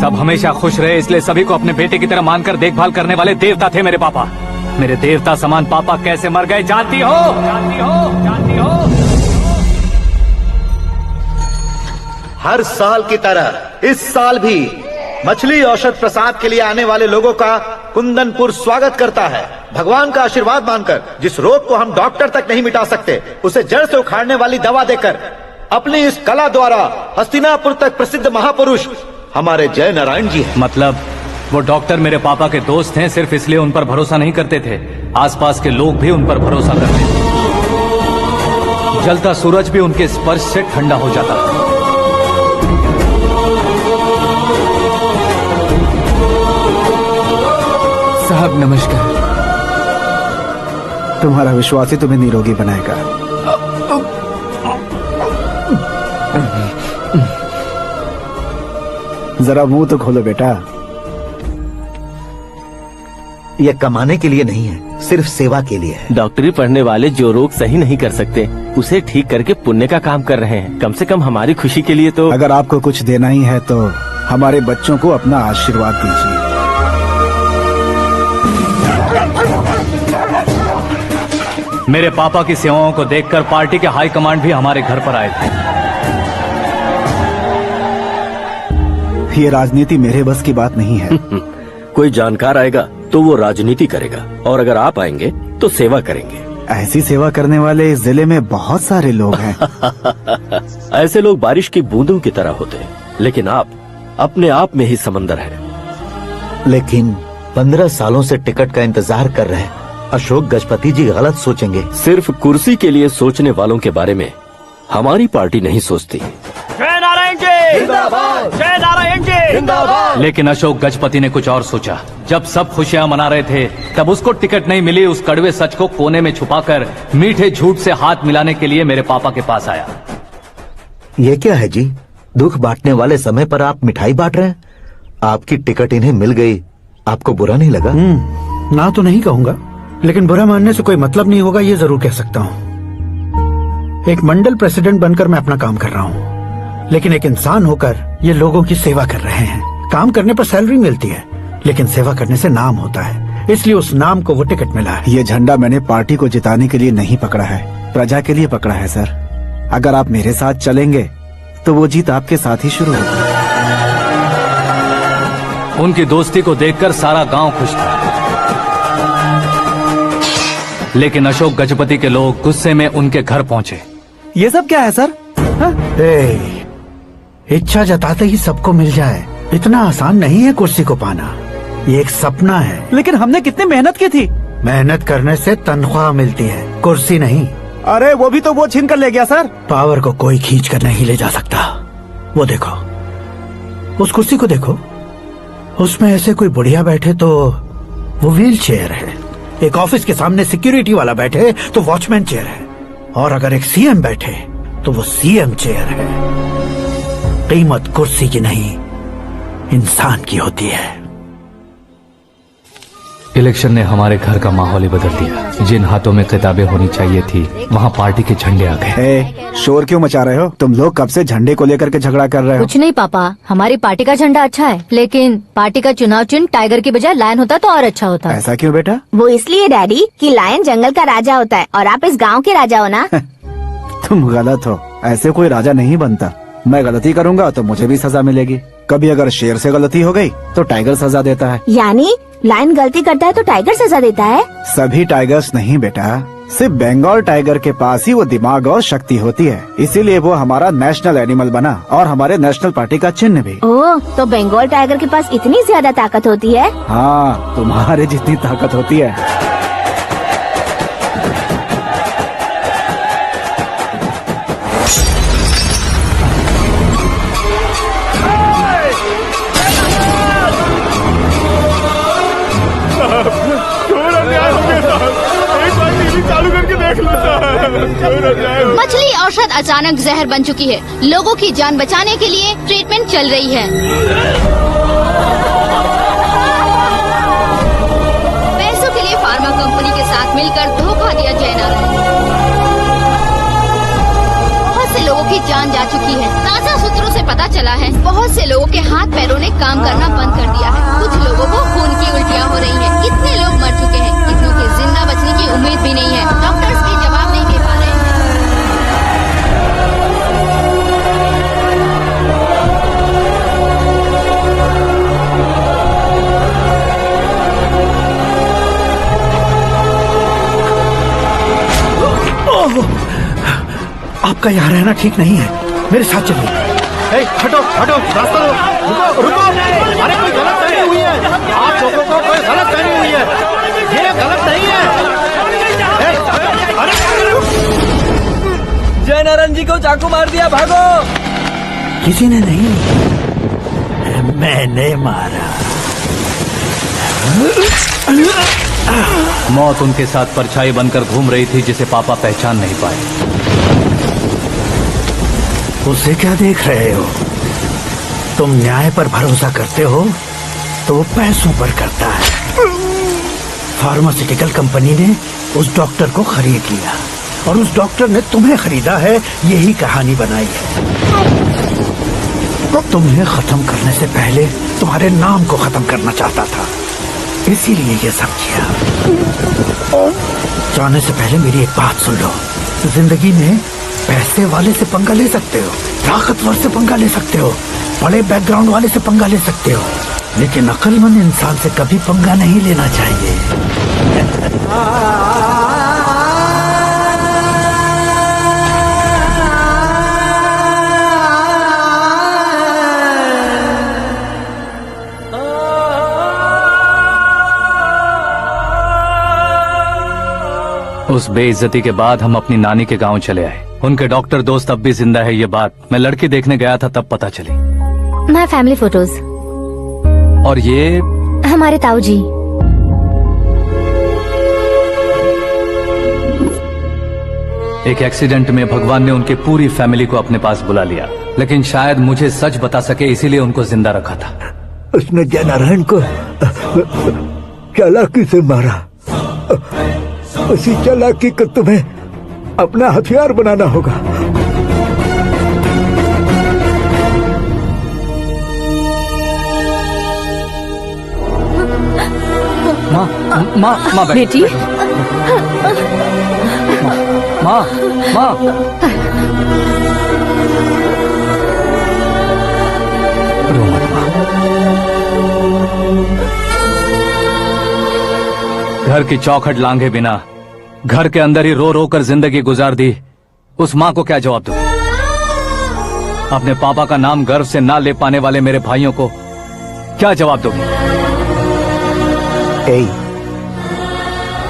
सब हमेशा खुश रहे, इसलिए सभी को अपने बेटे की तरह मानकर देखभाल करने वाले देवता थे मेरे पापा। मेरे देवता समान पापा कैसे मर गए जानती हो? जानती हो? जानती हो? हर साल की तरह इस साल भी मछली औषध प्रसाद के लिए आने वाले लोगों का कुंदनपुर स्वागत करता है। भगवान का आशीर्वाद मानकर जिस रोग को हम डॉक्टर तक नहीं मिटा सकते, उसे जड़ से उखाड़ने वाली दवा देकर अपनी इस कला द्वारा हस्तिनापुर तक प्रसिद्ध महापुरुष हमारे जय नारायण जी हैं। मतलब वो डॉक्टर मेरे पापा के दोस्त हैं, सिर्फ इसलिए उन पर भरोसा नहीं करते थे, आसपास के लोग भी उन पर भरोसा करते थे। जलता सूरज भी उनके स्पर्श से ठंडा हो जाता था। साहब नमस्कार। तुम्हारा विश्वास ही तुम्हें निरोगी बनाएगा। जरा मुंह तो खोलो बेटा। यह कमाने के लिए नहीं है, सिर्फ सेवा के लिए है। डॉक्टरी पढ़ने वाले जो रोग सही नहीं कर सकते, उसे ठीक करके पुण्य का काम कर रहे हैं। कम से कम हमारी खुशी के लिए तो। अगर आपको कुछ देना ही है तो हमारे बच्चों को अपना आशीर्वाद दीजिए। मेरे पापा की सेवाओं को देखकर पार्टी के हाई कमांड भी हमारे घर पर आए थे। ये राजनीति मेरे बस की बात नहीं है। कोई जानकार आएगा तो वो राजनीति करेगा, और अगर आप आएंगे तो सेवा करेंगे। ऐसी सेवा करने वाले इस जिले में बहुत सारे लोग हैं। ऐसे लोग बारिश की बूंदों की तरह होते हैं, लेकिन आप अपने आप में ही समंदर हैं। लेकिन 15 सालों से टिकट का इंतजार कर रहे हैं। अशोक गजपति जी गलत सोचेंगे। सिर्फ कुर्सी के लिए सोचने वालों के बारे में हमारी पार्टी नहीं सोचती। जय नारायण जी जिंदाबाद, जय नारायण जी जिंदाबाद। लेकिन अशोक गजपति ने कुछ और सोचा। जब सब खुशियां मना रहे थे तब उसको टिकट नहीं मिली। उस कड़वे सच को कोने में छुपाकर मीठे झूठ से हाथ मिलाने के लिए मेरे पापा के पास आया। ये क्या है जी? दुख बांटने वाले समय पर आप मिठाई बांट रहे हैं। आपकी टिकट इन्हें मिल गई, आपको बुरा नहीं लगा? ना तो नहीं कहूंगा, लेकिन बुरा मानने से कोई मतलब नहीं होगा, ये जरूर कह सकता हूँ। एक मंडल प्रेसिडेंट बनकर मैं अपना काम कर रहा हूँ, लेकिन एक इंसान होकर ये लोगों की सेवा कर रहे हैं। काम करने पर सैलरी मिलती है, लेकिन सेवा करने से नाम होता है, इसलिए उस नाम को वो टिकट मिला है। ये झंडा मैंने पार्टी को जिताने के लिए नहीं पकड़ा है, प्रजा के लिए पकड़ा है सर। अगर आप मेरे साथ चलेंगे तो वो जीत आपके साथ ही शुरू होगी। उनकी दोस्ती को देखकर सारा गांव खुश था, लेकिन अशोक गजपति के लोग गुस्से में उनके घर पहुंचे। ये सब क्या है सर? इच्छा जताते ही सबको मिल जाए, इतना आसान नहीं है कुर्सी को पाना। ये एक सपना है। लेकिन हमने कितनी मेहनत की थी। मेहनत करने से तनख्वाह मिलती है, कुर्सी नहीं। अरे वो भी तो वो छीन कर ले गया सर। पावर को कोई खींच कर नहीं ले जा सकता। वो देखो, उस कुर्सी को देखो, उसमें ऐसे कोई बुढ़िया बैठे तो वो व्हील चेयर है। एक ऑफिस के सामने सिक्योरिटी वाला बैठे तो वॉचमैन चेयर है, और अगर एक सीएम बैठे तो वो सीएम चेयर है। कीमत कुर्सी की नहीं, इंसान की होती है। इलेक्शन ने हमारे घर का माहौल ही बदल दिया। जिन हाथों में किताबें होनी चाहिए थी, वहाँ पार्टी के झंडे आ गए। शोर क्यों मचा रहे हो? तुम लोग कब से झंडे को लेकर के झगड़ा कर रहे हो? कुछ नहीं पापा, हमारी पार्टी का झंडा अच्छा है, लेकिन पार्टी का चुनाव चिन्ह टाइगर की बजाय लायन होता तो और अच्छा होता। ऐसा क्यों बेटा? वो इसलिए डैडी कि लायन जंगल का राजा होता है और आप इस गांव के राजा हो ना। तुम गलत हो, ऐसे कोई राजा नहीं बनता। मैं गलती करूंगा तो मुझे भी सजा मिलेगी। कभी अगर शेर से गलती हो गई तो टाइगर सजा देता है। यानी लायन गलती करता है तो टाइगर सजा देता है? सभी टाइगर्स नहीं बेटा, सिर्फ बंगाल टाइगर के पास ही वो दिमाग और शक्ति होती है, इसीलिए वो हमारा नेशनल एनिमल बना और हमारे नेशनल पार्टी का चिन्ह भी। ओह, तो बंगाल टाइगर के पास इतनी ज्यादा ताकत होती है? हाँ, तुम्हारे जितनी ताकत होती है। मछली औषध अचानक जहर बन चुकी है। लोगों की जान बचाने के लिए ट्रीटमेंट चल रही है। पैसों के लिए फार्मा कंपनी के साथ मिलकर धोखा दिया जयनारायण। बहुत से लोगों की जान जा चुकी है। ताजा सूत्रों से पता चला है बहुत से लोगों के हाथ पैरों ने काम करना बंद कर दिया है। कुछ लोगों को खून की उल्टियाँ हो रही हैं। कितने लोग मर चुके हैं, कितनों के जिंदा बचने की उम्मीद भी नहीं है। डॉक्टर्स भी जवाब नहीं दे पा रहे हैं। आपका यहाँ रहना ठीक नहीं है, मेरे साथ चलिए। हटो हटो, रास्ता रुको रुको। अरे कोई गलत फहमी हुई है, आप लोगों को कोई गलत फहमी हुई है, ये गलत नहीं है। जय नारायण जी को चाकू मार दिया, भागो। किसी ने नहीं, मैंने मारा। मौत उनके साथ परछाई बनकर घूम रही थी, जिसे पापा पहचान नहीं पाए। उसे क्या देख रहे हो? तुम न्याय पर भरोसा करते हो तो वो पैसों पर करता है। फार्मास्यूटिकल कंपनी ने उस डॉक्टर को खरीद लिया और उस डॉक्टर ने तुम्हें खरीदा है, यही कहानी बनाई है। तुम्हें खत्म करने से पहले तुम्हारे नाम को खत्म करना चाहता था, इसीलिए ये सब किया। जाने से पहले मेरी एक बात सुन लो। जिंदगी में पैसे वाले से पंगा ले सकते हो, ताकतवर से पंगा ले सकते हो, बड़े बैकग्राउंड वाले से पंगा ले सकते हो, लेकिन अक्लमंद इंसान से कभी पंगा नहीं लेना चाहिए। उस बेइज्जती के बाद हम अपनी नानी के गांव चले आए। उनके डॉक्टर दोस्त अब भी जिंदा है, ये बात मैं लड़की देखने गया था तब पता चली। My family photos. और ये हमारे ताऊ जी। एक एक्सीडेंट में भगवान ने उनकी पूरी फैमिली को अपने पास बुला लिया, लेकिन शायद मुझे सच बता सके इसीलिए उनको जिंदा रखा था। उसने जयनारायण को चालाकी से मारा। उसी चालाकी को तुम्हें अपना हथियार बनाना होगा। माँ बेटी। माँ रो मत माँ। घर की चौखट लांघे बिना घर के अंदर ही रो रो कर जिंदगी गुजार दी उस माँ को क्या जवाब दूं? अपने पापा का नाम गर्व से ना ले पाने वाले मेरे भाइयों को क्या जवाब दोगे?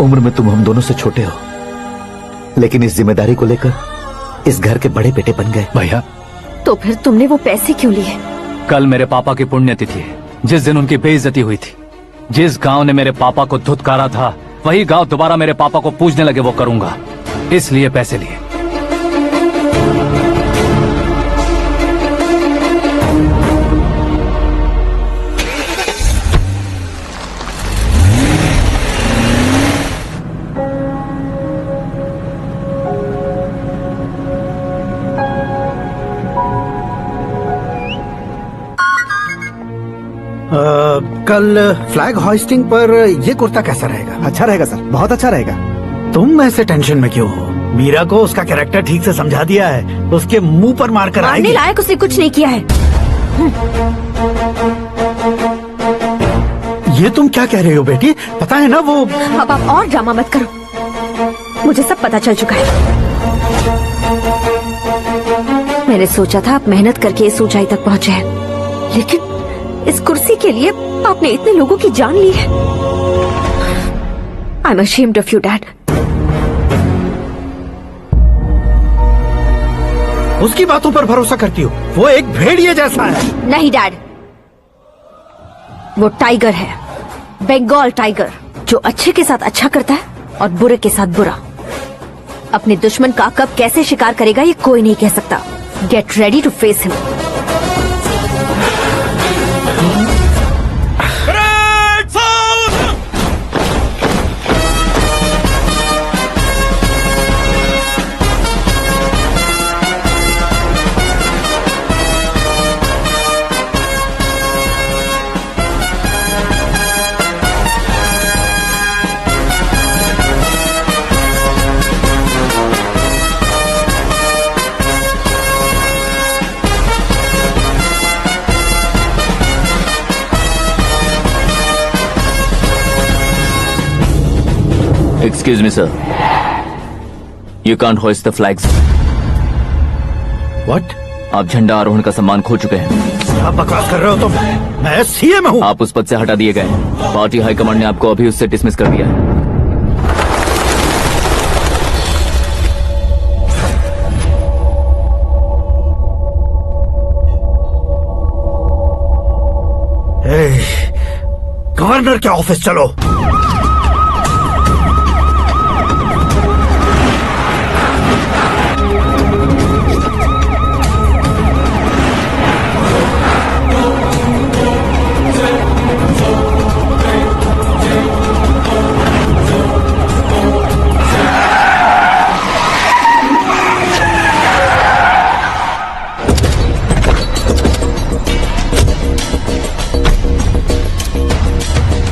उम्र में तुम हम दोनों से छोटे हो, लेकिन इस जिम्मेदारी को लेकर इस घर के बड़े बेटे बन गए। भैया, तो फिर तुमने वो पैसे क्यों लिए? कल मेरे पापा की पुण्यतिथि है, जिस दिन उनकी बेइज्जती हुई थी। जिस गांव ने मेरे पापा को धुतकारा था वही गांव दोबारा मेरे पापा को पूजने लगे वो करूंगा, इसलिए पैसे लिए। कल फ्लैग होइस्टिंग पर ये कुर्ता कैसा रहेगा? अच्छा रहेगा सर, बहुत अच्छा रहेगा। तुम ऐसे टेंशन में क्यों हो? मीरा को उसका कैरेक्टर ठीक से समझा दिया है, उसके मुंह पर मारकर आएगी। लायक उसने कुछ नहीं किया है। ये तुम क्या कह रहे हो बेटी? पता है ना वो। अब आप और ड्रामा मत करो, मुझे सब पता चल चुका है। मैंने सोचा था आप मेहनत करके इस ऊंचाई तक पहुंचे हैं, लेकिन इस कुर्सी के लिए आपने इतने लोगों की जान ली है। I am ashamed of you, Dad. उसकी बातों पर भरोसा करती हो? वो एक भेड़िए जैसा है। नहीं डैड, वो टाइगर है, बंगाल टाइगर, जो अच्छे के साथ अच्छा करता है और बुरे के साथ बुरा। अपने दुश्मन का कब कैसे शिकार करेगा ये कोई नहीं कह सकता। Get ready to face him. Excuse me, sir. You can't hoist the flags. What? आप झंडा आरोहण का सम्मान खो चुके हैं। क्या बकवास कर रहे हो तुम? मैं सीएम हूँ। आप उस पद से हटा दिए गए। पार्टी हाईकमांड ने आपको अभी उससे डिसमिस कर दिया है। गवर्नर के ऑफिस चलो।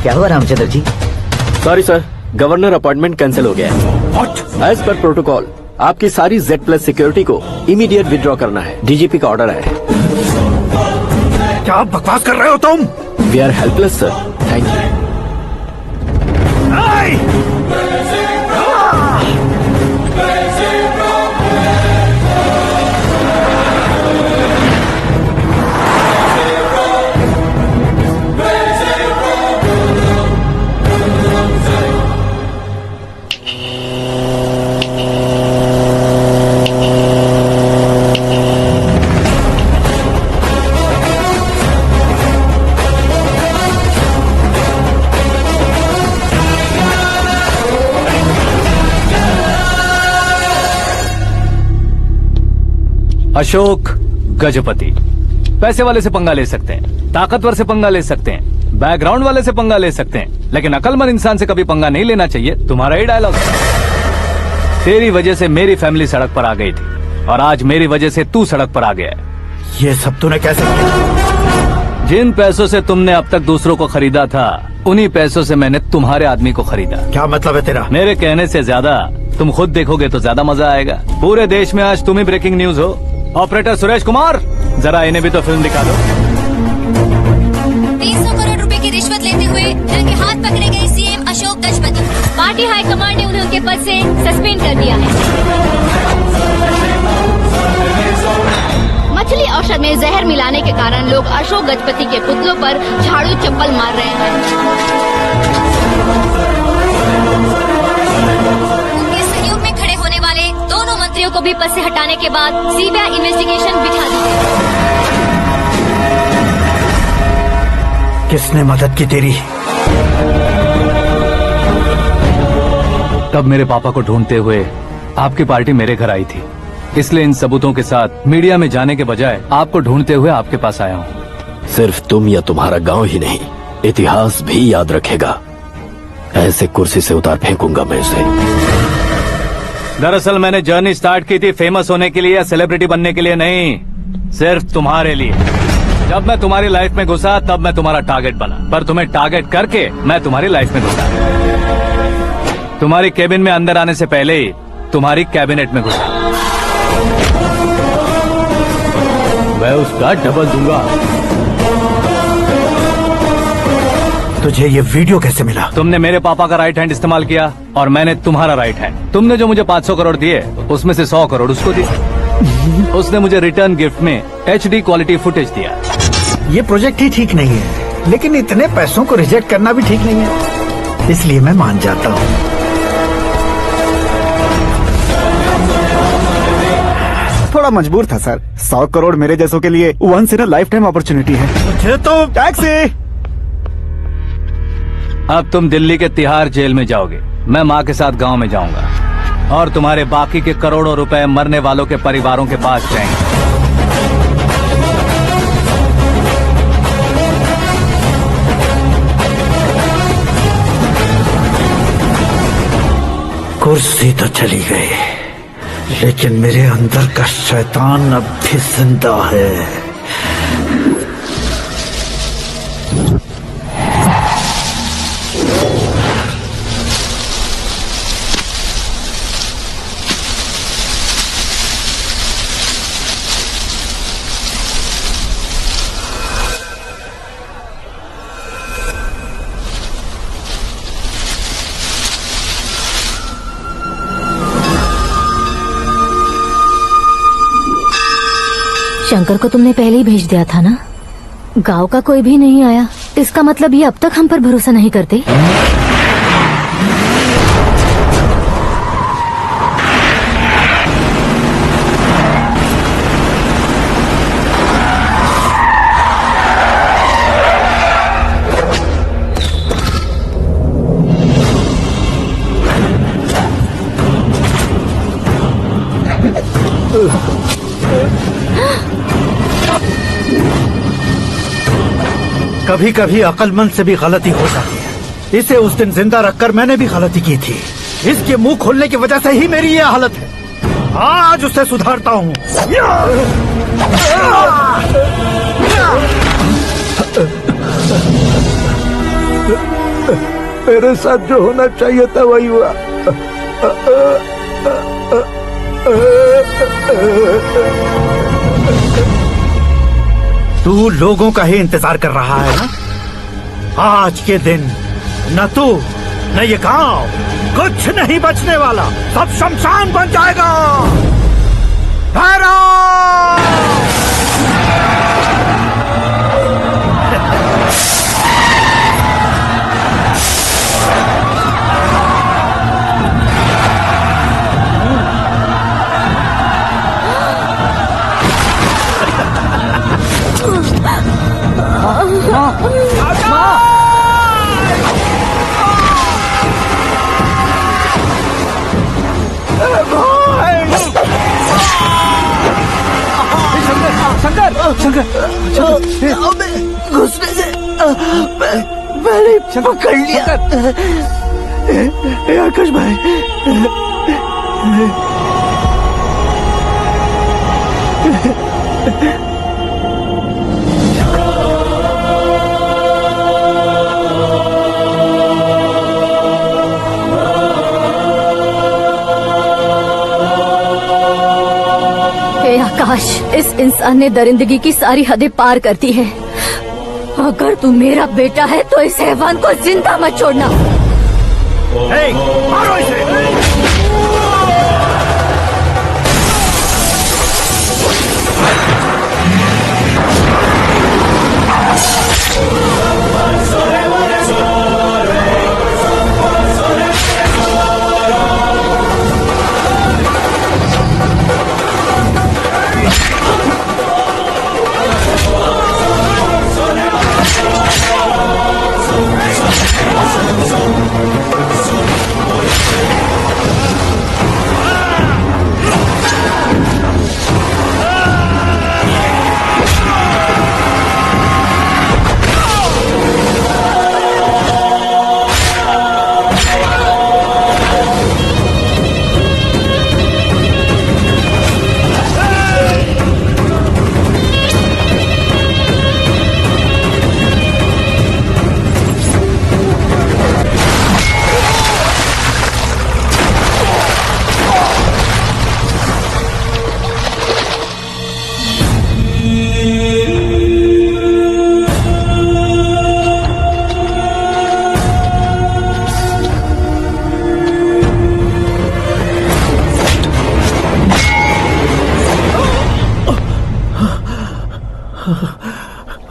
क्या हुआ Ramchandra ji? Sorry sir, governor appointment cancel हो गया है। What? एज पर प्रोटोकॉल आपकी सारी Z+ सिक्योरिटी को इमीडिएट विड्रॉ करना है। डीजीपी का ऑर्डर है। क्या बकवास कर रहे हो तुम? We are helpless sir. Thank you. Ashok Gajapati पैसे वाले से पंगा ले सकते हैं, ताकतवर से पंगा ले सकते हैं, बैकग्राउंड वाले से पंगा ले सकते हैं, लेकिन अकलमंद इंसान से कभी पंगा नहीं लेना चाहिए। तुम्हारा ही डायलॉग। तेरी वजह से मेरी फैमिली सड़क पर आ गई थी और आज मेरी वजह से तू सड़क पर आ गया है। ये सब तूने कैसे किया? जिन पैसों से तुमने अब तक दूसरों को खरीदा था, उन्हीं पैसों से मैंने तुम्हारे आदमी को खरीदा। क्या मतलब है तेरा? मेरे कहने से ज्यादा तुम खुद देखोगे तो ज्यादा मजा आएगा। पूरे देश में आज तुम ही ब्रेकिंग न्यूज हो। ऑपरेटर सुरेश कुमार, जरा इन्हें भी तो फिल्म दिखा दो। 300 करोड़ रुपए की रिश्वत लेते हुए रंगे हाथ पकड़े गए CM Ashok Gajapati. Party high command ने उन्हें उनके पद से सस्पेंड कर दिया है। मछली औषध में जहर मिलाने के कारण लोग अशोक गजपति के पुतलों पर झाड़ू चप्पल मार रहे हैं। उनके सहयोग में खड़े होने वाले दोनों मंत्रियों को भी पद से हटाने के बाद सीबीआई इन्वेस्टिगेशन बिठा दी है। किसने मदद की तेरी? तब मेरे पापा को ढूंढते हुए आपकी पार्टी मेरे घर आई थी, इसलिए इन सबूतों के साथ मीडिया में जाने के बजाय आपको ढूंढते हुए आपके पास आया हूँ। सिर्फ तुम या तुम्हारा गांव ही नहीं, इतिहास भी याद रखेगा। ऐसे कुर्सी से उतार फेंकूंगा मैं उसे। दरअसल मैंने जर्नी स्टार्ट की थी फेमस होने के लिए या सेलिब्रिटी बनने के लिए नहीं, सिर्फ तुम्हारे लिए। जब मैं तुम्हारी लाइफ में घुसा तब मैं तुम्हारा टारगेट बना, पर तुम्हें टारगेट करके मैं तुम्हारी लाइफ में घुसा। तुम्हारी केबिन में अंदर आने से पहले ही तुम्हारी कैबिनेट में घुसा। मैं उसका डबल दूंगा। तुझे ये वीडियो कैसे मिला? तुमने मेरे पापा का राइट हैंड इस्तेमाल किया और मैंने तुम्हारा राइट हैंड। तुमने जो मुझे 500 करोड़ दिए उसमें से 100 करोड़ उसको दिए। उसने मुझे रिटर्न गिफ्ट में HD क्वालिटी फुटेज दिया। ये प्रोजेक्ट ही ठीक नहीं है, लेकिन इतने पैसों को रिजेक्ट करना भी ठीक नहीं है, इसलिए मैं मान जाता हूँ। थोड़ा मजबूर था सर। 100 करोड़ मेरे जैसों के लिए once in a lifetime opportunity है। मुझे तो टैक्सी। अब तुम दिल्ली के तिहाड़ जेल में जाओगे, मैं माँ के साथ गांव में जाऊंगा और तुम्हारे बाकी के करोड़ों रुपए मरने वालों के परिवारों के पास जाएंगे। कुर्सी तो चली गई, लेकिन मेरे अंदर का शैतान अब भी जिंदा है। शंकर को तुमने पहले ही भेज दिया था ना? गांव का कोई भी नहीं आया, इसका मतलब ये अब तक हम पर भरोसा नहीं करते। कभी कभी अक्लमंद से भी गलती हो जाती है। इसे उस दिन जिंदा रखकर मैंने भी गलती की थी। इसके मुंह खोलने की वजह से ही मेरी ये हालत है। आज उसे सुधारता हूँ। मेरे साथ जो होना चाहिए था वही हुआ। तू लोगों का ही इंतजार कर रहा है ना? आज के दिन न तू न ये गांव कुछ नहीं बचने वाला, सब शमशान बन जाएगा। घुसने से मैंने पकड़ लिया। आकाश भाई, हे आकाश, इस इंसान ने दरिंदगी की सारी हदें पार कर दी है। अगर तू मेरा बेटा है तो इस हैवान को जिंदा मत छोड़ना। मारो इसे।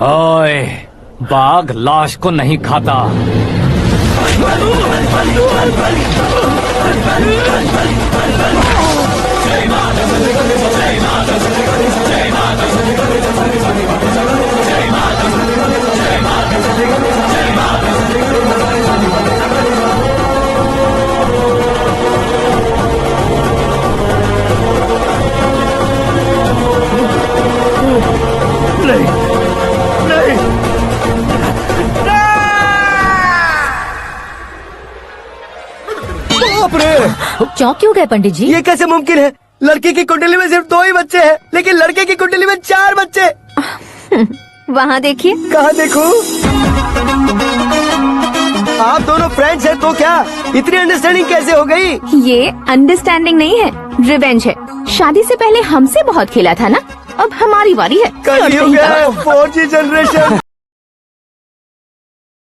ओए, बाघ लाश को नहीं खाता। चौंक क्यों गए पंडित जी? ये कैसे मुमकिन है? लड़की की कुंडली में सिर्फ 2 ही बच्चे हैं, लेकिन लड़के की कुंडली में 4 बच्चे। वहाँ देखिए। कहाँ देखूं? आप दोनों फ्रेंड्स हैं तो क्या इतनी अंडरस्टैंडिंग कैसे हो गई? ये अंडरस्टैंडिंग नहीं है, रिवेंज है। शादी से पहले हमसे बहुत खेला था ना, अब हमारी बारी है। कलयुग है, 4G जनरेशन।